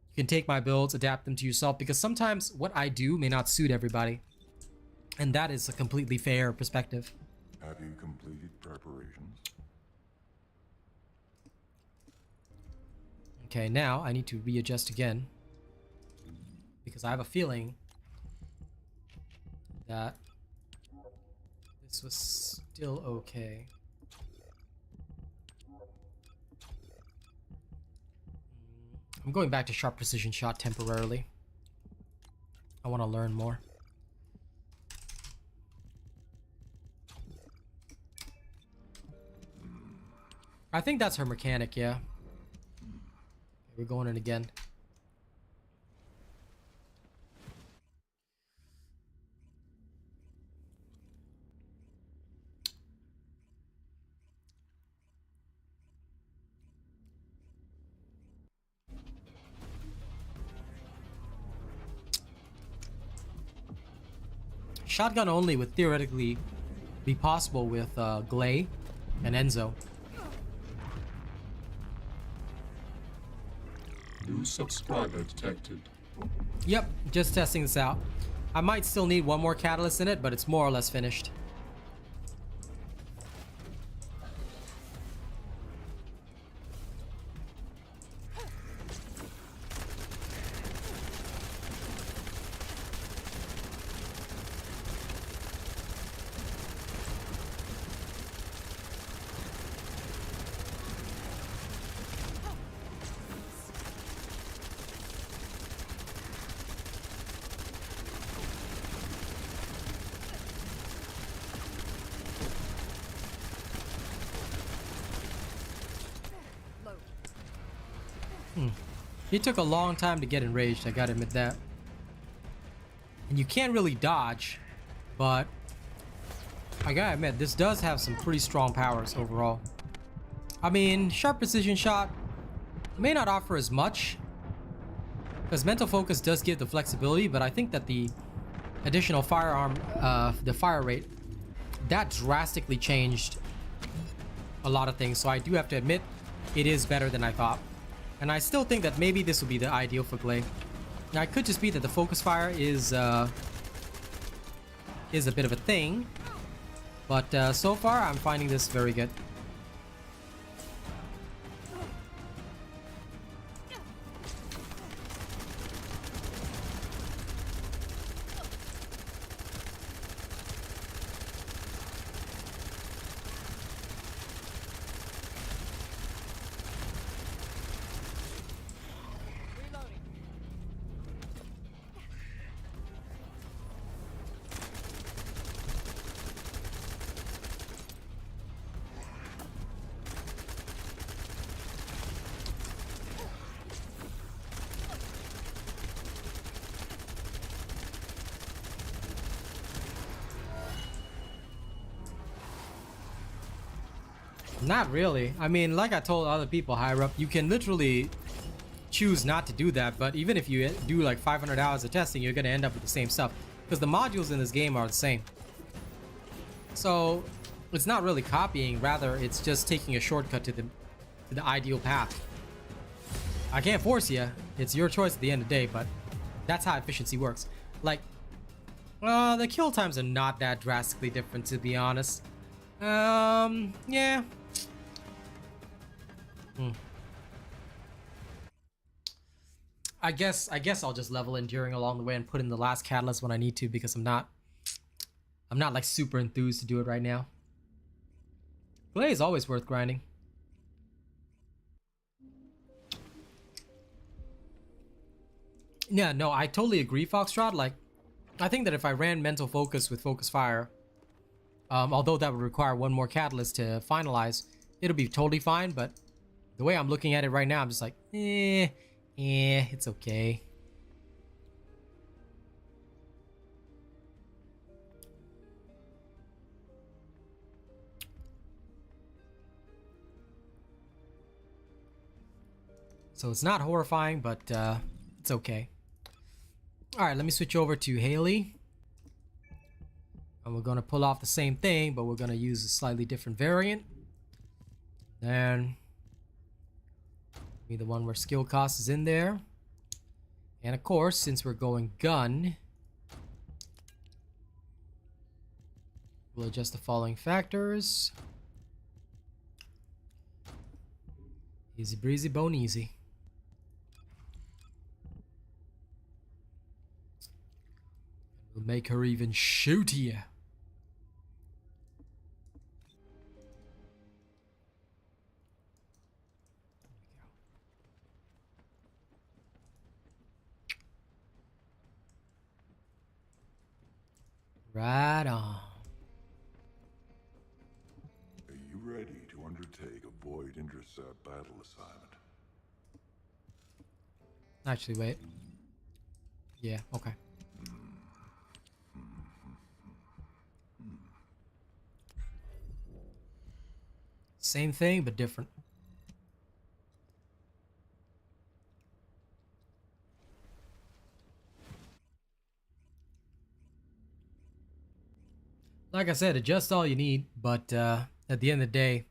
you can take my builds, adapt them to yourself, because sometimes what I do may not suit everybody. And that is a completely fair perspective. Have you completed preparations? Okay, now I need to readjust again, because I have a feeling that this was still okay. I'm going back to sharp precision shot temporarily. I want to learn more. I think that's her mechanic, yeah. We're going in again. Shotgun only would theoretically be possible with Glay and Enzo. New subscriber detected. Yep, just testing this out. I might still need one more catalyst in it, but it's more or less finished. It took a long time to get enraged, I gotta admit that. And you can't really dodge, but I gotta admit, this does have some pretty strong powers overall. I mean, sharp precision shot may not offer as much, because mental focus does give the flexibility, but I think that the additional firearm, the fire rate, that drastically changed a lot of things, so I do have to admit, it is better than I thought. And I still think that maybe this will be the ideal for Glay. Now, it could just be that the focus fire is a bit of a thing, but so far I'm finding this very good. Not really. I mean, like I told other people higher up, you can literally choose not to do that, but even if you do like 500 hours of testing, you're gonna end up with the same stuff because the modules in this game are the same. So it's not really copying, rather it's just taking a shortcut to the ideal path. I can't force you. It's your choice at the end of the day, but that's how efficiency works. Like, the kill times are not that drastically different, to be honest. Yeah. I guess I'll just level enduring along the way and put in the last catalyst when I need to, because I'm not like super enthused to do it right now. Clay is always worth grinding. Yeah, no, I totally agree, Foxtrot. Like, I think that if I ran Mental Focus with Focus Fire, although that would require one more catalyst to finalize, it'll be totally fine. But the way I'm looking at it right now, I'm just like, it's okay. So it's not horrifying, but it's okay. All right, let me switch over to Haley. And we're going to pull off the same thing, but we're going to use a slightly different variant. Then be the one where skill cost is in there. And of course, since we're going gun, we'll adjust the following factors. Easy breezy, bone easy. We'll make her even shootier. Right on. Are you ready to undertake a void intercept battle assignment? Actually, wait. Yeah, okay. Same thing, but different. Like I said, adjust all you need, but at the end of the day,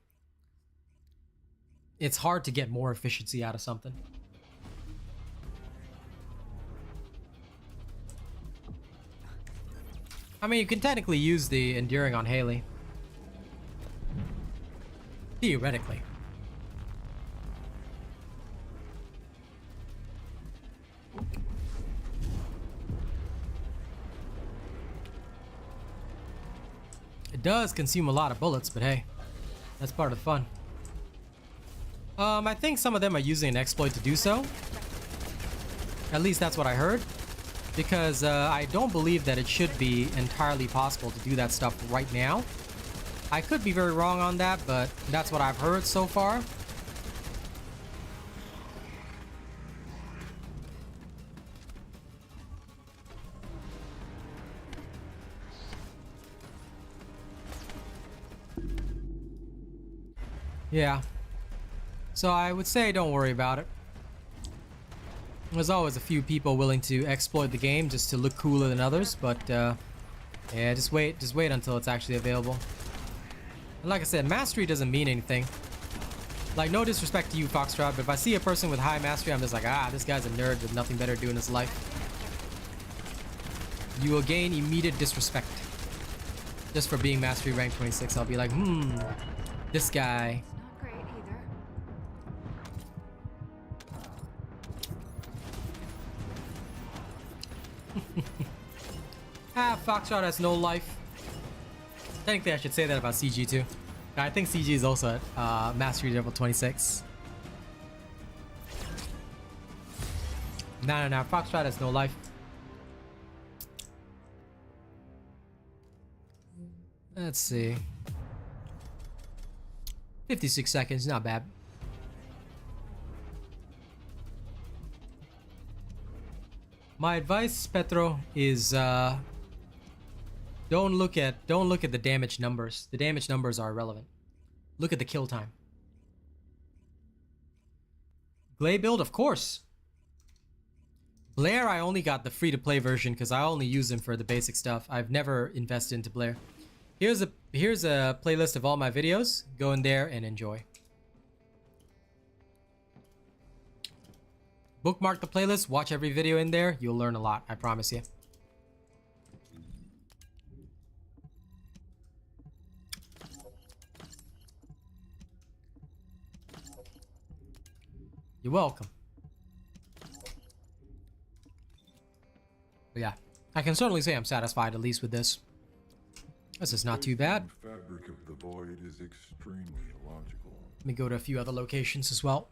it's hard to get more efficiency out of something. I mean, you can technically use the enduring on Haley. Theoretically. It does consume a lot of bullets, but hey, that's part of the fun. I think some of them are using an exploit to do so. At least that's what I heard. Because I don't believe that it should be entirely possible to do that stuff right now. I could be very wrong on that, but that's what I've heard so far. Yeah. So I would say don't worry about it. There's always a few people willing to exploit the game just to look cooler than others, but yeah, just wait until it's actually available. And like I said, mastery doesn't mean anything. Like, no disrespect to you, Foxtrot, but if I see a person with high mastery, I'm just like, this guy's a nerd with nothing better to do in his life. You will gain immediate disrespect. Just for being mastery rank 26, I'll be like, this guy. Not great either. Foxtrot has no life. Technically, I should say that about CG too. I think CG is also at mastery level 26. No, Foxtrot has no life. Let's see. 56 seconds, not bad. My advice, Petro, is don't look at the damage numbers. The damage numbers are irrelevant. Look at the kill time. Glay build, of course. Blair, I only got the free-to-play version because I only use him for the basic stuff. I've never invested into Blair. Here's a playlist of all my videos. Go in there and enjoy. Bookmark the playlist, watch every video in there. You'll learn a lot, I promise you. You're welcome. But yeah, I can certainly say I'm satisfied, at least with this. This is not too bad. The fabric of the void is extremely illogical. Let me go to a few other locations as well.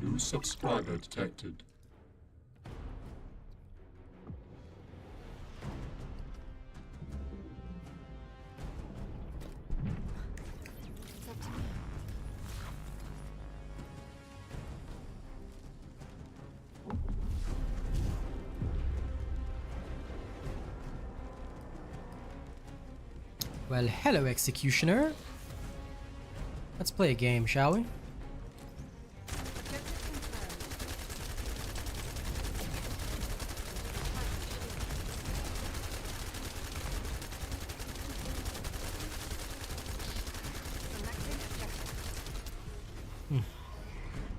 New subscriber detected. It's up to me. Well, hello, Executioner. Let's play a game, shall we? Objective confirmed. Selecting objective.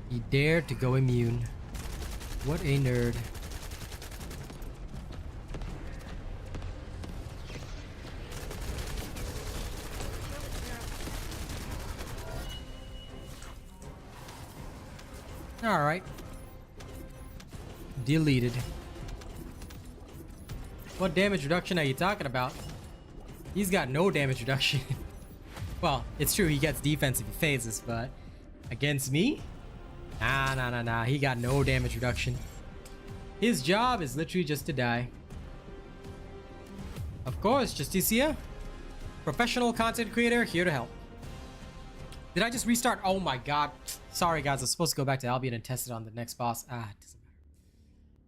He dared to go immune. What a nerd. Alright. Deleted. What damage reduction are you talking about? He's got no damage reduction. Well, it's true he gets defense if he phases, but against me? Nah. He got no damage reduction. His job is literally just to die. Of course, Justicia. Professional content creator, here to help. Did I just restart? Oh my god. Sorry guys, I was supposed to go back to Albion and test it on the next boss. It doesn't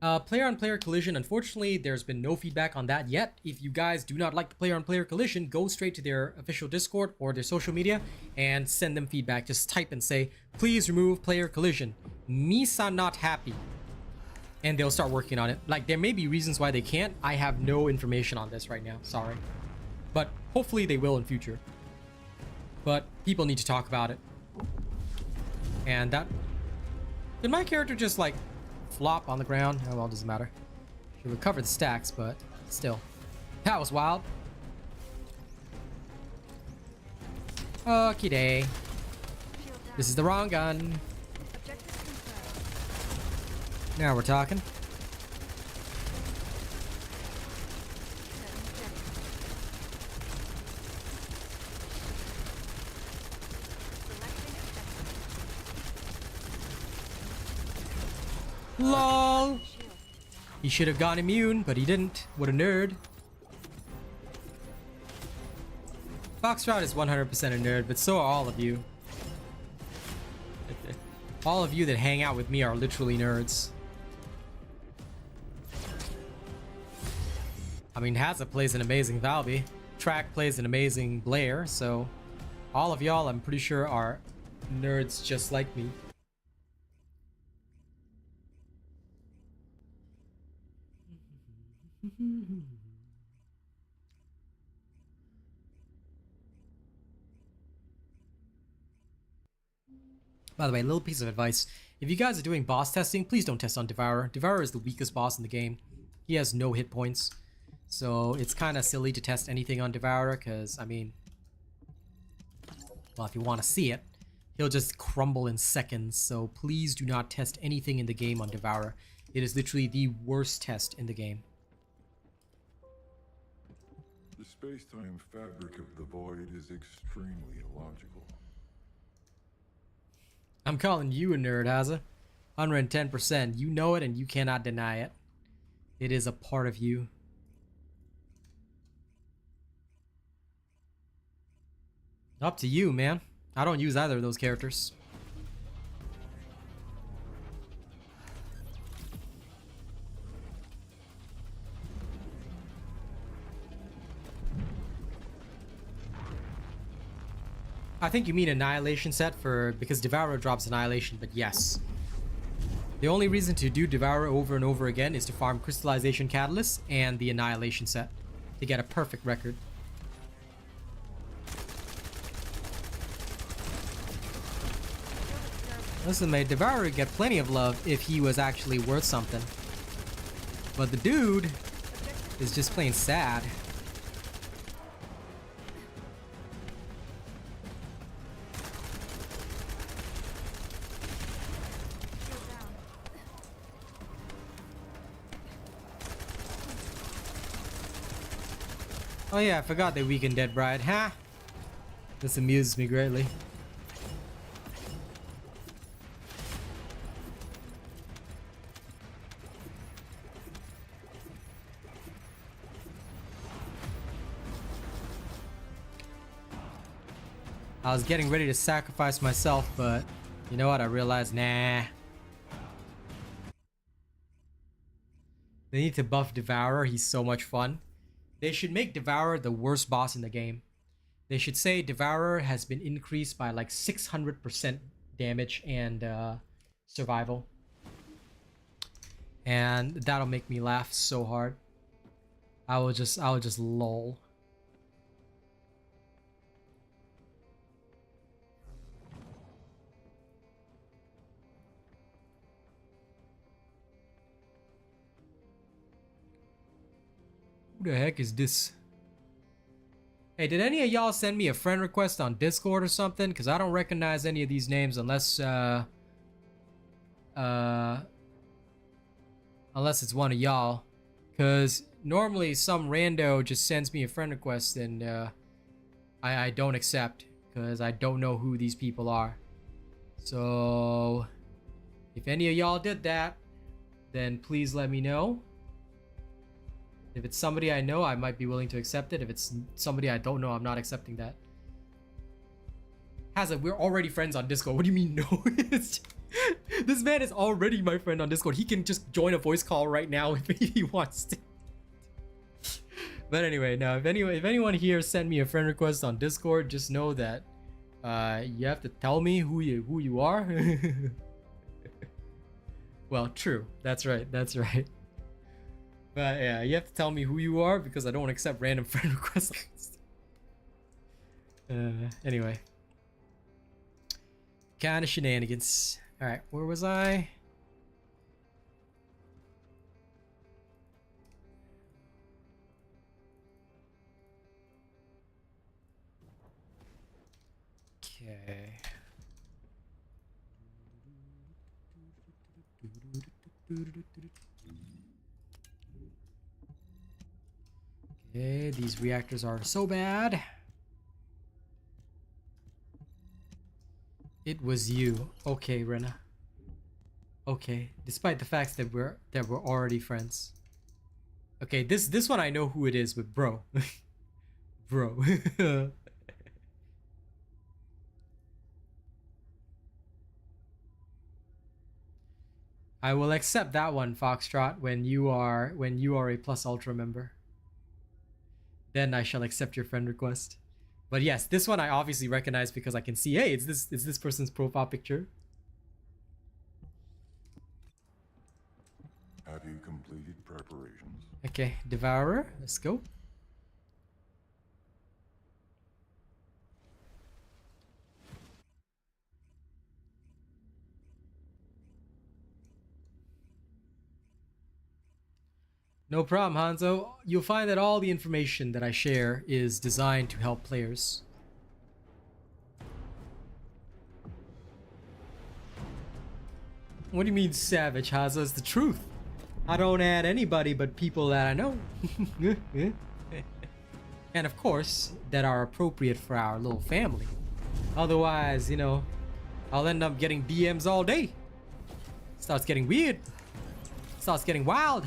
matter. Player-on-player collision. Unfortunately, there's been no feedback on that yet. If you guys do not like the player-on-player collision, go straight to their official Discord or their social media and send them feedback. Just type and say, please remove player collision. Misa not happy. And they'll start working on it. Like, there may be reasons why they can't. I have no information on this right now. Sorry. But hopefully they will in future. But people need to talk about it. And that... Did my character just, like, flop on the ground? Oh, well, it doesn't matter. She recovered the stacks, but still. That was wild. Okie day. Shield down. This is the wrong gun. Objective confirmed. Now we're talking. Setting objective. Selecting objective. LOL! Shield. He should have gone immune, but he didn't. What a nerd. Foxtrot is 100% a nerd, but so are all of you. All of you that hang out with me are literally nerds. I mean, Hazza plays an amazing Valby. Track plays an amazing Blair, so all of y'all, I'm pretty sure, are nerds just like me. By the way, a little piece of advice. If you guys are doing boss testing, please don't test on Devourer. Devourer is the weakest boss in the game. He has no hit points. So it's kind of silly to test anything on Devourer because, I mean... Well, if you want to see it, he'll just crumble in seconds. So please do not test anything in the game on Devourer. It is literally the worst test in the game. The space-time fabric of the void is extremely illogical. I'm calling you a nerd, Hazza. 110%. You know it and you cannot deny it. It is a part of you. Up to you, man. I don't use either of those characters. I think you mean Annihilation set for because Devourer drops Annihilation, but yes. The only reason to do Devourer over and over again is to farm Crystallization Catalyst and the Annihilation set to get a perfect record. Listen, mate, Devourer would get plenty of love if he was actually worth something. But the dude is just plain sad. Oh yeah, I forgot they weakened Dead Bride. Ha! This amuses me greatly. I was getting ready to sacrifice myself, but you know what? I realized, nah. They need to buff Devourer. He's so much fun. They should make Devourer the worst boss in the game. They should say Devourer has been increased by like 600% damage and survival. And that'll make me laugh so hard. I will just lol. Who the heck is this? Hey, did any of y'all send me a friend request on Discord or something? Because I don't recognize any of these names unless unless it's one of y'all. Because normally some rando just sends me a friend request and I don't accept because I don't know who these people are. So if any of y'all did that, then please let me know. If it's somebody I know, I might be willing to accept it. If it's somebody I don't know, I'm not accepting that. Hazard, we're already friends on Discord. What do you mean no? This man is already my friend on Discord. He can just join a voice call right now if he wants to. But anyway, now if anyone here sent me a friend request on Discord, just know that you have to tell me who you are. Well, true. That's right. That's right. But yeah, you have to tell me who you are because I don't accept random friend requests. Anyway. Kind of shenanigans. Alright, where was I? Okay. Okay, these reactors are so bad. It was you. Okay, Rena. Okay, despite the fact that we're already friends. Okay, this one I know who it is, but bro. Bro. I will accept that one, Foxtrot, when you are a Plus Ultra member. Then I shall accept your friend request. But yes, this one I obviously recognize because I can see, hey, it's this person's profile picture. Have you completed preparations? Okay, Devourer, let's go. No problem, Hanzo. You'll find that all the information that I share is designed to help players. What do you mean savage, Hanzo? It's the truth. I don't add anybody but people that I know. And of course, that are appropriate for our little family. Otherwise, you know, I'll end up getting DMs all day. Starts getting weird. Starts getting wild.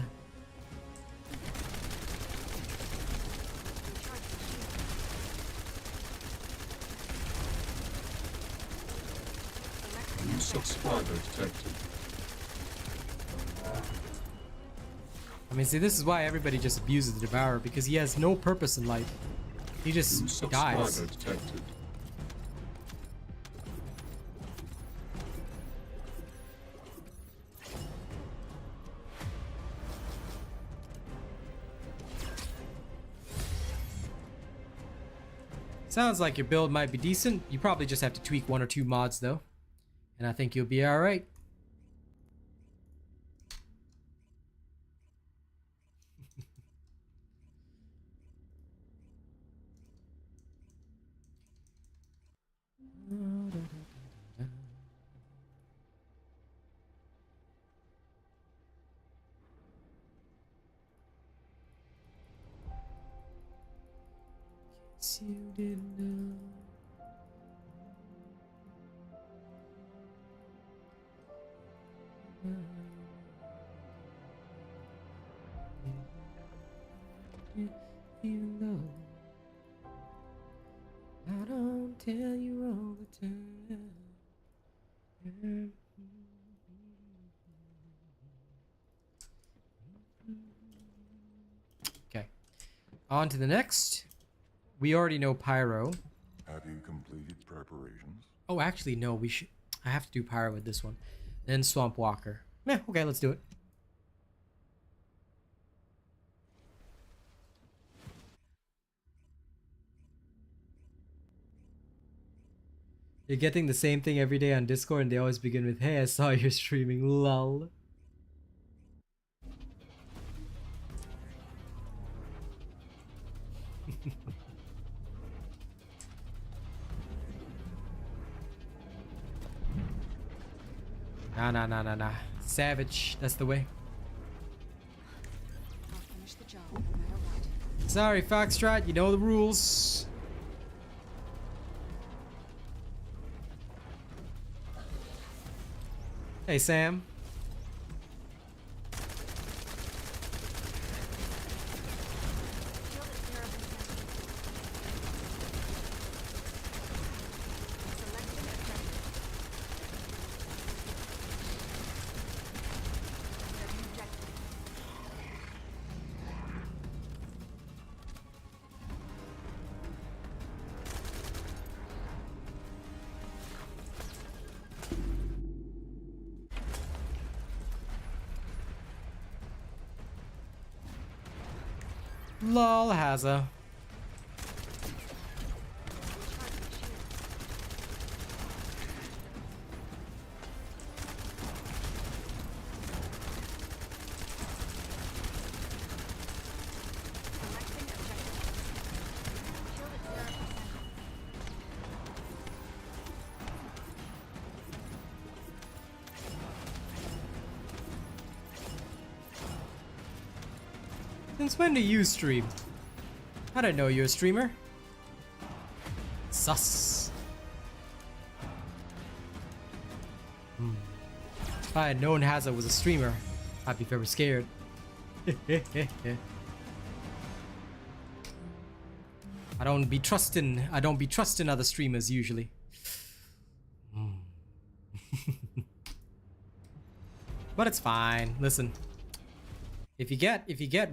New subscriber detected. I mean, see, this is why everybody just abuses the Devourer, because he has no purpose in life. He New just subscriber dies. detected. Sounds like your build might be decent. You probably just have to tweak 1 or 2 mods though. And I think you'll be alright. You didn't know. Even though I don't tell you all the time. Okay, on to the next. We already know Pyro. Have you completed preparations? Oh, actually, no. We should. I have to do Pyro with this one. Then Swamp Walker. Yeah, okay, let's do it. You're getting the same thing every day on Discord, and they always begin with, "Hey, I saw you're streaming." Lol. Nah. Savage. That's the way. I'll finish the job no matter what. Sorry, Foxtrot. You know the rules. Hey, Sam. Shield at 0%. Selecting objective. Setting objective. Lol, Hazza. Recharging shield. Selecting objective. Shield at 0%. Since when do you stream? I didn't know you're a streamer. Sus. If I had known Hazza was a streamer, I'd be very scared. I don't be trusting other streamers usually. But it's fine. Listen. If you get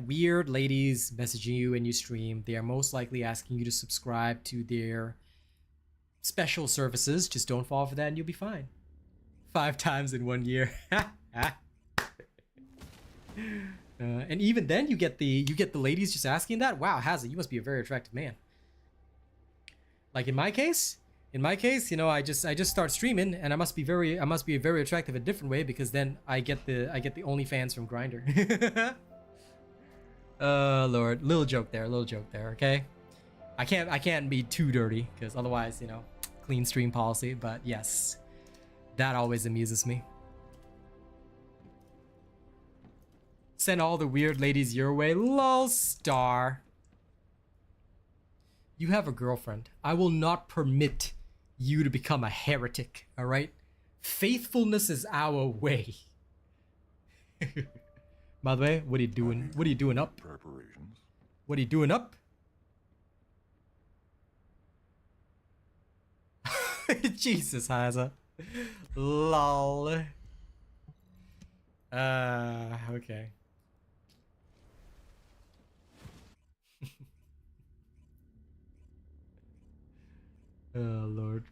weird ladies messaging you and you stream, they are most likely asking you to subscribe to their special services. Just don't fall for that and you'll be fine. 5 times in 1 year. And even then you get the ladies just asking that. Wow, Hazza, you must be a very attractive man. Like in my case, you know, I just start streaming and I must be very attractive a different way, because then I get the OnlyFans from Grindr. Lord, little joke there, okay? I can't be too dirty, because otherwise, you know, clean stream policy, but yes. That always amuses me. Send all the weird ladies your way. Lol, star. You have a girlfriend. I will not permit you to become a heretic, alright? Faithfulness is our way. By the way, what are you doing? What are you doing up? Preparations. What are you doing up? Jesus, Hazza. Lol. Okay. Oh, Lord.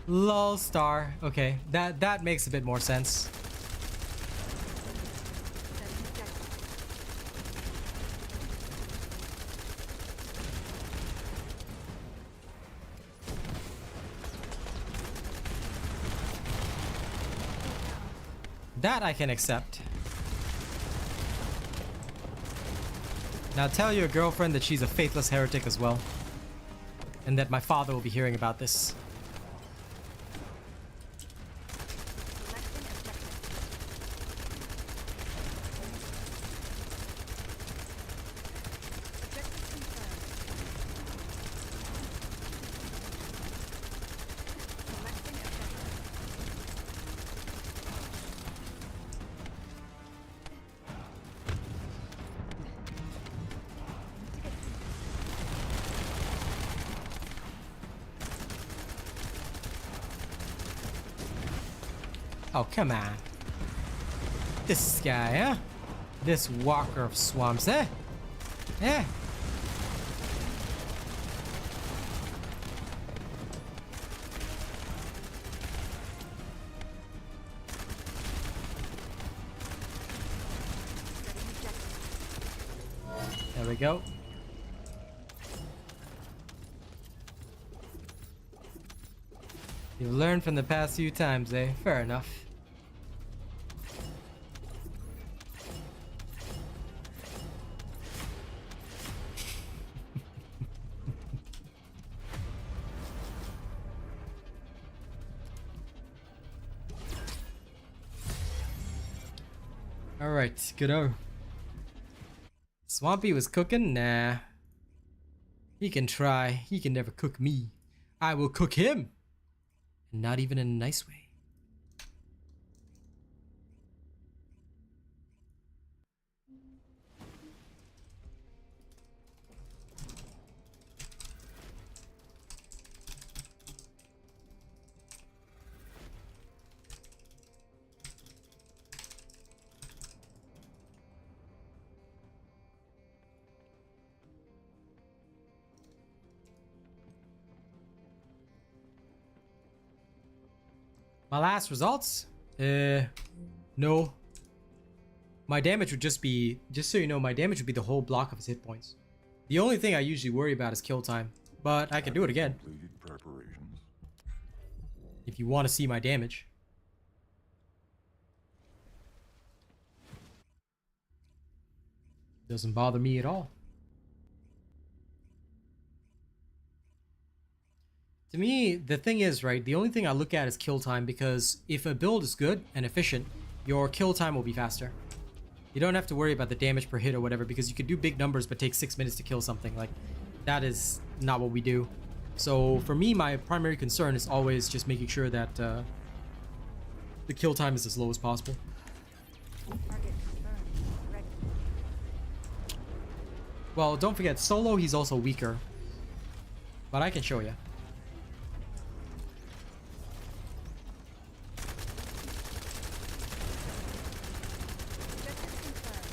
Lol star. Okay, that makes a bit more sense. Setting objective. That I can accept. Now tell your girlfriend that she's a faithless heretic as well. And that my father will be hearing about this. Selecting objective. Objective confirmed. Selecting objective. Oh, come on. This guy, huh? This walker of swamps, eh? Eh? Setting objective. There we go. You've learned from the past few times, eh? Fair enough. Alright, good. Swampy was cooking? Nah. He can try. He can never cook me. I will cook him. And not even in a nice way. My last results? No. My damage would just be, just so you know, my damage would be the whole block of his hit points. The only thing I usually worry about is kill time, but I can do it again Completed preparations. if you want to see my damage. Doesn't bother me at all. To me, the thing is, right, the only thing I look at is kill time, because if a build is good and efficient, your kill time will be faster. You don't have to worry about the damage per hit or whatever, because you could do big numbers but take 6 minutes to kill something. Like, that is not what we do. So for me, my primary concern is always just making sure that the kill time is as low as possible. Target confirmed. Ready. Well, don't forget, solo he's also weaker. But I can show you. Objective confirmed.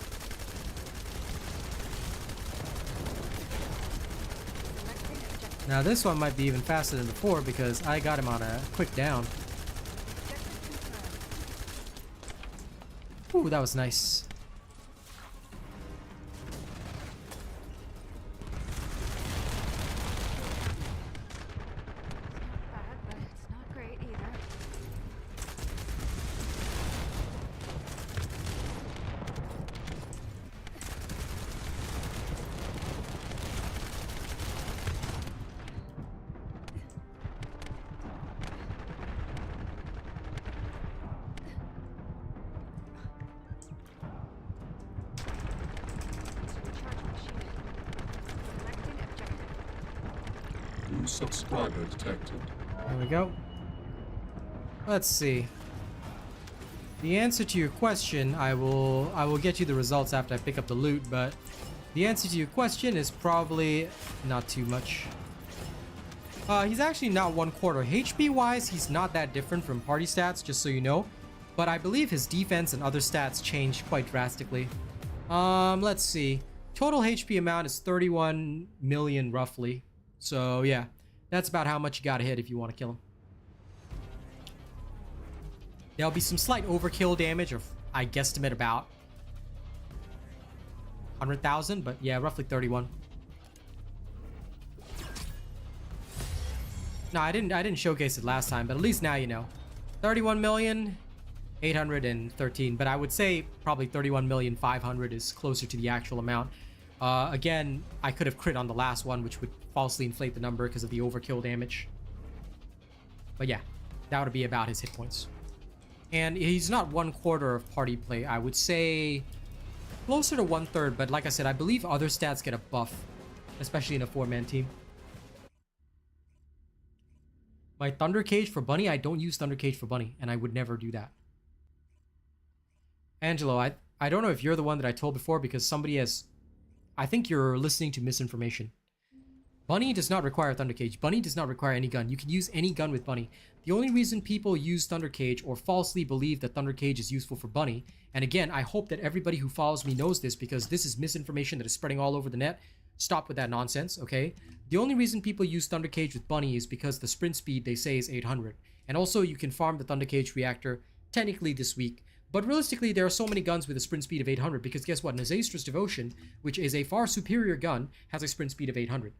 Selecting objective. Now this one might be even faster than before because I got him on a quick down. Objective confirmed. Ooh, that was nice. Bad, but it's not great either. Recharge my shield. Selecting objective. New subscriber detected. There we go. Let's see. The answer to your question, I will get you the results after I pick up the loot, but the answer to your question is probably not too much. He's actually not 1/4. HP wise, he's not that different from party stats, just so you know. But I believe his defense and other stats change quite drastically. Let's see. Total HP amount is 31 million roughly. So yeah, that's about how much you gotta hit if you want to kill him. There'll be some slight overkill damage of, I guesstimate, about 100,000, but yeah, roughly 31. No, I didn't showcase it last time, but at least now you know. 31,813, but I would say probably 31,500,000 is closer to the actual amount. Again, I could have crit on the last one, which would falsely inflate the number because of the overkill damage. But yeah, that would be about his hit points. And he's not 1/4 of party play. I would say closer to 1/3, but like I said, I believe other stats get a buff, especially in a 4-man team. My Thunder Cage for Bunny, I don't use Thunder Cage for Bunny, and I would never do that. Angelo, I don't know if you're the one that I told before, because somebody has... I think you're listening to misinformation. Bunny does not require Thunder Cage. Bunny does not require any gun. You can use any gun with Bunny. The only reason people use Thunder Cage or falsely believe that Thunder Cage is useful for Bunny, and again, I hope that everybody who follows me knows this, because this is misinformation that is spreading all over the net. Stop with that nonsense, okay? The only reason people use Thunder Cage with Bunny is because the sprint speed they say is 800. And also you can farm the Thunder Cage reactor technically this week. But realistically, there are so many guns with a sprint speed of 800, because guess what? Nazastra's Devotion, which is a far superior gun, has a sprint speed of 800.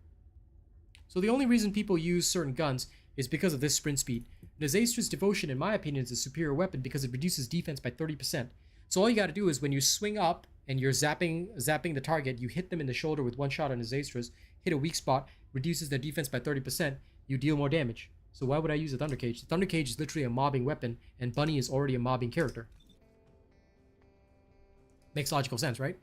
So the only reason people use certain guns is because of this sprint speed. Nazastra's Devotion, in my opinion, is a superior weapon because it reduces defense by 30%. So all you gotta do is when you swing up and you're zapping the target, you hit them in the shoulder with one shot on Nazastra's, hit a weak spot, reduces their defense by 30%, you deal more damage. So why would I use a Thunder Cage? The Thunder Cage is literally a mobbing weapon, and Bunny is already a mobbing character. Makes logical sense, right?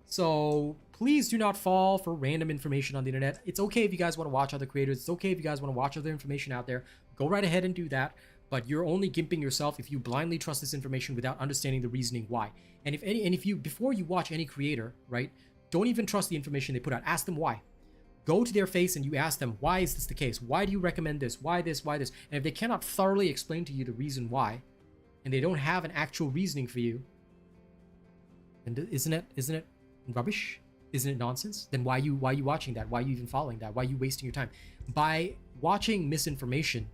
So please do not fall for random information on the internet. It's okay if you guys want to watch other creators. It's okay if you guys want to watch other information out there. Go right ahead and do that. But you're only gimping yourself if you blindly trust this information without understanding the reasoning why. And if you before you watch any creator, right, don't even trust the information they put out. Ask them why. Go to their face and you ask them, why is this the case? Why do you recommend this? Why this? Why this? And if they cannot thoroughly explain to you the reason why, and they don't have an actual reasoning for you, and isn't it rubbish? Isn't it nonsense? Then why are you watching that? Why are you even following that? Why are you wasting your time? By watching misinformation,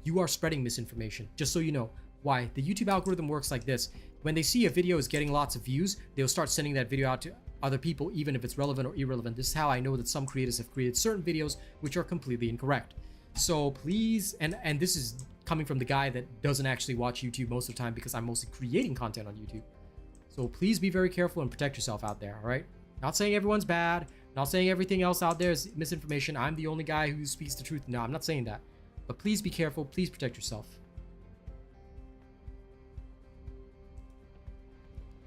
you are spreading misinformation. Just so you know. Why? The YouTube algorithm works like this. When they see a video is getting lots of views, they'll start sending that video out to other people, even if it's relevant or irrelevant. This is how I know that some creators have created certain videos which are completely incorrect. So please, and this is coming from the guy that doesn't actually watch YouTube most of the time, because I'm mostly creating content on YouTube. So please be very careful and protect yourself out there, all right? Not saying everyone's bad, not saying everything else out there is misinformation. I'm the only guy who speaks the truth. No, I'm not saying that. But please be careful, please protect yourself.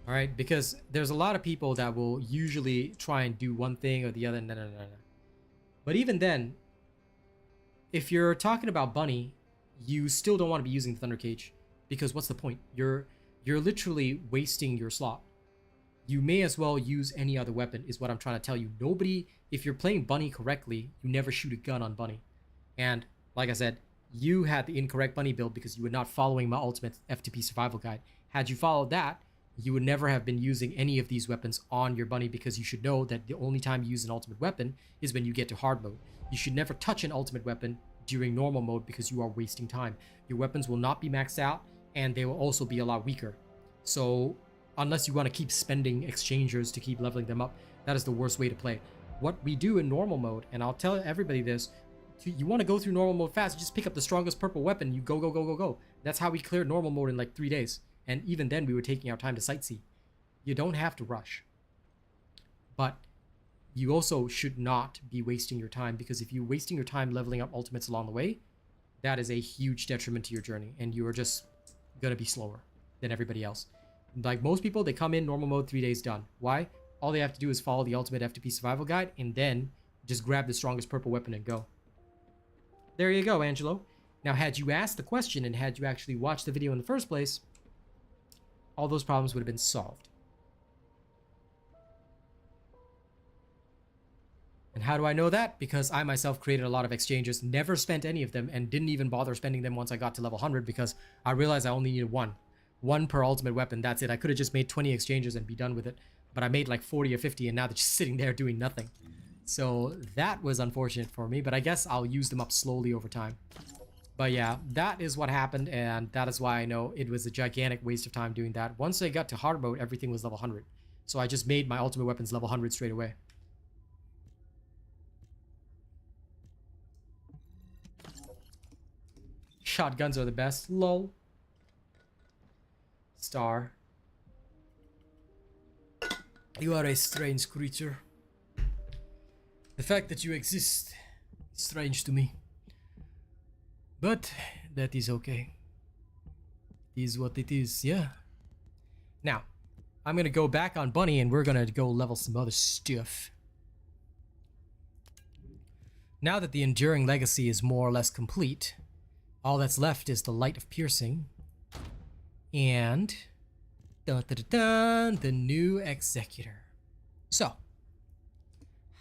All right, because there's a lot of people that will usually try and do one thing or the other. No. But even then, if you're talking about Bunny, you still don't want to be using the Thunder Cage, because what's the point? You're literally wasting your slot. You may as well use any other weapon, is what I'm trying to tell you. Nobody, if you're playing Bunny correctly, you never shoot a gun on Bunny. And like I said, you had the incorrect Bunny build because you were not following my ultimate F2P survival guide. Had you followed that, you would never have been using any of these weapons on your Bunny, because you should know that the only time you use an ultimate weapon is when you get to hard mode. You should never touch an ultimate weapon during normal mode, because you are wasting time. Your weapons will not be maxed out, and they will also be a lot weaker. So unless you want to keep spending exchangers to keep leveling them up, that is the worst way to play. What we do in normal mode, and I'll tell everybody this, you want to go through normal mode fast, just pick up the strongest purple weapon, you go. That's how we cleared normal mode in like 3 days. And even then, we were taking our time to sightsee. You don't have to rush. But you also should not be wasting your time, because if you're wasting your time leveling up ultimates along the way, that is a huge detriment to your journey, and you are just going to be slower than everybody else. Like most people, they come in normal mode, 3 days done. Why? All they have to do is follow the ultimate F2P survival guide, and then just grab the strongest purple weapon and go. There you go, Angelo. Now, had you asked the question and had you actually watched the video in the first place, all those problems would have been solved. And how do I know that? Because I myself created a lot of exchanges, never spent any of them, and didn't even bother spending them once I got to level 100, because I realized I only needed one per ultimate weapon. That's it. I could have just made 20 exchanges and be done with it, but I made like 40 or 50, and now they're just sitting there doing nothing. So that was unfortunate for me, but I guess I'll use them up slowly over time. But yeah, that is what happened, and that is why I know it was a gigantic waste of time doing that. Once I got to hard mode, everything was level 100. So I just made my ultimate weapons level 100 straight away. Shotguns are the best. Lol. Star. You are a strange creature. The fact that you exist is strange to me. But that is okay. It is what it is, yeah. Now, I'm gonna go back on Bunny and we're gonna go level some other stuff. Now that the Enduring Legacy is more or less complete, all that's left is the Light of Piercing and the new Executor. So,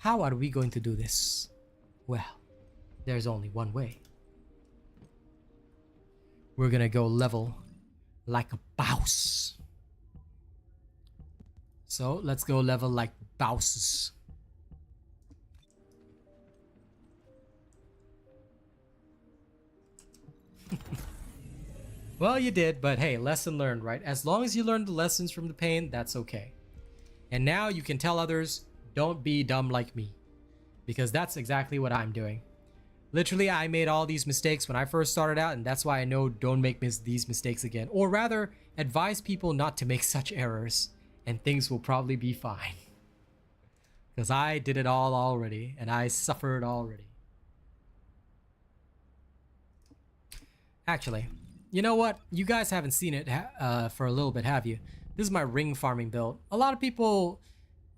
how are we going to do this? Well, there's only one way. We're gonna go level like a boss. So let's go level like bosses. Well, you did, but hey, lesson learned, right? As long as you learn the lessons from the pain, that's okay. And now you can tell others, don't be dumb like me. Because that's exactly what I'm doing. Literally, I made all these mistakes when I first started out, and that's why I know don't make these mistakes again. Or rather, advise people not to make such errors, and things will probably be fine. Because I did it all already, and I suffered already. Actually, you know what? You guys haven't seen it for a little bit, have you? This is my ring farming build. A lot of people...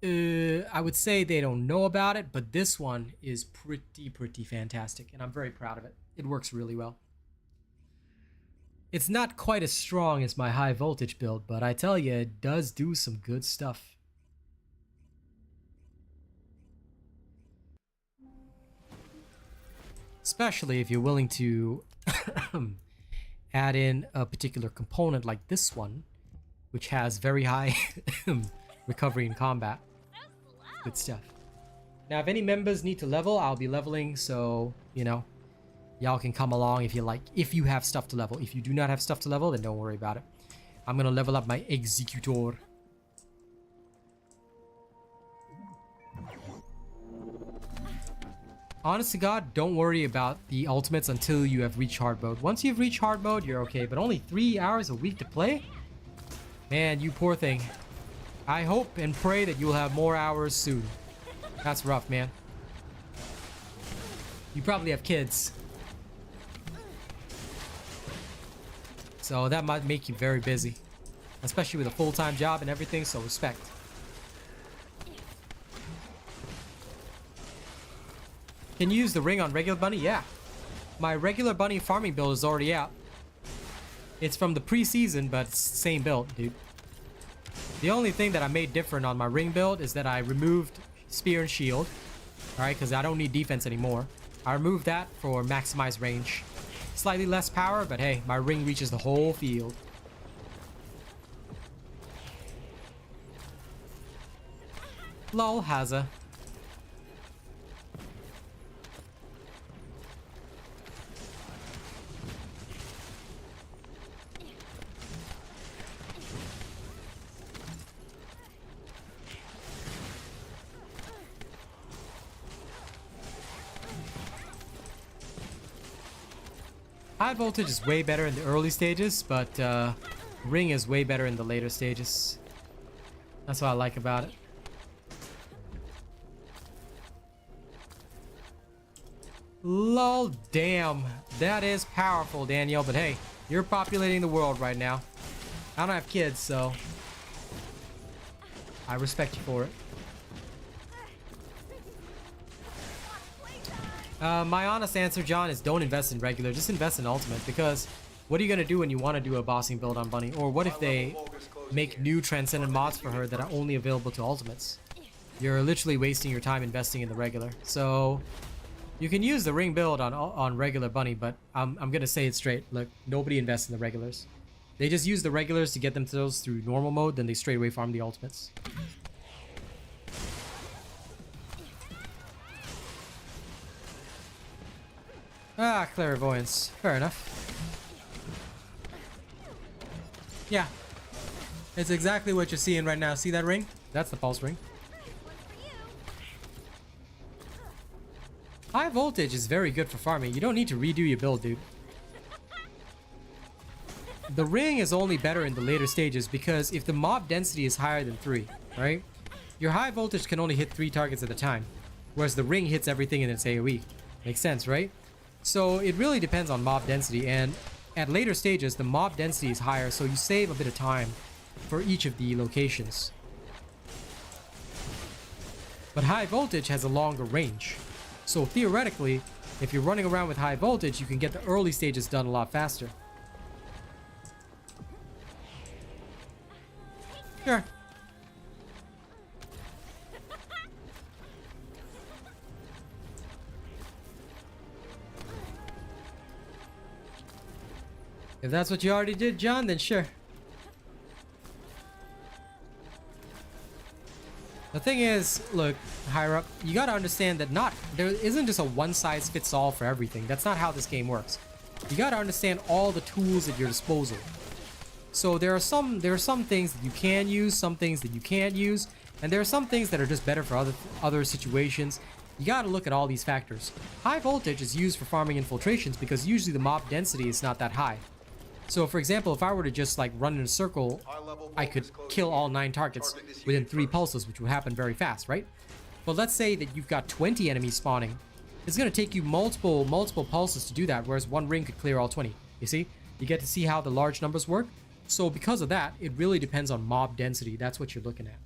I would say they don't know about it, but this one is pretty fantastic, and I'm very proud of it. It works really well. It's not quite as strong as my high voltage build, but I tell you, it does do some good stuff. Especially if you're willing to add in a particular component like this one, which has very high recovery in combat. Good stuff. Now, if any members need to level, I'll be leveling, so, you know, y'all can come along if you like, if you have stuff to level. If you do not have stuff to level, then don't worry about it. I'm gonna level up my Executor. Honest to God, don't worry about the ultimates until you have reached hard mode. Once you've reached hard mode, you're okay, but only 3 hours a week to play? Man, you poor thing. I hope and pray that you'll have more hours soon. That's rough, man. You probably have kids. So that might make you very busy. Especially with a full-time job and everything, so respect. Can you use the ring on regular bunny? Yeah. My regular bunny farming build is already out. It's from the pre-season, but it's the same build, dude. The only thing that I made different on my ring build is that I removed spear and shield. Alright, because I don't need defense anymore. I removed that for maximized range. Slightly less power, but hey, my ring reaches the whole field. Lol, Haza. High voltage is way better in the early stages, but ring is way better in the later stages. That's what I like about it. Lol, damn. That is powerful, Daniel, but hey, you're populating the world right now. I don't have kids, so I respect you for it. My honest answer, John, is don't invest in regular. Just invest in ultimate, because what are you going to do when you want to do a bossing build on Bunny? Or what if they make new Transcendent mods for her that are only available to ultimates? You're literally wasting your time investing in the regular. So you can use the ring build on regular Bunny, but I'm going to say it straight. Look, nobody invests in the regulars. They just use the regulars to get themselves through normal mode, then they straight away farm the ultimates. Ah, clairvoyance. Fair enough. Yeah. It's exactly what you're seeing right now. See that ring? That's the pulse ring. High voltage is very good for farming. You don't need to redo your build, dude. The ring is only better in the later stages because if the mob density is higher than 3, right? Your high voltage can only hit 3 targets at a time, whereas the ring hits everything in its AoE. Makes sense, right? So it really depends on mob density, and at later stages, the mob density is higher, so you save a bit of time for each of the locations. But high voltage has a longer range. So theoretically, if you're running around with high voltage, you can get the early stages done a lot faster. Sure. If that's what you already did, John, then sure. The thing is, look, higher up, you gotta understand that there isn't just a one-size-fits-all for everything. That's not how this game works. You gotta understand all the tools at your disposal. So there are some things that you can use, some things that you can't use, and there are some things that are just better for other situations. You gotta look at all these factors. High voltage is used for farming infiltrations because usually the mob density is not that high. So for example, if I were to just like run in a circle, I could kill all 9 targets within 3 pulses, which would happen very fast, right? But let's say that you've got 20 enemies spawning. It's going to take you multiple pulses to do that, whereas one ring could clear all 20. You see? You get to see how the large numbers work. So because of that, it really depends on mob density. That's what you're looking at.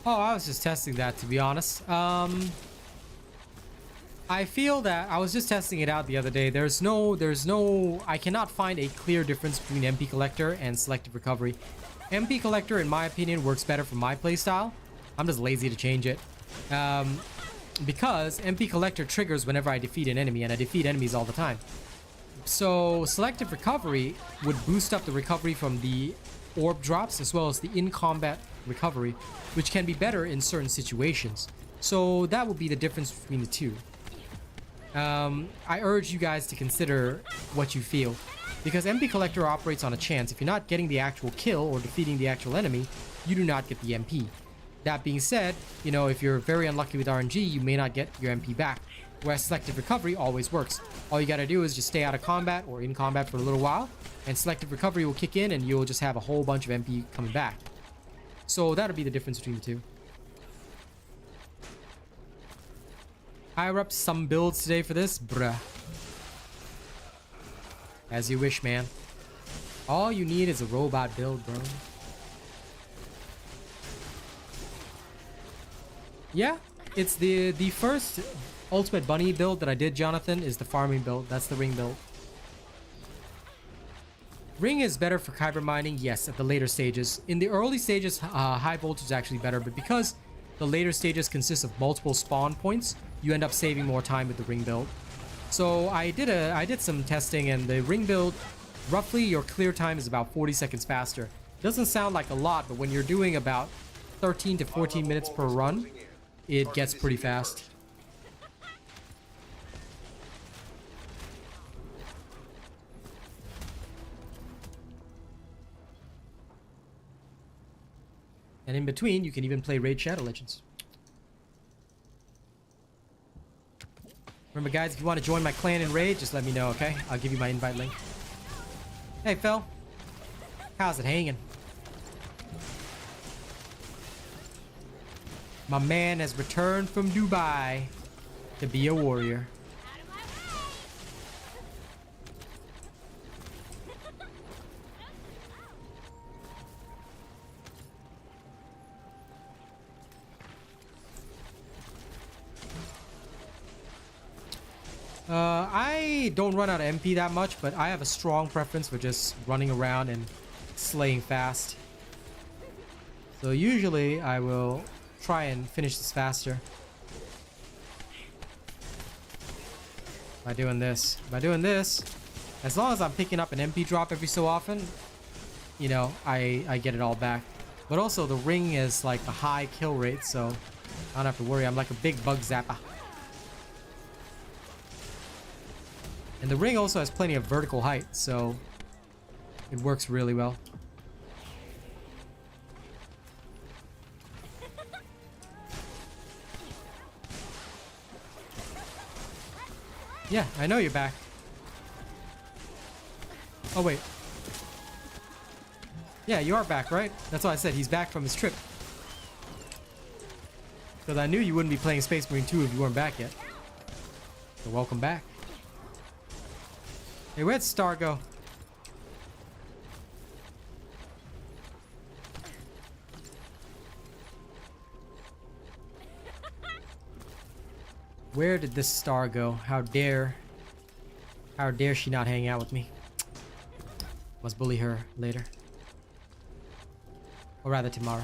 Oh, I was just testing that, to be honest. I feel that I was just testing it out the other day. I cannot find a clear difference between MP Collector and Selective Recovery. MP Collector, in my opinion, works better for my playstyle. I'm just lazy to change it. Because MP Collector triggers whenever I defeat an enemy, and I defeat enemies all the time. So Selective Recovery would boost up the recovery from the orb drops as well as the in-combat recovery, which can be better in certain situations. So that would be the difference between the two. I urge you guys to consider what you feel, because MP Collector operates on a chance. If you're not getting the actual kill or defeating the actual enemy, you do not get the MP. That being said, you know, if you're very unlucky with RNG, you may not get your MP back, whereas Selective Recovery always works. All you gotta do is just stay out of combat or in combat for a little while, and Selective Recovery will kick in and you'll just have a whole bunch of MP coming back. So that'll be the difference between the two. Higher up some builds today for this? Bruh. As you wish, man. All you need is a robot build, bro. Yeah, it's the first Ultimate Bunny build that I did, Jonathan, is the farming build. That's the ring build. Ring is better for kyber mining, yes, at the later stages. In the early stages, high voltage is actually better, but because the later stages consist of multiple spawn points, you end up saving more time with the ring build. So I did some testing, and the ring build, roughly your clear time is about 40 seconds faster. Doesn't sound like a lot, but when you're doing about 13 to 14 minutes per run, it gets pretty fast. And in between, you can even play Raid Shadow Legends. Remember, guys, if you want to join my clan in raid, just let me know, okay? I'll give you my invite link. Hey, Phil. How's it hanging? My man has returned from Dubai to be a warrior. I don't run out of MP that much, but I have a strong preference for just running around and slaying fast. So usually I will try and finish this faster by doing this. As long as I'm picking up an MP drop every so often, you know, I get it all back. But also the ring is like a high kill rate, so I don't have to worry. I'm like a big bug zapper. And the ring also has plenty of vertical height, so it works really well. Yeah, I know you're back. Oh, wait. Yeah, you are back, right? That's why I said he's back from his trip. Because I knew you wouldn't be playing Space Marine 2 if you weren't back yet. So welcome back. Hey, where'd Star go? Where did this Star go? How dare she not hang out with me? Must bully her later. Or rather tomorrow.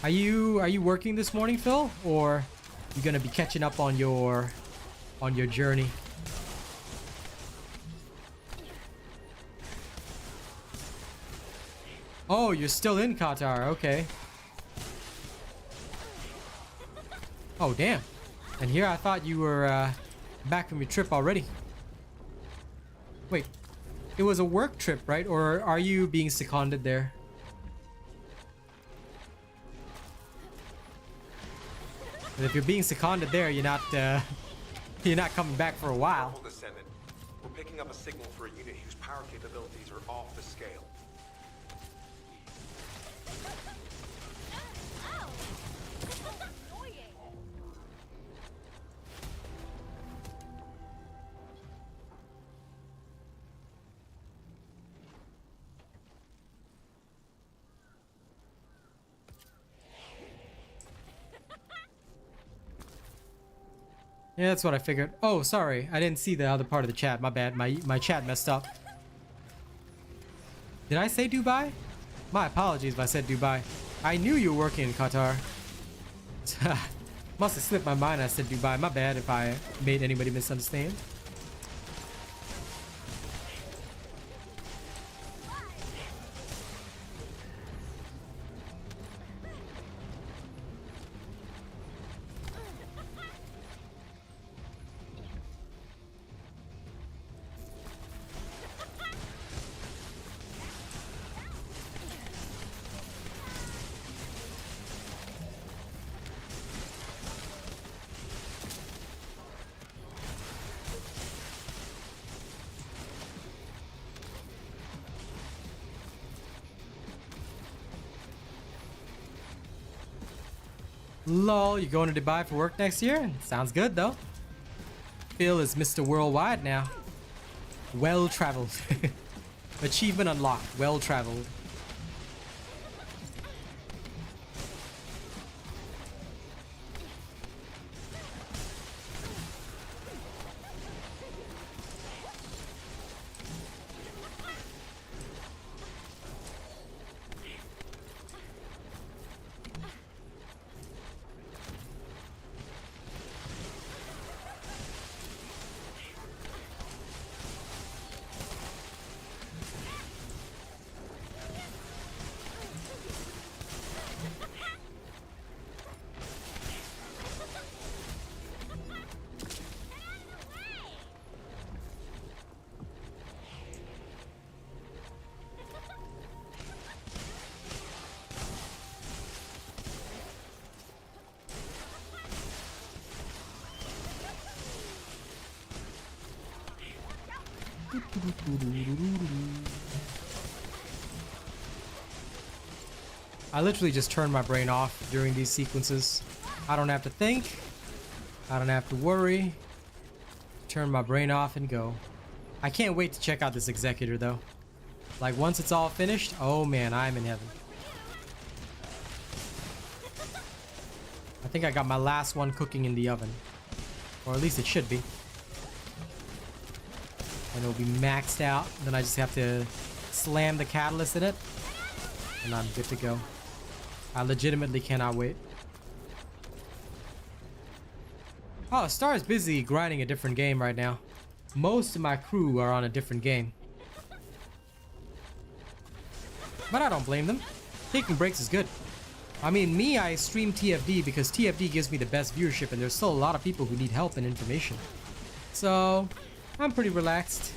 Are you working this morning, Phil? Or you gonna be catching up on your journey? Oh, you're still in Qatar, okay. Oh, damn. And here I thought you were back from your trip already. Wait, it was a work trip, right? Or are you being seconded there? And if you're being seconded there, you're not coming back for a while. Descendant. We're picking up a signal for a unit whose power capabilities are off the scale. Yeah, that's what I figured. Oh, sorry. I didn't see the other part of the chat. My bad. My chat messed up. Did I say Dubai? My apologies if I said Dubai. I knew you were working in Qatar. Must have slipped my mind I said Dubai. My bad if I made anybody misunderstand. Lol, you going to Dubai for work next year? Sounds good though. Phil is Mr. Worldwide now. Well traveled. Achievement unlocked. Well traveled. I literally just turn my brain off during these sequences. I don't have to think. I don't have to worry. Turn my brain off and go. I can't wait to check out this executor though. Like once it's all finished, oh man, I'm in heaven. I think I got my last one cooking in the oven. Or at least it should be. And it'll be maxed out. Then I just have to slam the catalyst in it. And I'm good to go. I legitimately cannot wait. Oh, Star is busy grinding a different game right now. Most of my crew are on a different game. But I don't blame them. Taking breaks is good. I mean, me, I stream TFD because TFD gives me the best viewership and there's still a lot of people who need help and information. So, I'm pretty relaxed.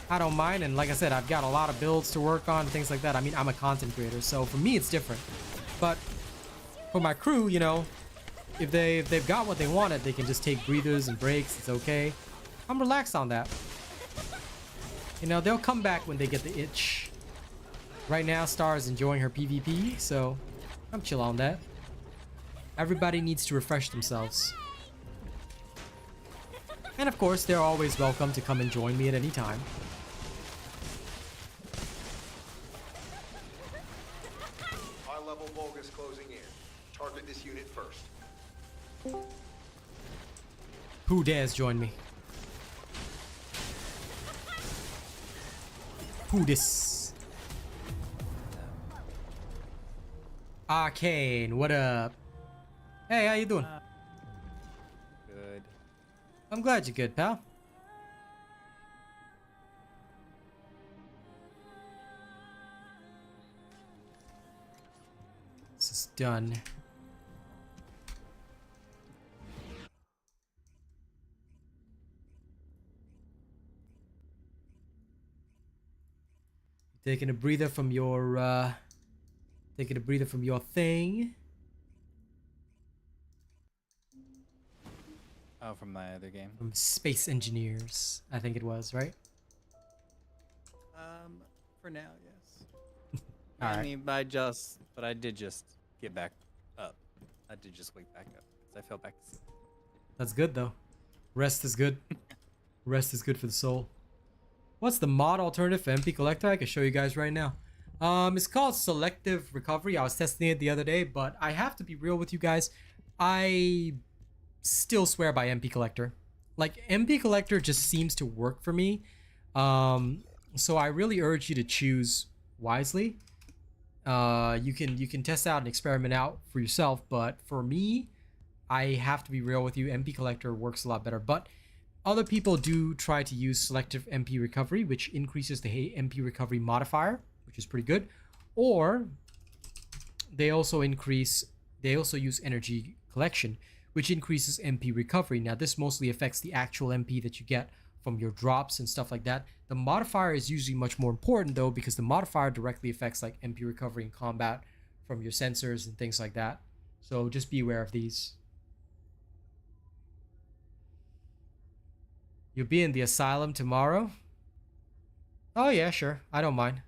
I don't mind, and like I said, I've got a lot of builds to work on, things like that. I mean, I'm a content creator, so for me it's different. But for my crew, you know, if they've got what they wanted, they can just take breathers and breaks. It's okay. I'm relaxed on that. You know, they'll come back when they get the itch. Right now, Star is enjoying her PvP, so I'm chill on that. Everybody needs to refresh themselves. And of course, they're always welcome to come and join me at any time. High-level Vulgus closing in. Target this unit first. Who dares join me? Who this? Arcane, what up? Hey, how you doing? Good. I'm glad you're good, pal. This is done. Taking a breather from your thing. Oh, from my other game. From Space Engineers, I think it was, right? For now, yes. All I right. mean, but I did just get back up. I did just wake back up because I fell back to sleep. That's good though. Rest is good. Rest is good for the soul. What's the mod alternative for MP Collector? I can show you guys right now. It's called Selective Recovery. I was testing it the other day, but I have to be real with you guys. I still swear by MP Collector. Like, MP Collector just seems to work for me. So I really urge you to choose wisely. You can test out and experiment out for yourself, but for me, I have to be real with you. MP Collector works a lot better, but other people do try to use Selective MP Recovery, which increases the MP Recovery modifier, which is pretty good. Or they also use Energy Collection, which increases MP Recovery. Now, this mostly affects the actual MP that you get from your drops and stuff like that. The modifier is usually much more important though, because the modifier directly affects like MP Recovery in combat from your sensors and things like that. So just be aware of these. You'll be in the asylum tomorrow? Oh yeah, sure. I don't mind.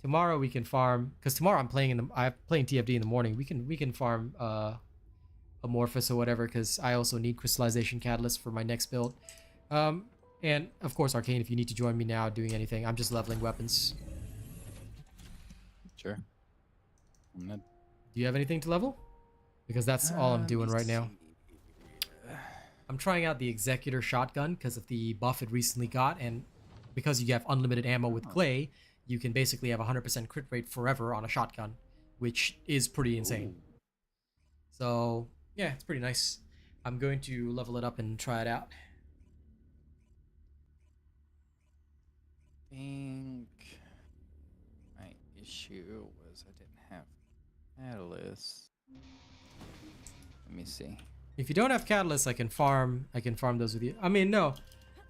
Tomorrow we can farm, because tomorrow I'm playing TFD in the morning. We can farm Amorphous or whatever, because I also need crystallization catalyst for my next build. And of course, Arcane, if you need to join me now doing anything, I'm just leveling weapons. Sure. Do you have anything to level? Because that's all I'm doing right now. I'm trying out the Executor shotgun because of the buff it recently got, and because you have unlimited ammo with Clay, you can basically have 100% crit rate forever on a shotgun, which is pretty insane. Ooh. So yeah, it's pretty nice. I'm going to level it up and try it out. I think my issue was I didn't have catalyst. Let me see. If you don't have catalyst, I can farm those with you. I mean, no.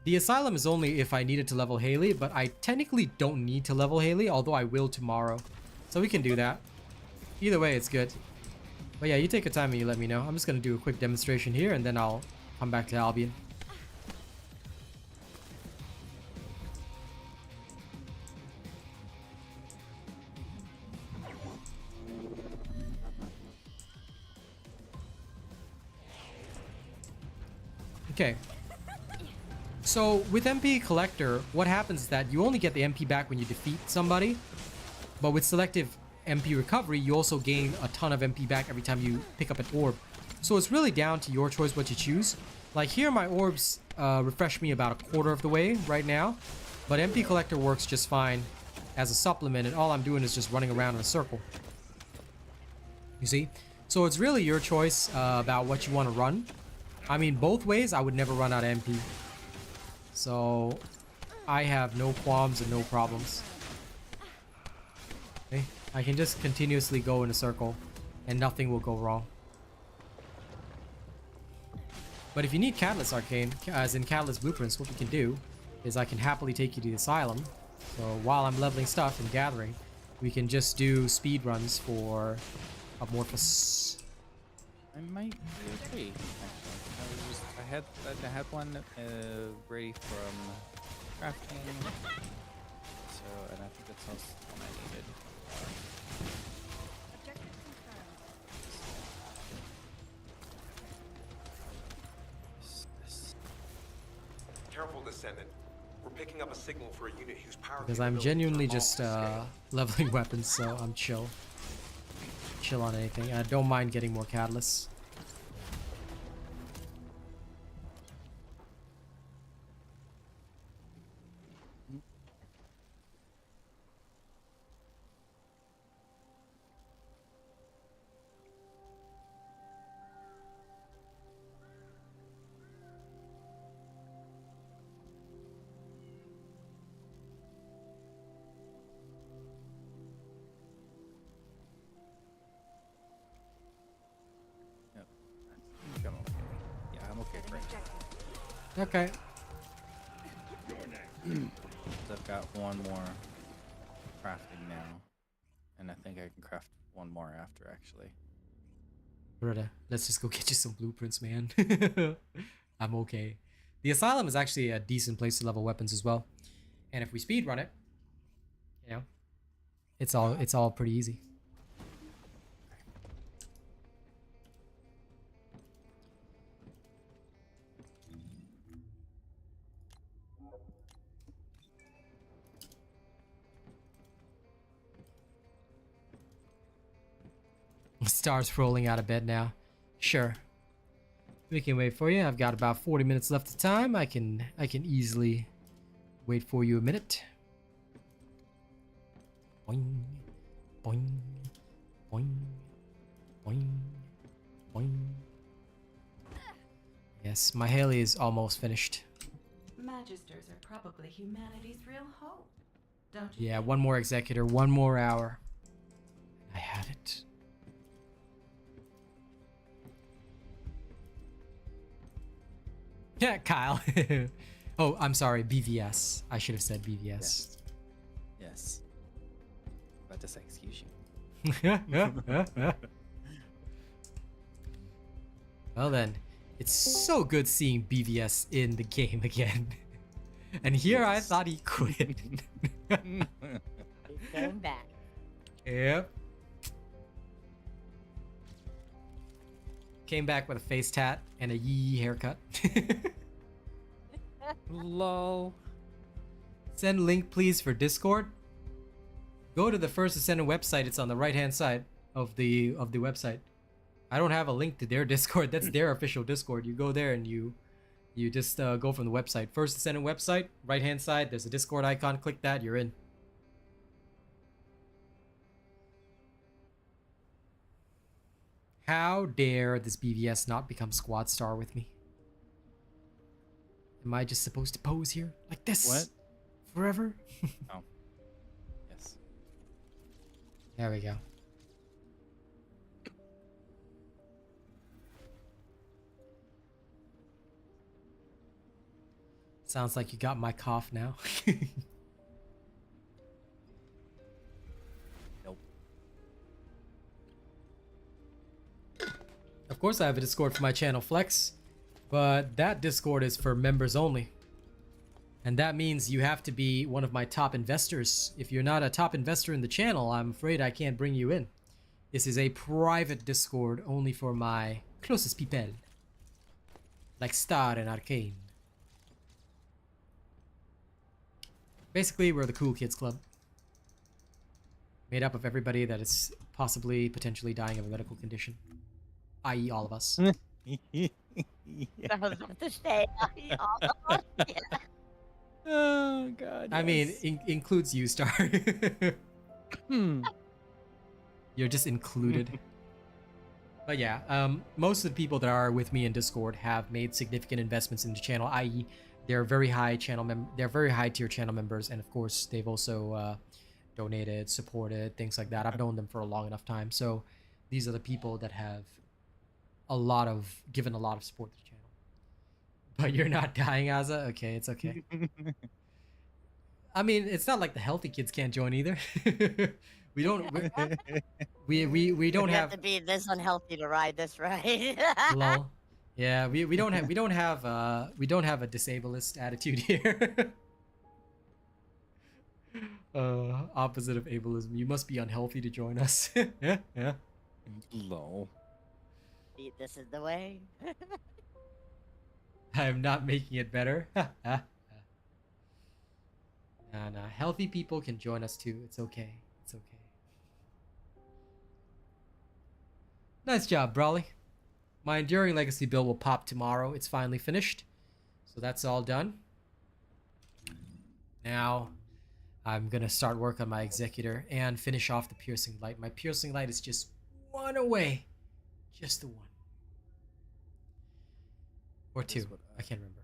The asylum is only if I needed to level Haley, but I technically don't need to level Haley, although I will tomorrow. So we can do that. Either way, it's good. But yeah, you take your time and you let me know. I'm just going to do a quick demonstration here, and then I'll come back to Albion. Okay. So with MP Collector, what happens is that you only get the MP back when you defeat somebody. But with selective MP recovery, you also gain a ton of MP back every time you pick up an orb. So it's really down to your choice what you choose. Like here, my orbs refresh me about a quarter of the way right now. But MP Collector works just fine as a supplement, and all I'm doing is just running around in a circle. You see? So it's really your choice about what you want to run. I mean, both ways, I would never run out of MP. So I have no qualms and no problems. Okay? I can just continuously go in a circle and nothing will go wrong. But if you need Catalyst Arcane, as in Catalyst Blueprints, what we can do is I can happily take you to the Asylum. So while I'm leveling stuff and gathering, we can just do speed runs for Amorphous. I might be okay. Actually, I had one ready from crafting. So, and I think that's also one I needed. Objective confirmed. Careful, Descendant. We're picking up a signal for a unit whose power Because I'm capabilities genuinely are off just scale. leveling weapons, so I'm chill. Chill on anything. I don't mind getting more catalysts. Yep. I think I'm okay. Yeah, I'm okay for Setting it. objective. Okay. So I've got one more crafting now. And I think I can craft one more after, actually. Brother, let's just go get you some blueprints, man. I'm okay. The Asylum is actually a decent place to level weapons as well. And if we speedrun it, you know, it's all pretty easy. Stars rolling out of bed now. Sure. We can wait for you. I've got about 40 minutes left of time. I can easily wait for you a minute. Boing, boing, boing, boing, boing. Yes, my Haley is almost finished. Magisters are probably humanity's real hope, don't you? Yeah, one more executor, one more hour. I have it. Yeah, Kyle. Oh, I'm sorry, BVS. I should have said BVS. Yes. Yes. About to say, excuse you. Well then, it's so good seeing BVS in the game again. And here I Yes. thought he quit. He came back. Yep. Came back with a face tat and a yee haircut. Lol. Send link please for Discord. Go to the First Descendant website. It's on the right hand side of the website. I don't have a link to their Discord. That's their official Discord. You go there and you just go from the website. First Descendant website, right hand side. There's a Discord icon. Click that. You're in. How dare this BVS not become squad star with me? Am I just supposed to pose here like this? What? Forever? Oh. Yes. There we go. Sounds like you got my cough now. Nope. Of course I have a Discord for my channel Flex, but that Discord is for members only. And that means you have to be one of my top investors. If you're not a top investor in the channel, I'm afraid I can't bring you in. This is a private Discord only for my closest people. Like Star in Arcane. Basically, we're the cool kids club. Made up of everybody that is possibly, potentially dying of a medical condition. I.e. all of us. I was about to say, yeah. Oh god. I mean, yes. includes you, Star. Hmm. You're just included. But yeah, most of the people that are with me in Discord have made significant investments in the channel, i.e. they're very high tier channel members, and of course they've also donated, supported, things like that. I've known them for a long enough time, so these are the people that have given a lot of support to the channel. But you're not dying, Aza? Okay, it's okay. I mean, it's not like the healthy kids can't join either. we don't You have to be this unhealthy to ride this ride. lol. Yeah, we don't have a disableist attitude here. Opposite of ableism. You must be unhealthy to join us. yeah. Lol. This is the way. I am not making it better. Nah. Healthy people can join us too. It's okay. It's okay. Nice job, Brawly. My Enduring Legacy build will pop tomorrow. It's finally finished. So that's all done. Now, I'm gonna start work on my Executor and finish off the Piercing Light. My Piercing Light is just one away. Just the one. Or two. I can't remember.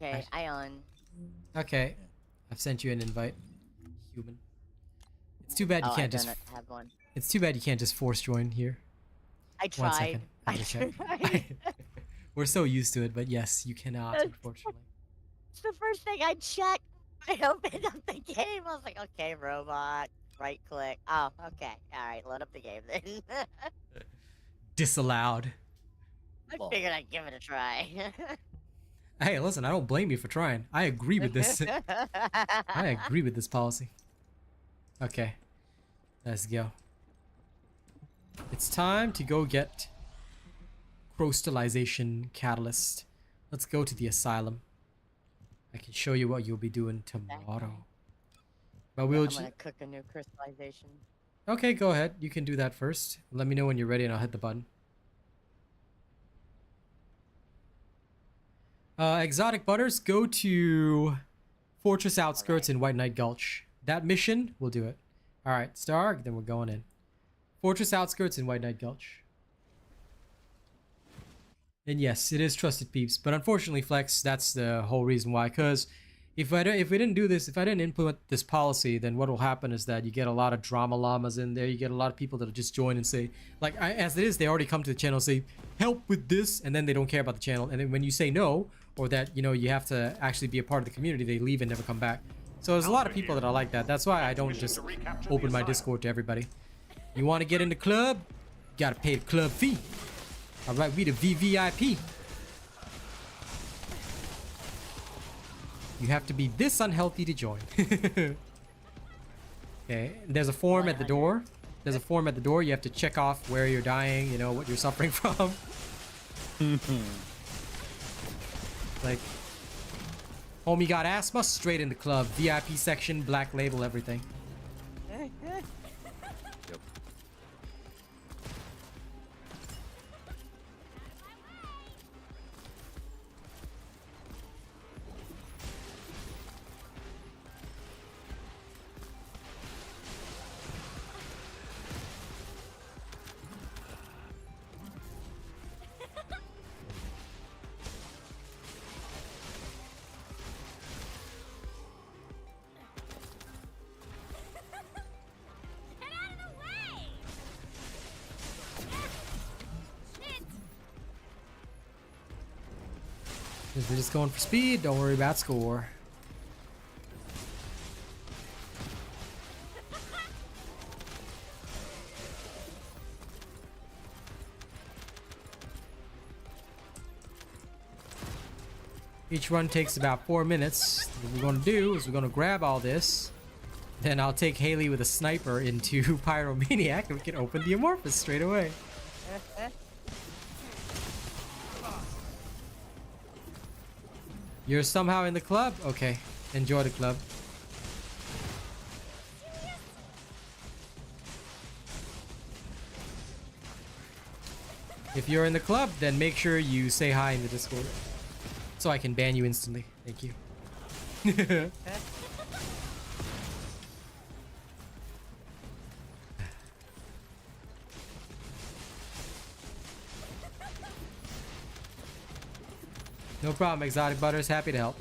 Okay, Ion. Okay. I've sent you an invite. Human. It's too bad you can't just... have one. It's too bad you can't just force join here. I tried. 1 second. I'm gonna check. We're so used to it, but yes, you cannot, unfortunately. It's the first thing I checked. I opened up the game. I was like, okay, robot. Right click. Oh, okay. Alright, load up the game then. Disallowed. I figured I'd give it a try. Hey, listen, I don't blame you for trying. I agree with this. I agree with this policy. Okay. Let's go. It's time to go get crystallization catalyst. Let's go to the asylum. I can show you what you'll be doing tomorrow. But we'll I'm gonna cook a new crystallization. Okay, go ahead. You can do that first. Let me know when you're ready and I'll hit the button. Exotic Butters, go to Fortress Outskirts in White Knight Gulch. That mission, we'll do it. Alright, Star, then we're going in. Fortress Outskirts in White Knight Gulch. And yes, it is Trusted Peeps, but unfortunately, Flex, that's the whole reason why. Because if we didn't do this, if I didn't implement this policy, then what will happen is that you get a lot of drama llamas in there. You get a lot of people that'll just join and say, like, as it is, they already come to the channel and say, help with this, and then they don't care about the channel. And then when you say no, or that, you know, you have to actually be a part of the community, they leave and never come back. So there's a lot of people that are like that. That's why I don't just open my Discord to everybody. You want to get in the club? You gotta pay the club fee. Alright, we the VVIP. You have to be this unhealthy to join. Okay, there's a form at the door. There's a form at the door. You have to check off where you're dying, you know, what you're suffering from. Like, homie got asthma, straight in the club. VIP section, black label, everything. Yep. We're just going for speed. Don't worry about score. Each run takes about 4 minutes. What we're going to do is we're going to grab all this. Then I'll take Haley with a sniper into Pyromaniac and we can open the Amorphous straight away. You're somehow in the club? Okay. Enjoy the club. If you're in the club, then make sure you say hi in the Discord. So I can ban you instantly. Thank you. No problem, Exotic Butters. Happy to help.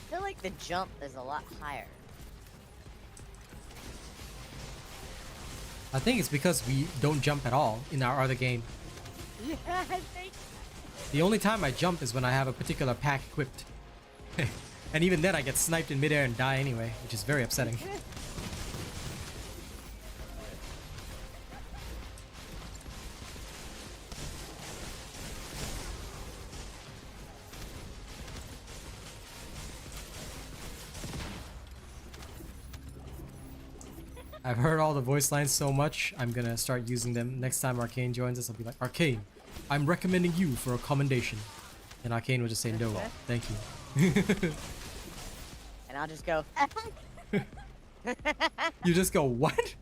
I feel like the jump is a lot higher. I think it's because we don't jump at all in our other game. Yeah, I think. The only time I jump is when I have a particular pack equipped. And even then I get sniped in midair and die anyway, which is very upsetting. I've heard all the voice lines so much, I'm gonna start using them. Next time Arcane joins us, I'll be like, Arcane, I'm recommending you for a commendation. And Arcane will just say, no, thank you. And I'll just go. You just go, what?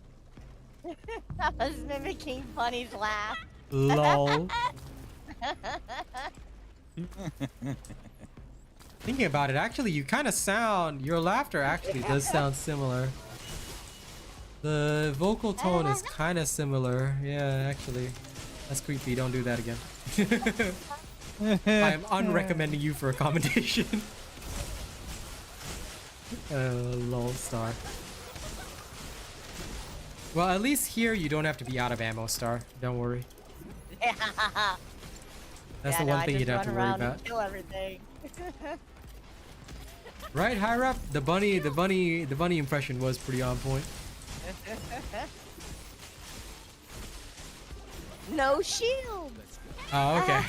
I was mimicking Bunny's laugh. Lol. Thinking about it, actually, you kind of sound, your laughter actually does sound similar. The vocal tone is kind of similar. Yeah, actually. That's creepy. Don't do that again. I am unrecommending you for a commendation. Lol star. Well, at least here you don't have to be out of ammo, Star. Don't worry. That's the one thing you'd have to worry about. Kill everything. Right, Higher Up? The bunny impression was pretty on point. No shield. Oh, okay.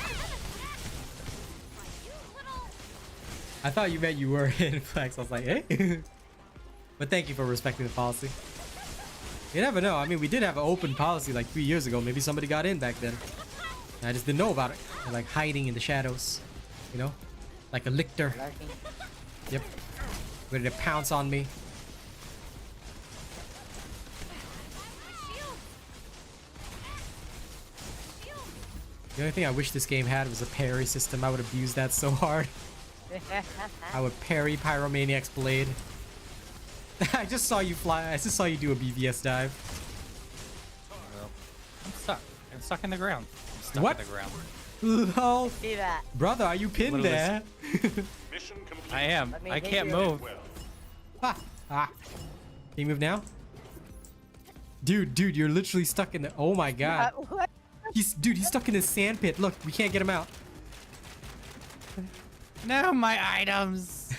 I thought you meant you were in Flex. I was like, hey. But thank you for respecting the policy. You never know. I mean, we did have an open policy like 3 years ago. Maybe somebody got in back then. I just didn't know about it. They're like hiding in the shadows. You know? Like a lictor. Yep. Ready to pounce on me. The only thing I wish this game had was a parry system. I would abuse that so hard. I would parry Pyromaniac's blade. I just saw you fly. I just saw you do a BVS dive. Well, I'm stuck. I'm stuck in the ground. I'm stuck What? in the ground. Lol. See that? Brother, are you pinned there? Mission complete. I am. Let me I hit can't you. move. Well, Ha! Ah. Can you move now? Dude, you're literally stuck in the. Oh my god. What? He's stuck in this sand pit. Look, we can't get him out. No, my items.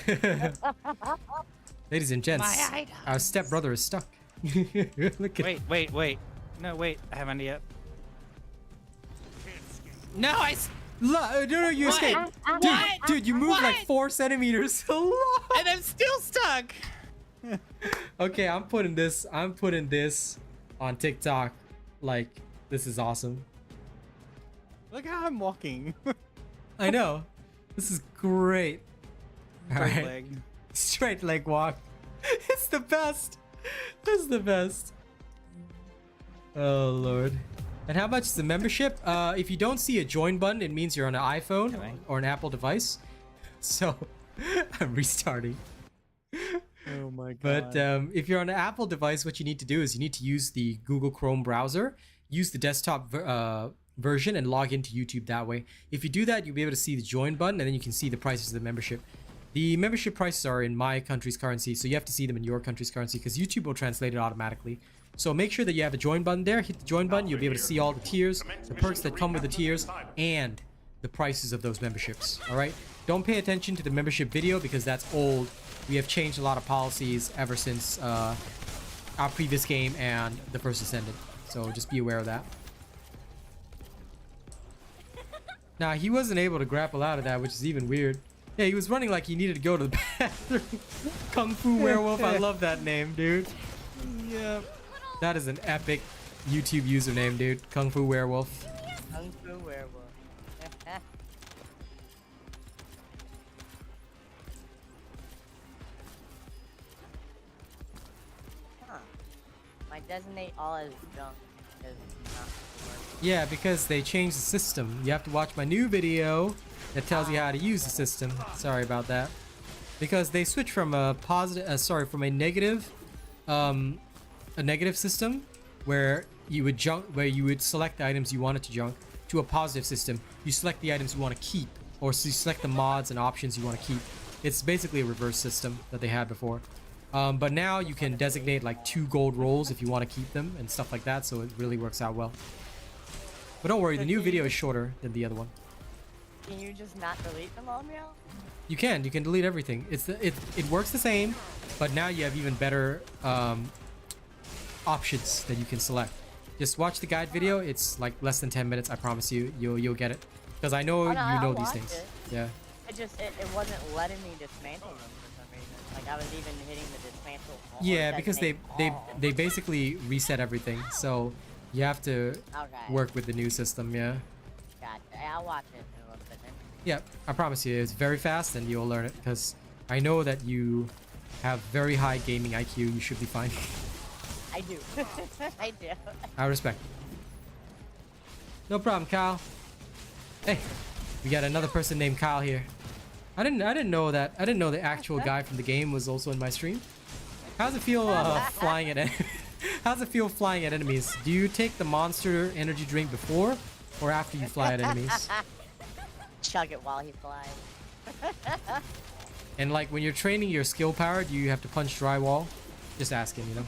Ladies and gents, My items. our stepbrother is stuck. Look at Wait. No, wait. I haven't yet. No, No, you What? escaped. What? Dude, you moved like What? 4 centimeters. and I'm still stuck. Okay, I'm putting this on TikTok. Like, this is awesome. Look how I'm walking. I know. This is great. All Straight right. leg. Straight leg walk. It's the best. It's the best. Oh lord. And how much is the membership? If you don't see a join button, it means you're on an iPhone Okay. or an Apple device. So I'm restarting. Oh my But if you're on an Apple device, what you need to do is you need to use the Google Chrome browser, use the desktop version, and log into YouTube that way. If you do that, you'll be able to see the join button, and then you can see the prices of the membership. The membership prices are in my country's currency, so you have to see them in your country's currency because YouTube will translate it automatically. So make sure that you have a join button there. Hit the join button. You'll be able to see all the tiers, the perks that come with the tiers, and the prices of those memberships. All right? Don't pay attention to the membership video because that's old. We have changed a lot of policies ever since our previous game and the First Descendant. So just be aware of that. Now, he wasn't able to grapple out of that, which is even weird. Yeah, he was running like he needed to go to the bathroom. Kung Fu Werewolf, I love that name, dude. Yeah. That is an epic YouTube username, dude. Kung Fu Werewolf. Kung Fu Werewolf. Huh. My designate all as junk is not working. Yeah, because they changed the system. You have to watch my new video that tells you how to use the system. Sorry about that. Because they switched from a from a negative system where you would select the items you wanted to junk to a positive system. You select the items you want to keep, or you select the mods and options you want to keep. It's basically a reverse system that they had before. But now you can designate like 2 gold rolls if you want to keep them and stuff like that, so it really works out well. But don't worry, the new video is shorter than the other one. Can you just not delete them all, Meow? You can delete everything. It works the same, but now you have even better options that you can select. Just watch the guide video. It's like less than 10 minutes. I promise you, you'll get it. Because I know you know these things. It. Yeah. It wasn't letting me dismantle them for some reason. Like I was even hitting the dismantle. Yeah, because they basically reset everything. So you have to work with the new system. Yeah. Gotcha. I'll watch it in a little bit then. Yeah, I promise you, it's very fast and you'll learn it. Because I know that you have very high gaming IQ. You should be fine. I do. I do. I respect. No problem, Kyle. Hey, we got another person named Kyle here. I didn't know that. I didn't know the actual guy from the game was also in my stream. How's it feel flying at? How's it feel flying at enemies? Do you take the monster energy drink before or after you fly at enemies? Chug it while he flies. And like when you're training your skill power, do you have to punch drywall? Just asking, you know.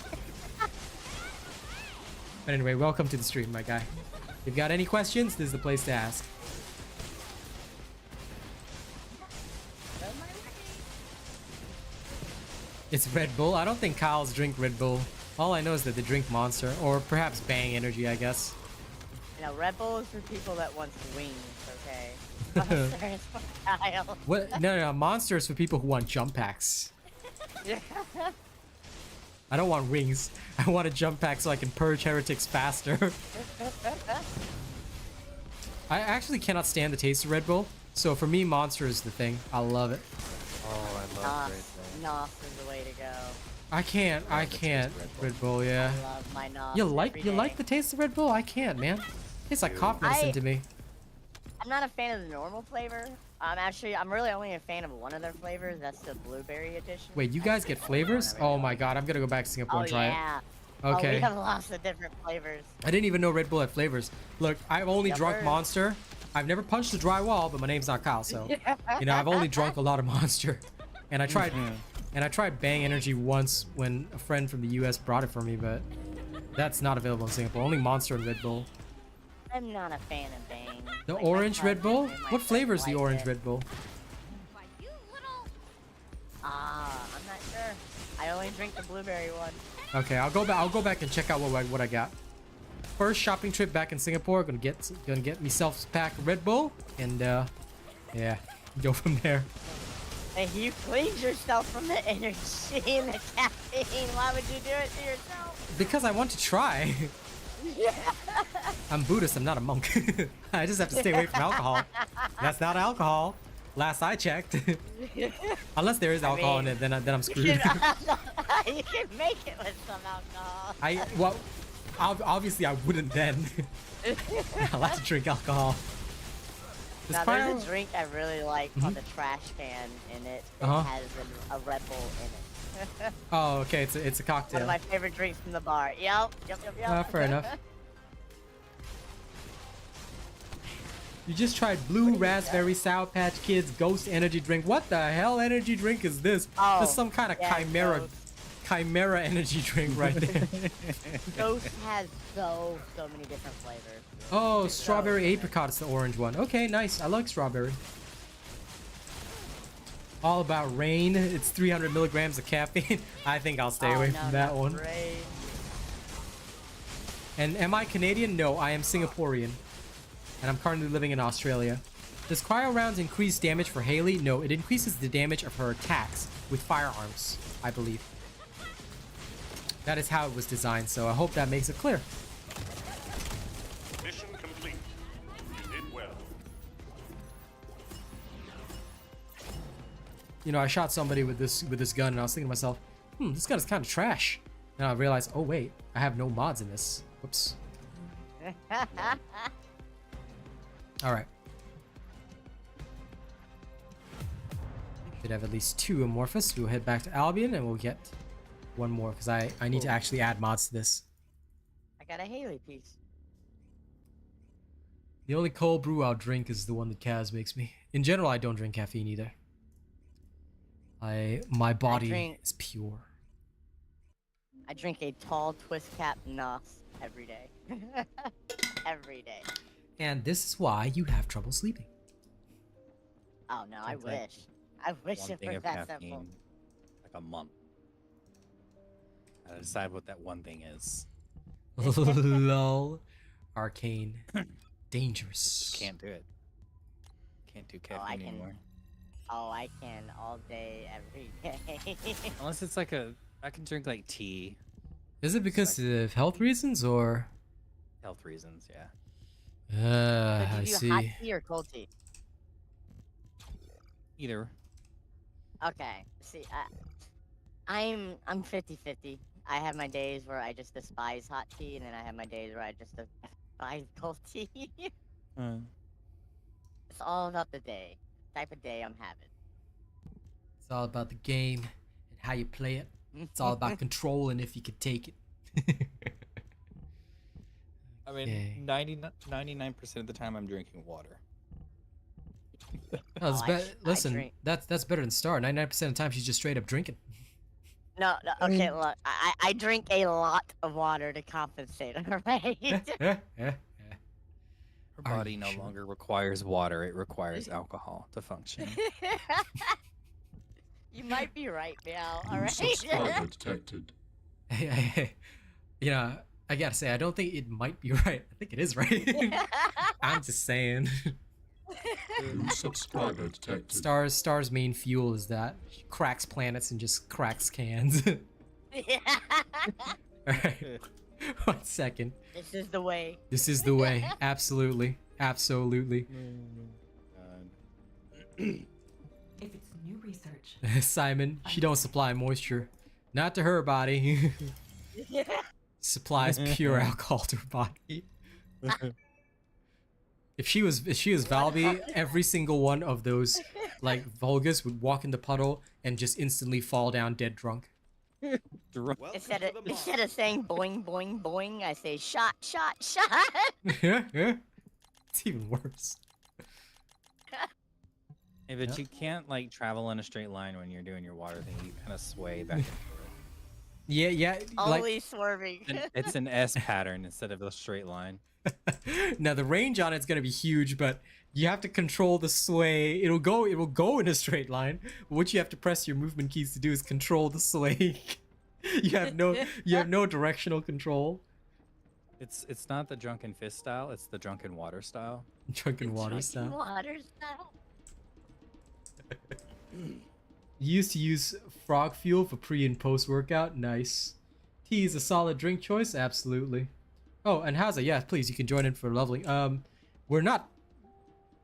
But anyway, welcome to the stream, my guy. If you've got any questions, this is the place to ask. It's Red Bull. I don't think Kyle's drink Red Bull. All I know is that they drink Monster, or perhaps Bang Energy, I guess. You know, Red Bull is for people that want wings, okay? Monster is for Kyle. What? No, Monster is for people who want jump packs. Yeah. I don't want rings. I want a jump pack so I can purge heretics faster. I actually cannot stand the taste of Red Bull, so for me, Monster is the thing. I love it. Oh, I love Red Bull. Nos is the way to go. I can't. Red Bull, yeah. I love my Nos. You like the taste of Red Bull? I can't, man. Tastes like cough medicine to me. I'm not a fan of the normal flavor. I'm really only a fan of one of their flavors. That's the blueberry edition. Wait, you guys get flavors? Oh my god, I'm gonna go back to Singapore and try it. Okay. Oh, we have lots of different flavors. I didn't even know Red Bull had flavors. Look, I've only drunk Monster. I've never punched the drywall, but my name's not Kyle, so you know I've only drunk a lot of Monster. And I tried Bang Energy once when a friend from the US brought it for me, but that's not available in Singapore. Only Monster and Red Bull. I'm not a fan of Bang. The orange Red Bull? What flavor is the orange Red Bull? I'm not sure. I only drink the blueberry one. Okay, I'll go back and check out what I got. First shopping trip back in Singapore. Gonna get myself a pack of Red Bull and yeah, go from there. And you cleaned yourself from the energy and the caffeine. Why would you do it to yourself? Because I want to try. Yeah. I'm Buddhist, I'm not a monk. I just have to stay away from alcohol. That's not alcohol. Last I checked. Unless there is alcohol in it, then I'm screwed. You can make it with some alcohol. Obviously I wouldn't then. I like to drink alcohol. Now, there's a drink I really like on the trash can, and it has a Red Bull in it. Oh, okay, it's a cocktail. One of my favorite drinks from the bar. Yep. Fair enough. You just tried Blue Raspberry Sour Patch Kids Ghost Energy Drink. What the hell energy drink is this? Oh, There's some kind of chimera energy drink right there. Ghost has so many different flavors. Oh, strawberry apricot is the orange one. Okay, nice. I like strawberry. All about rain. It's 300 milligrams of caffeine. I think I'll stay away from that one. Rain. And am I Canadian? No, I am Singaporean. And I'm currently living in Australia. Does cryo rounds increase damage for Haley? No, it increases the damage of her attacks with firearms, I believe. That is how it was designed, so I hope that makes it clear. Mission complete. You did well. You know, I shot somebody with this gun, and I was thinking to myself, this gun is kind of trash. And I realized, oh wait, I have no mods in this. Whoops. All right. Should have at least 2 Amorphous. We'll head back to Albion, and we'll get 1 more because I need to actually add mods to this. I got a Haley piece. The only cold brew I'll drink is the one that Kaz makes me. In general, I don't drink caffeine either. My body is pure. I drink a tall twist cap Nos every day. Every day. And this is why you have trouble sleeping. Oh no, I Sounds like wish. I wish One it thing were of that caffeine, simple. like a month. I decide what that one thing is. Lol. Arcane. Dangerous. Just can't do it. Can't do caffeine I can. anymore. Oh, I can all day, every day. Unless it's like I can drink like tea. Is it because of health reasons or? Health reasons, yeah. So I do you do hot see. tea or cold tea? Either. Okay. See, I'm 50-50. I have my days where I just despise hot tea, and then I have my days where I just despise cold tea. It's all about the day. Type of day I'm having. It's all about the game and how you play it. It's all about control and if you can take it. I mean, 99% of the time I'm drinking water. No, it's I listen, drink- that's better than Star. 99% of the time she's just straight up drinking. No, okay, look, I drink a lot of water to compensate, alright? Her Are body you no sure? longer requires water, it requires alcohol to function. You might be right, Meow, New alright? subscriber detected. You know, I gotta say, I don't think it might be right. I think it is right. I'm just saying. New subscriber detected. Star's main fuel is that she cracks planets and just cracks cans. Alright. 1 second. This is the way. This is the way. Absolutely. Absolutely. If it's new research, Simon, she don't supply moisture. Not to her body. Supplies pure alcohol to her body. If she was Valby, every single one of those like Volgas would walk in the puddle and just instantly fall down dead drunk. Instead of saying boing boing boing, I say shot shot shot. Yeah. It's even worse. Hey, but you can't like travel in a straight line when you're doing your water thing. You kind of sway back and forth. Yeah. Always swerving. It's an S pattern instead of a straight line. Now the range on it's gonna be huge, but you have to control the sway. It will go in a straight line. But what you have to press your movement keys to do is control the sway. you have no directional control. It's not the drunken fist style. It's the drunken water style. Drunken water style. Water style. You used to use frog fuel for pre and post workout. Nice. Tea is a solid drink choice. Absolutely. Oh, and Haza, yeah, please, you can join in for leveling. We're not.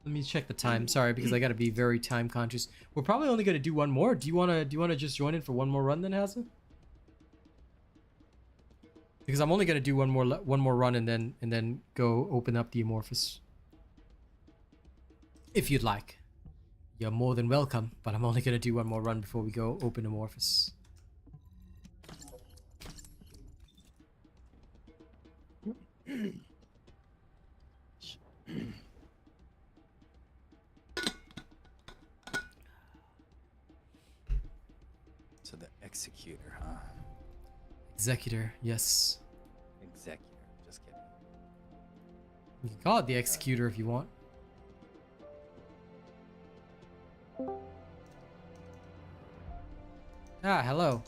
Let me check the time. Sorry, because I gotta be very time conscious. We're probably only gonna do 1 more. Do you wanna just join in for 1 more run then, Haza? Because I'm only gonna do one more run and then go open up the Amorphous. If you'd like. You're more than welcome, but I'm only gonna do 1 more run before we go open Amorphous. So the executor, huh? Executor, yes. Executor. Just kidding. You can call it the Executor if you want. Ah, hello.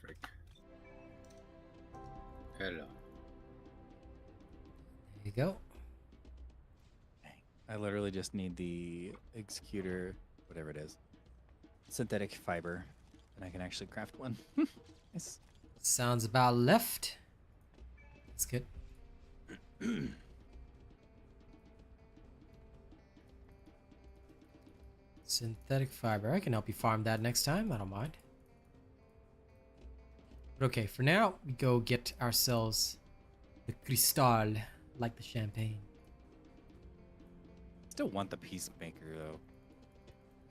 Frick. Hello. There you go. I literally just need the executor, whatever it is, synthetic fiber. And I can actually craft one. Nice. Sounds about left. That's good. Synthetic fiber. I can help you farm that next time. I don't mind. But okay, for now, we go get ourselves the Cristal, like the champagne. Still want the Peacemaker though.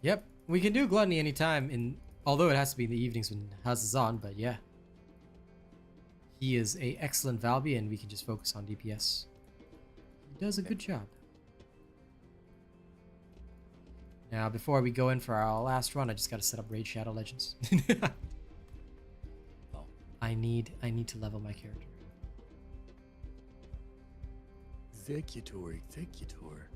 Yep, we can do Gluttony anytime, although it has to be in the evenings when Haz is on, but yeah. He is a excellent Valby, and we can just focus on DPS. He does a good job. Now, before we go in for our last run, I just gotta set up Raid Shadow Legends. Oh. I need to level my character. Executor.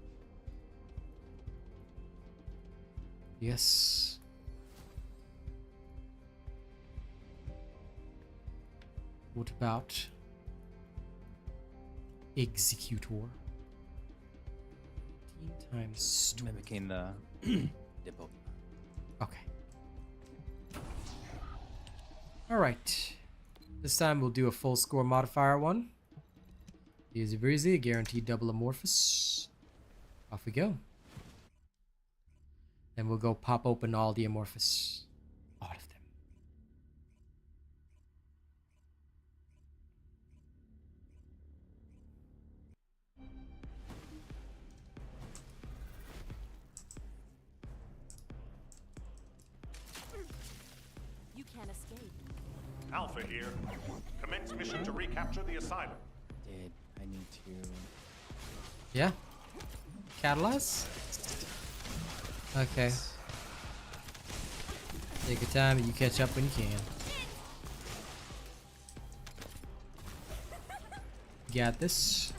Yes. What about Executor? 15 times 2. Mimicking the Dippo. Okay. Alright. This time we'll do a full score modifier one. Easy breezy, guaranteed double amorphous. Off we go. Then we'll go pop open all the amorphous. All of them. You can't escape. Alpha here. Commence mission to recapture the asylum. Did I need to? Yeah. Catalyze? Okay. Take your time and you catch up when you can. Got this.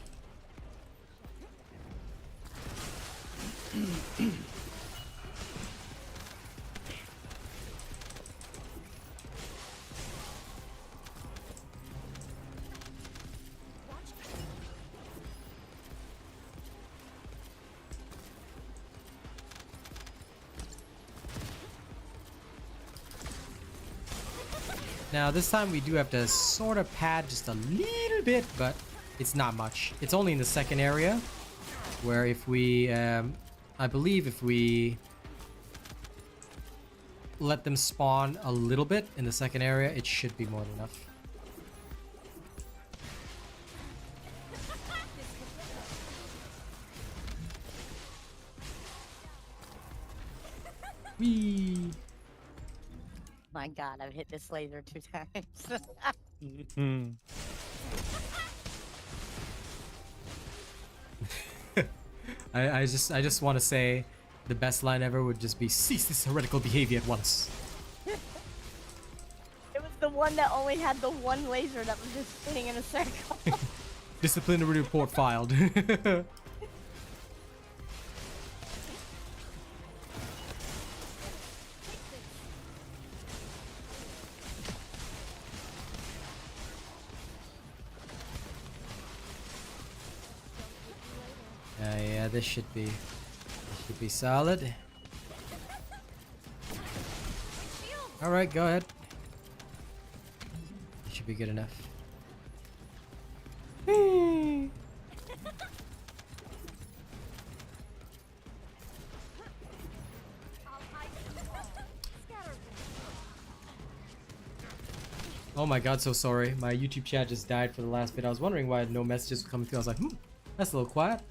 Now this time we do have to sort of pad just a little bit, but it's not much. It's only in the second area, where if we, I believe if we let them spawn a little bit in the second area, it should be more than enough. Whee! My god, I've hit this laser 2 times. I just want to say the best line ever would just be cease this heretical behavior at once. It was the one that only had the one laser that was just spinning in a circle. Disciplinary report filed. Yeah, this should be solid. All right, go ahead. It should be good enough. Oh my god, so sorry. My YouTube chat just died for the last bit. I was wondering why no messages were coming through. I was like, that's a little quiet.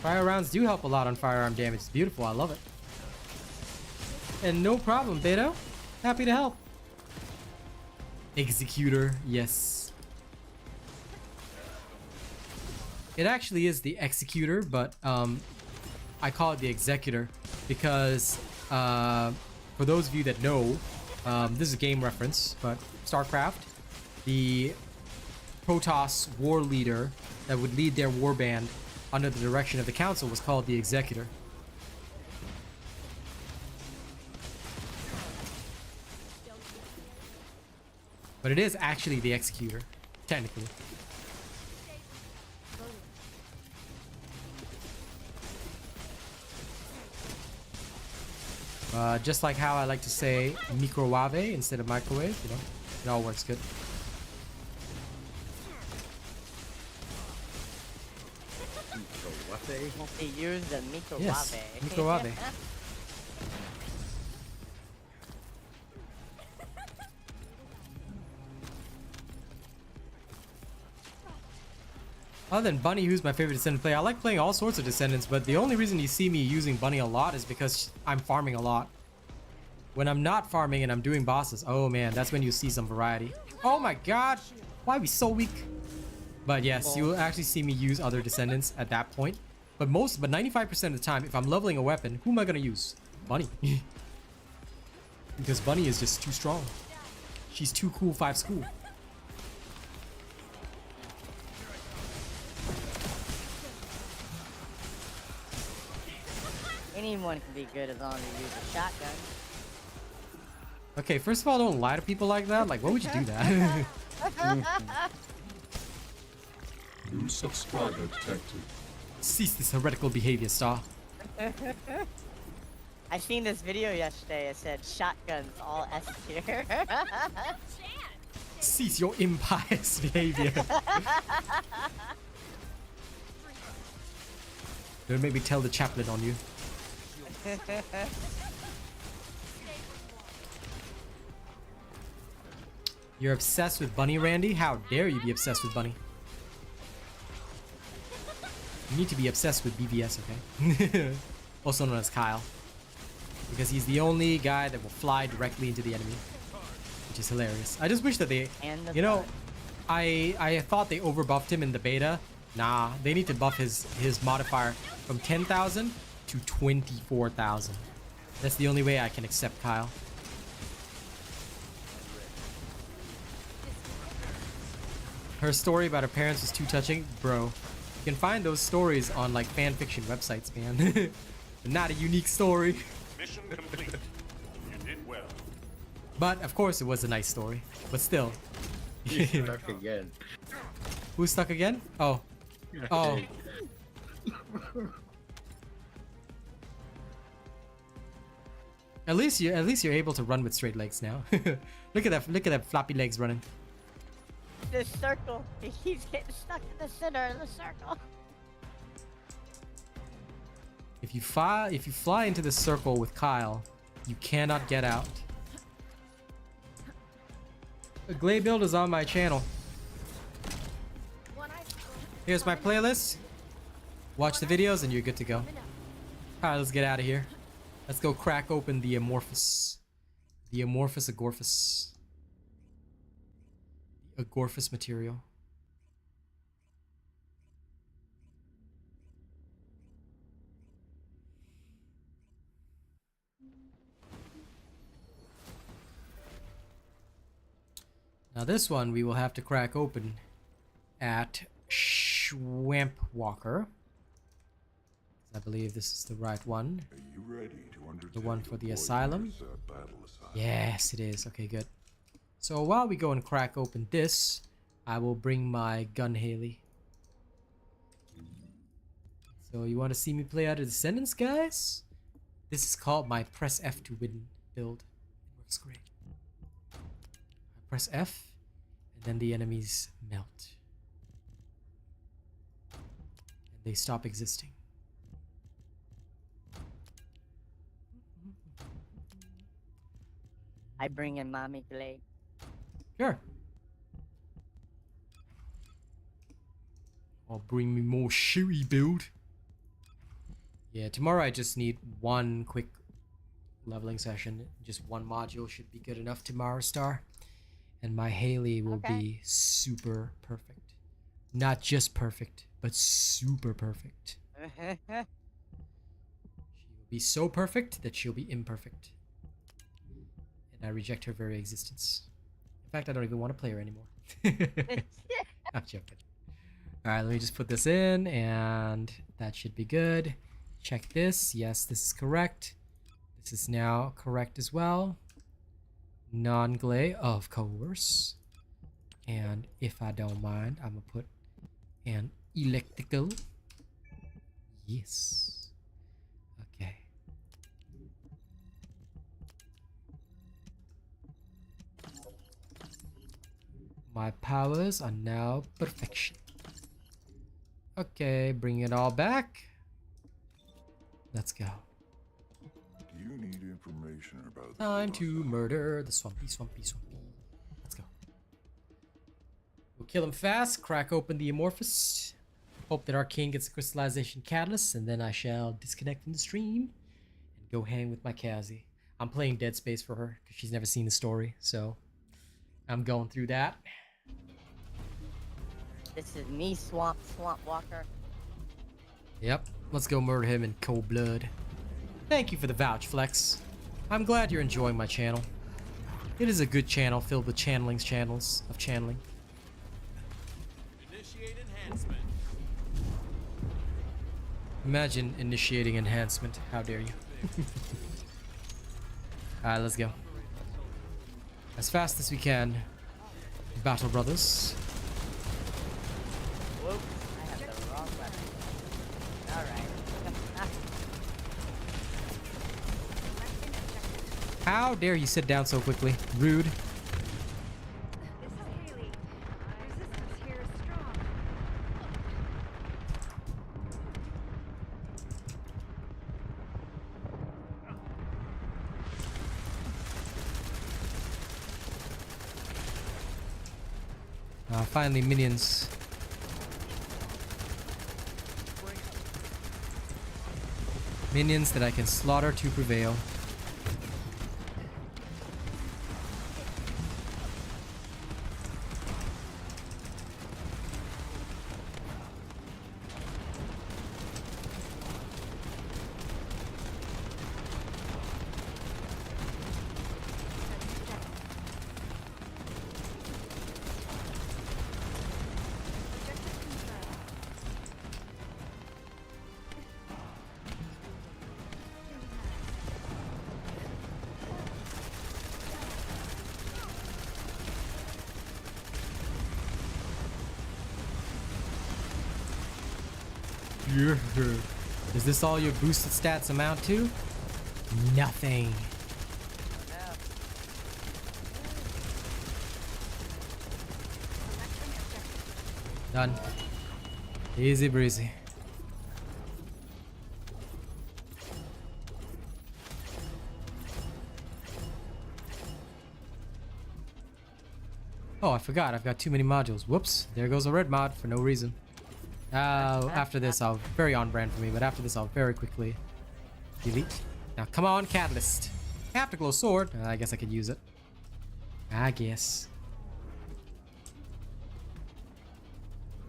Fire rounds do help a lot on firearm damage. It's beautiful. I love it. And no problem, Beto. Happy to help. Executor, yes. It actually is the Executor, but I call it the Executor because for those of you that know, this is a game reference, but StarCraft, the Protoss war leader that would lead their warband under the direction of the council was called the Executor. But it is actually the Executor, technically. Just like how I like to say microwave instead of microwave, you know, it all works good. They use the microwave. Yes, microwave. Other than Bunny, who's my favorite Descendant player, I like playing all sorts of Descendants, but the only reason you see me using Bunny a lot is because I'm farming a lot. When I'm not farming and I'm doing bosses, oh man, that's when you see some variety. Oh my god, why are we so weak? But yes, you'll actually see me use other Descendants at that point. But 95% of the time, if I'm leveling a weapon, who am I gonna use? Bunny. Because Bunny is just too strong. She's too cool, 5 school. Anyone can be good as long as you use a shotgun. Okay, first of all, don't lie to people like that. Like, why would you do that? New subscriber detected. Cease this heretical behavior, Star. I seen this video yesterday. It said shotguns all S tier. Cease your impious behavior. Don't make me tell the chaplain on you. You're obsessed with Bunny, Randy? How dare you be obsessed with Bunny? You need to be obsessed with BVS, okay? Also known as Kyle. Because he's the only guy that will fly directly into the enemy. Which is hilarious. I just wish that they... You know, I thought they overbuffed him in the beta. Nah, they need to buff his modifier from 10,000 to 24,000. That's the only way I can accept Kyle. Her story about her parents was too touching. Bro, you can find those stories on like fan fiction websites, man. Not a unique story. Mission complete. You did well. But of course it was a nice story. But still. Stuck again. Who's stuck again? Oh. Oh. At least you're able to run with straight legs now. Look at that floppy legs running. This circle. He's getting stuck in the center of the circle. If you fly into the circle with Kyle, you cannot get out. The Glay build is on my channel. Here's my playlist. Watch the videos and you're good to go. Alright, let's get out of here. Let's go crack open the amorphous. The amorphous agorphous. The agorphous material. Now this one we will have to crack open at Schwamp Walker. I believe this is the right one. Are you ready to undertake The one for the void asylum? battle asylum? Yes, it is. Okay, good. So while we go and crack open this, I will bring my gun Haley. So you want to see me play out of Descendants, guys? This is called my press F to win build. It works great. I press F, and then the enemies melt. And they stop existing. I bring in Mommy Glade. Sure. I'll bring me more shooty build. Yeah, tomorrow I just need one quick leveling session. Just one module should be good enough tomorrow, Star. And my Haley will be super perfect. Not just perfect, but super perfect. She will be so perfect that she'll be imperfect. And I reject her very existence. In fact, I don't even want to play her anymore. I'm joking. Alright, let me just put this in, and that should be good. Check this. Yes, this is correct. This is now correct as well. Non-glay, of course. And if I don't mind, I'm going to put an electrical. Yes. Okay. My powers are now perfection. Okay, bring it all back. Let's go. Do you need information about the Time to Colossus? murder the swampy. Let's go. We'll kill him fast, crack open the amorphous. Hope that Arcane gets a crystallization catalyst, and then I shall disconnect from the stream and go hang with my Cassie. I'm playing Dead Space for her because she's never seen the story, so I'm going through that. This is me, Swamp Walker. Yep, let's go murder him in cold blood. Thank you for the vouch, Flex. I'm glad you're enjoying my channel. It is a good channel filled with channels of channeling. Initiate enhancement. Imagine initiating enhancement. How dare you? Alright, let's go. As fast as we can. Battle brothers. Whoops, I have the wrong weapon. Alright. How dare you sit down so quickly? Rude. This is Haley. Resistance here is strong. Finally, minions. Minions that I can slaughter to prevail. Is this all your boosted stats amount to? Nothing. Done. Easy breezy. Oh, I forgot. I've got too many modules. Whoops. There goes a red mod for no reason. After this, I'll very on brand for me, but after this, I'll very quickly delete. Now, come on, Catalyst. Afterglow sword. I guess I could use it. I guess.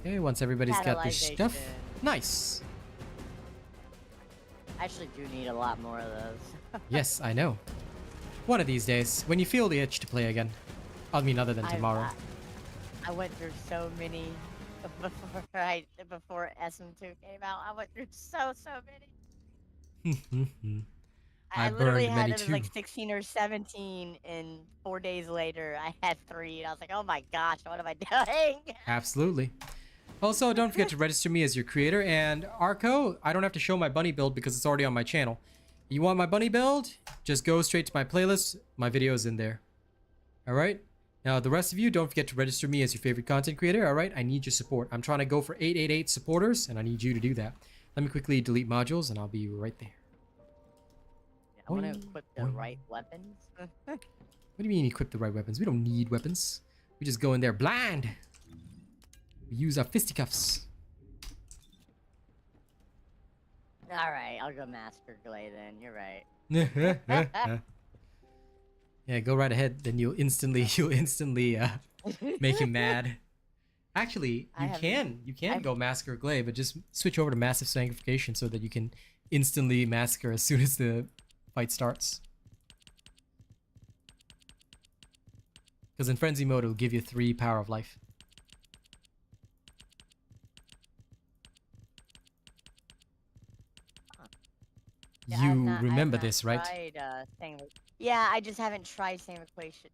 Okay, once everybody's got their stuff. Catalyzation. Nice. I actually do need a lot more of those. Yes, I know. One of these days, when you feel the itch to play again. I mean, other than tomorrow. I went through so many before SM2 came out. I went through so many. I literally burned had many it too. like 16 or 17, and 4 days later I had 3, and I was like, oh my gosh, what am I doing? Absolutely. Also, don't forget to register me as your creator. And Arco, I don't have to show my bunny build because it's already on my channel. You want my bunny build? Just go straight to my playlist. My video is in there. Alright? Now, the rest of you, don't forget to register me as your favorite content creator. Alright? I need your support. I'm trying to go for 888 supporters, and I need you to do that. Let me quickly delete modules, and I'll be right there. I want to equip the right weapons. What do you mean equip the right weapons? We don't need weapons. We just go in there blind. We use our fisticuffs. Alright, I'll go Master Glay then. You're right. Yeah, go right ahead. Then you'll instantly make him mad. Actually, you can go Massacre Glay, but just switch over to Massive Sanctification so that you can instantly massacre as soon as the fight starts. Because in Frenzy mode, it'll give you 3 power of life. Yeah, You I've remember not this, right? Tried, yeah, I just haven't tried sanguification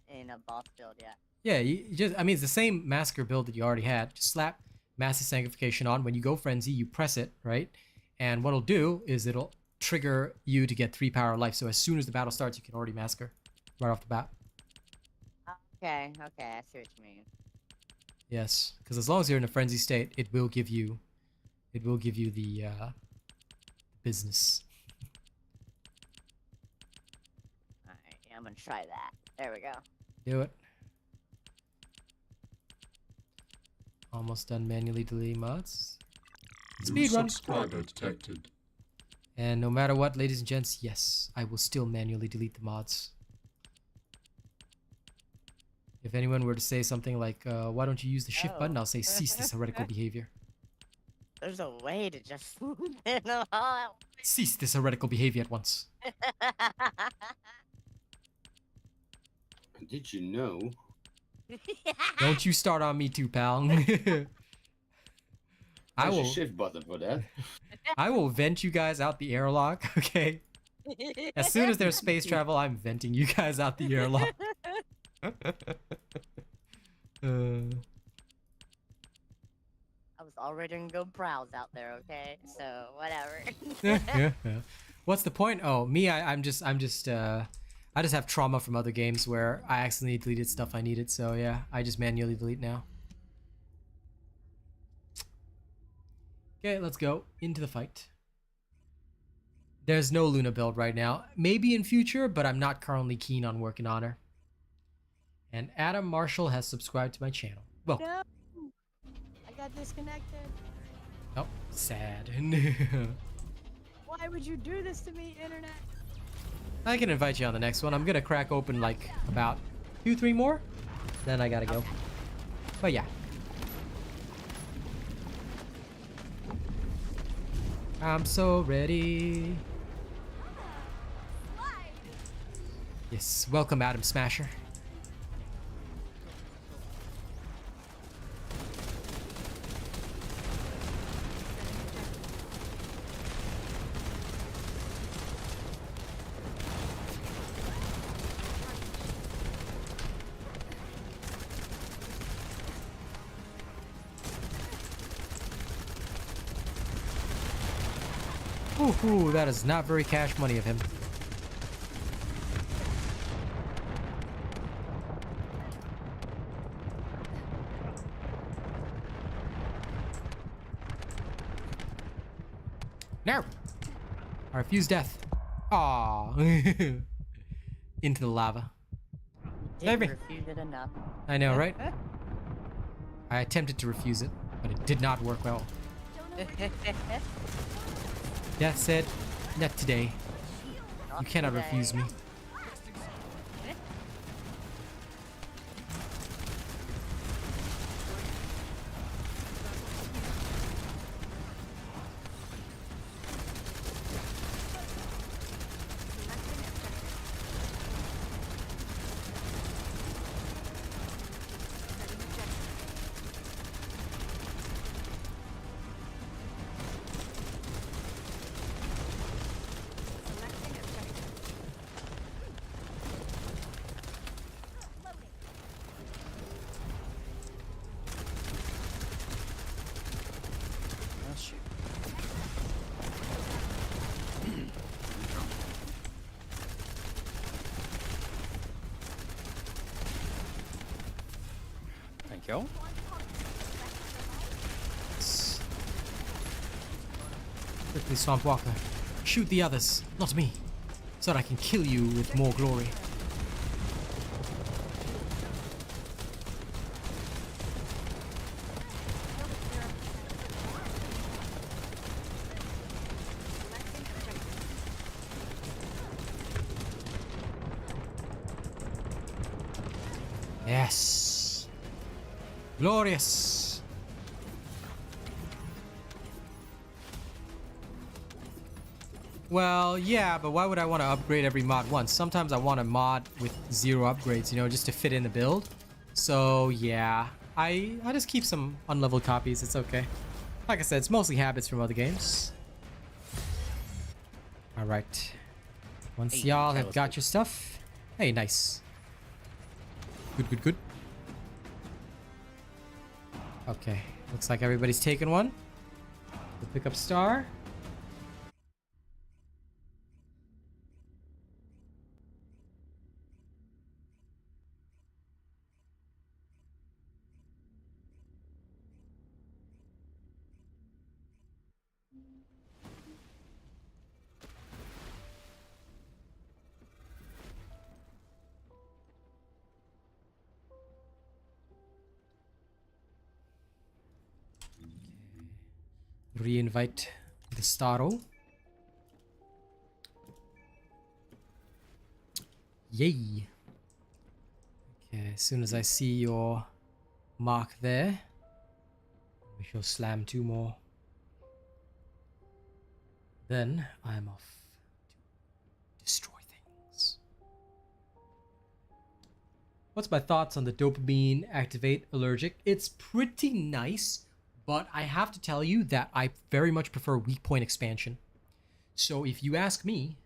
in a boss build yet. Yeah, you just, I mean, it's the same Massacre build that you already had. Just slap Massive Sanctification on. When you go Frenzy, you press it, right? And what it'll do is it'll trigger you to get 3 power of life. So as soon as the battle starts, you can already Massacre right off the bat. okay, I see what you mean. Yes, because as long as you're in a frenzy state, it will give you the business. Alright, yeah, I'm gonna try that. There we go. Do it. Almost done manually deleting mods. New Speedrun. subscriber detected. And no matter what, ladies and gents, yes, I will still manually delete the mods. If anyone were to say something like, why don't you use the shift button, I'll say cease this heretical behavior. There's a way to just them all out. Cease this heretical behavior at once. Did you know? Don't you start on me too, pal. I There's a will shift button for that. I will vent you guys out the airlock, okay? As soon as there's space travel, I'm venting you guys out the airlock. I was already gonna go browse out there, okay? So whatever. What's the point? Oh, me, I just have trauma from other games where I accidentally deleted stuff I needed, so yeah, I just manually delete now. Okay, let's go into the fight. There's no Luna build right now. Maybe in future, but I'm not currently keen on working on her. And Adam Marshall has subscribed to my channel. Well, No, I got disconnected. oh, sad. Why would you do this to me, internet? I can invite you on the next one. I'm gonna crack open like about 2-3 more. Then I gotta go. Okay. But yeah. I'm so ready. Yes, welcome Adam Smasher. Ooh, that is not very cash money of him. No! I refuse death. Aww. Into the lava. Didn't refuse it enough. I know, right? I attempted to refuse it, but it did not work well. Death said, not today. You cannot refuse me. Thank you. Quickly, Swamp Walker. Shoot the others, not me, so that I can kill you with more glory. Yes. Glorious. Well, yeah, but why would I want to upgrade every mod once? Sometimes I want a mod with 0 upgrades, you know, just to fit in the build. So, yeah. I just keep some unleveled copies. It's okay. Like I said, it's mostly habits from other games. Alright. Once Hey, y'all have let's got go. your stuff. Hey, nice. Good, good, good. Okay. Looks like everybody's taken one. We'll pick up star. Re-invite the Staro. Yay. Okay, as soon as I see your mark there, we shall slam 2 more. Then I'm off to destroy things. What's my thoughts on the dopamine activate allergic? It's pretty nice, but I have to tell you that I very much prefer weak point expansion. So if you ask me,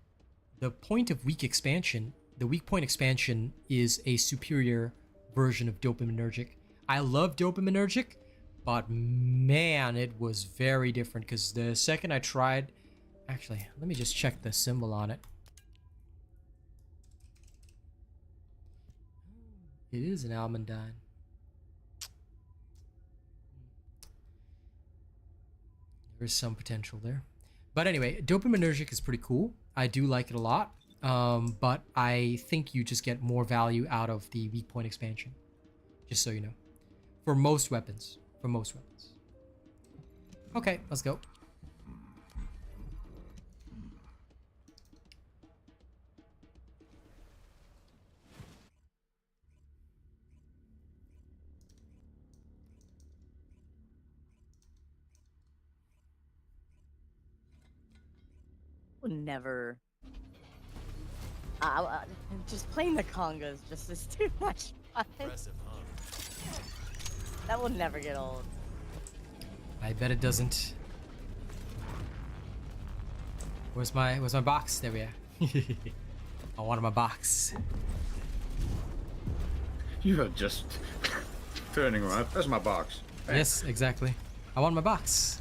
the point of weak expansion, the weak point expansion is a superior version of dopaminergic. I love dopaminergic, but man, it was very different because the second I tried, actually, let me just check the symbol on it. It is an almandine. There's some potential there. But anyway, dopaminergic is pretty cool. I do like it a lot. But I think you just get more value out of the weak point expansion. Just so you know. For most weapons. Okay, let's go. Will never. Just playing the congas just is too much fun. Impressive, huh? That will never get old. I bet it doesn't. Where's my box? There we are. I wanted my box. You are just turning around. That's my box. Yes, exactly. I want my box.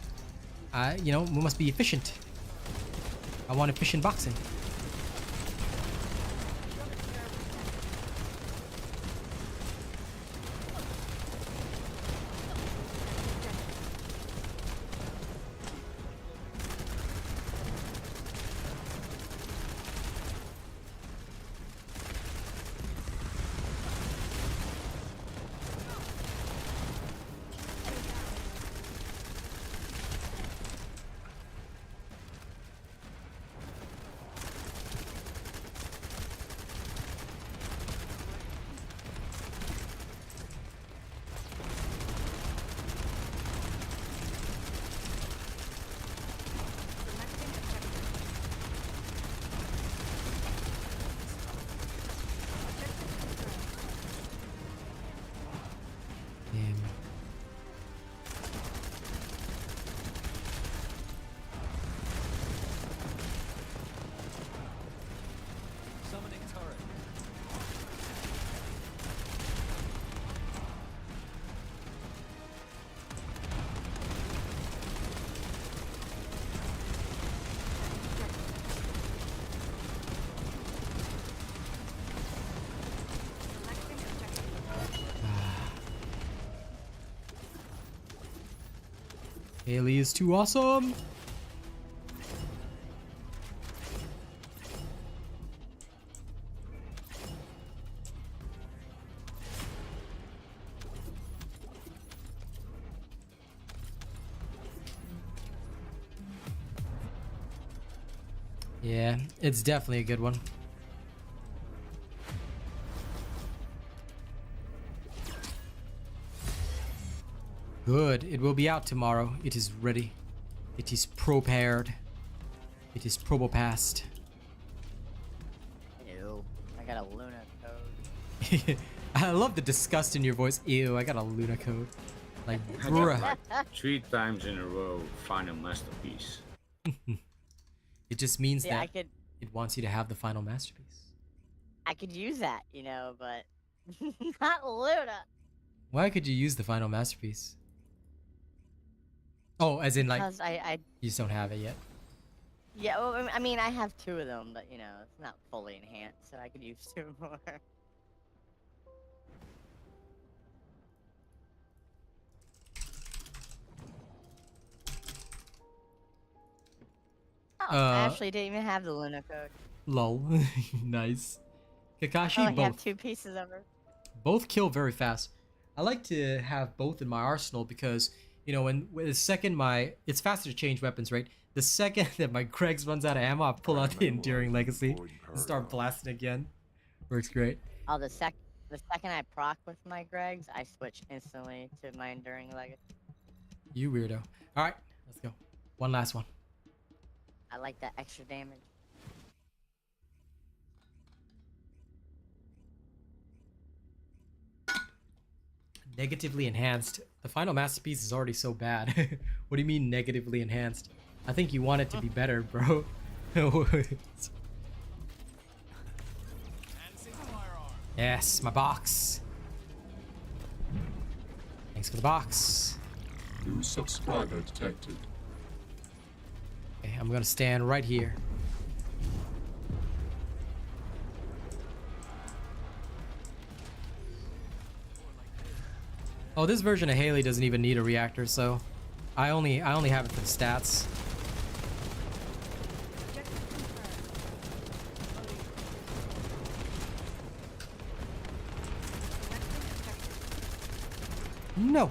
You know, we must be efficient. I want efficient boxing. Haley is too awesome. Yeah, it's definitely a good one. Good. It will be out tomorrow. It is ready. It is prepared. It is probopast. Ew. I got a Luna code. I love the disgust in your voice. Ew, I got a Luna code. Like, bruh. Like 3 times in a row, final masterpiece. It just means Yeah, that it wants you to have the final masterpiece. I could use that, you know, but not Luna. Why could you use the final masterpiece? Oh, as in like, Because I you just don't have it yet. yeah, well, I mean, I have 2 of them, but you know, it's not fully enhanced, so I could use 2 more. Oh, I actually didn't even have the Luna code. Lol. Nice. Kakashi, I only have both. 2 pieces of her. Both kill very fast. I like to have both in my arsenal because You know, when the second it's faster to change weapons, right? The second that my Greg's runs out of ammo, I pull out the Enduring Legacy and start blasting again. Works great. Oh, the second I proc with my Gregs, I switch instantly to my Enduring Legacy. You weirdo. All right, let's go. One last one. I like that extra damage. Negatively enhanced. The final masterpiece is already so bad. What do you mean negatively enhanced? I think you want it to be better, bro. Yes, my box. Thanks for the box. New subscriber detected. Okay, I'm gonna stand right here. Oh, this version of Haley doesn't even need a reactor, so I only have it for the stats. No.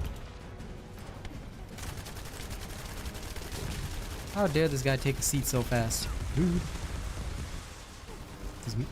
How dare this guy take a seat so fast? Dude. Excuse me.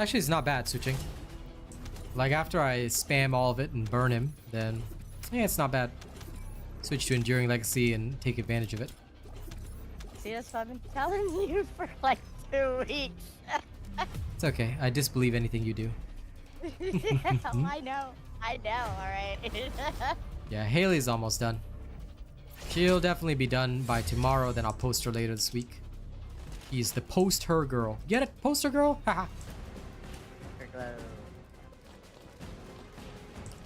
Actually, it's not bad switching. Like, after I spam all of it and burn him, then yeah, it's not bad. Switch to Enduring Legacy and take advantage of it. See, that's what I've been telling you for like 2 weeks. It's okay. I disbelieve anything you do. I know, alright. Yeah, Haley's almost done. She'll definitely be done by tomorrow, then I'll post her later this week. She's the post her girl. Get it? Poster girl? Haha.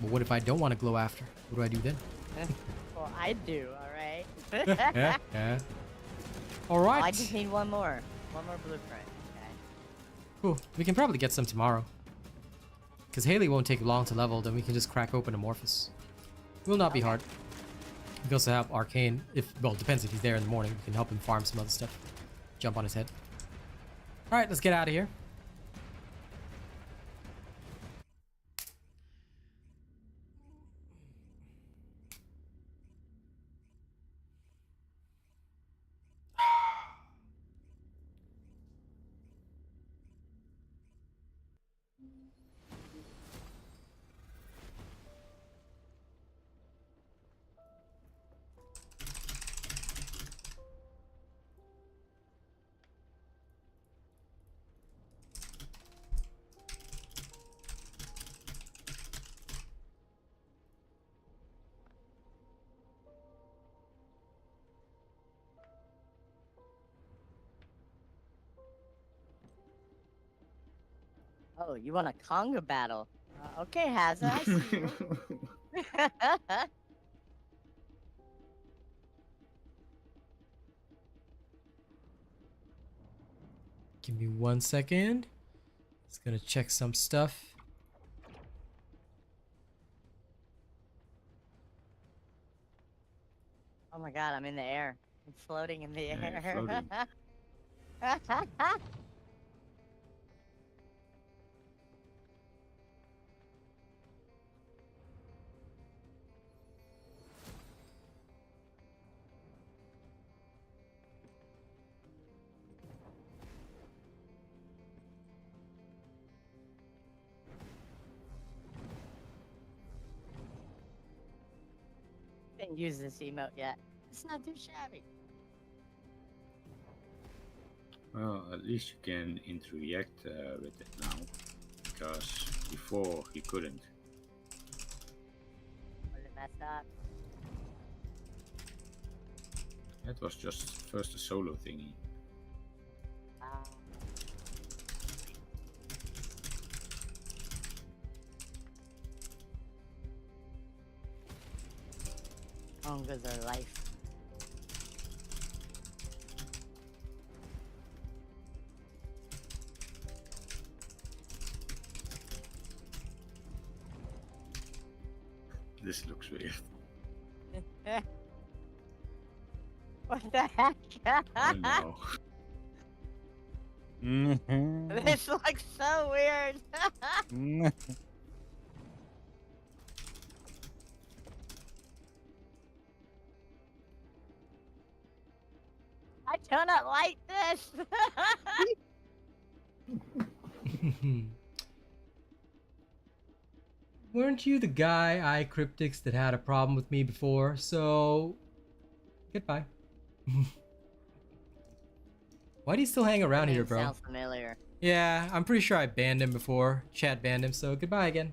But what if I don't want to glow after? What do I do then? Well, I do, alright? Yeah. Alright. Oh, I just need one more blueprint. Okay. Cool. We can probably get some tomorrow. Because Haley won't take long to level, then we can just crack open Amorphous. Will not be hard. We can also have Arcane. Well, it depends if he's there in the morning. We can help him farm some other stuff. Jump on his head. Alright, let's get out of here. Oh, you want a conga battle? Okay, Hazza, I see you. Give me 1 second. Just gonna check some stuff. Oh my god, I'm in the air. I'm floating in the air. Floating. haven't used this emote yet. It's not too shabby. Well, at least you can interact with it now, because before you couldn't. Was it messed up? It was just first a solo thingy. Ah. Hungers are life. This looks weird. What the heck? Oh no. This looks so weird. I do not like this. Weren't you the guy, iCryptics, that had a problem with me before? So, goodbye. Why do you still hang around here, bro? Sounds familiar. Yeah, I'm pretty sure I banned him before. Chat banned him, so goodbye again.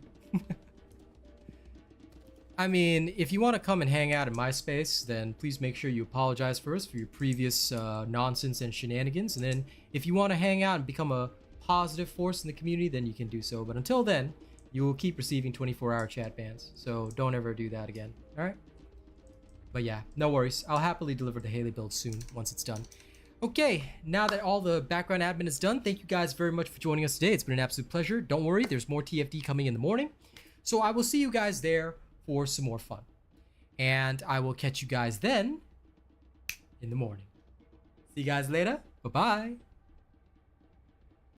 I mean, if you want to come and hang out in my space, then please make sure you apologize first for your previous nonsense and shenanigans. And then if you want to hang out and become a positive force in the community, then you can do so. But until then, you will keep receiving 24-hour chat bans. So don't ever do that again, all right? But yeah, no worries. I'll happily deliver the Haley build soon once it's done. Okay, now that all the background admin is done, thank you guys very much for joining us today. It's been an absolute pleasure. Don't worry, there's more TFD coming in the morning. So I will see you guys there for some more fun. And I will catch you guys then in the morning. See you guys later. Bye-bye.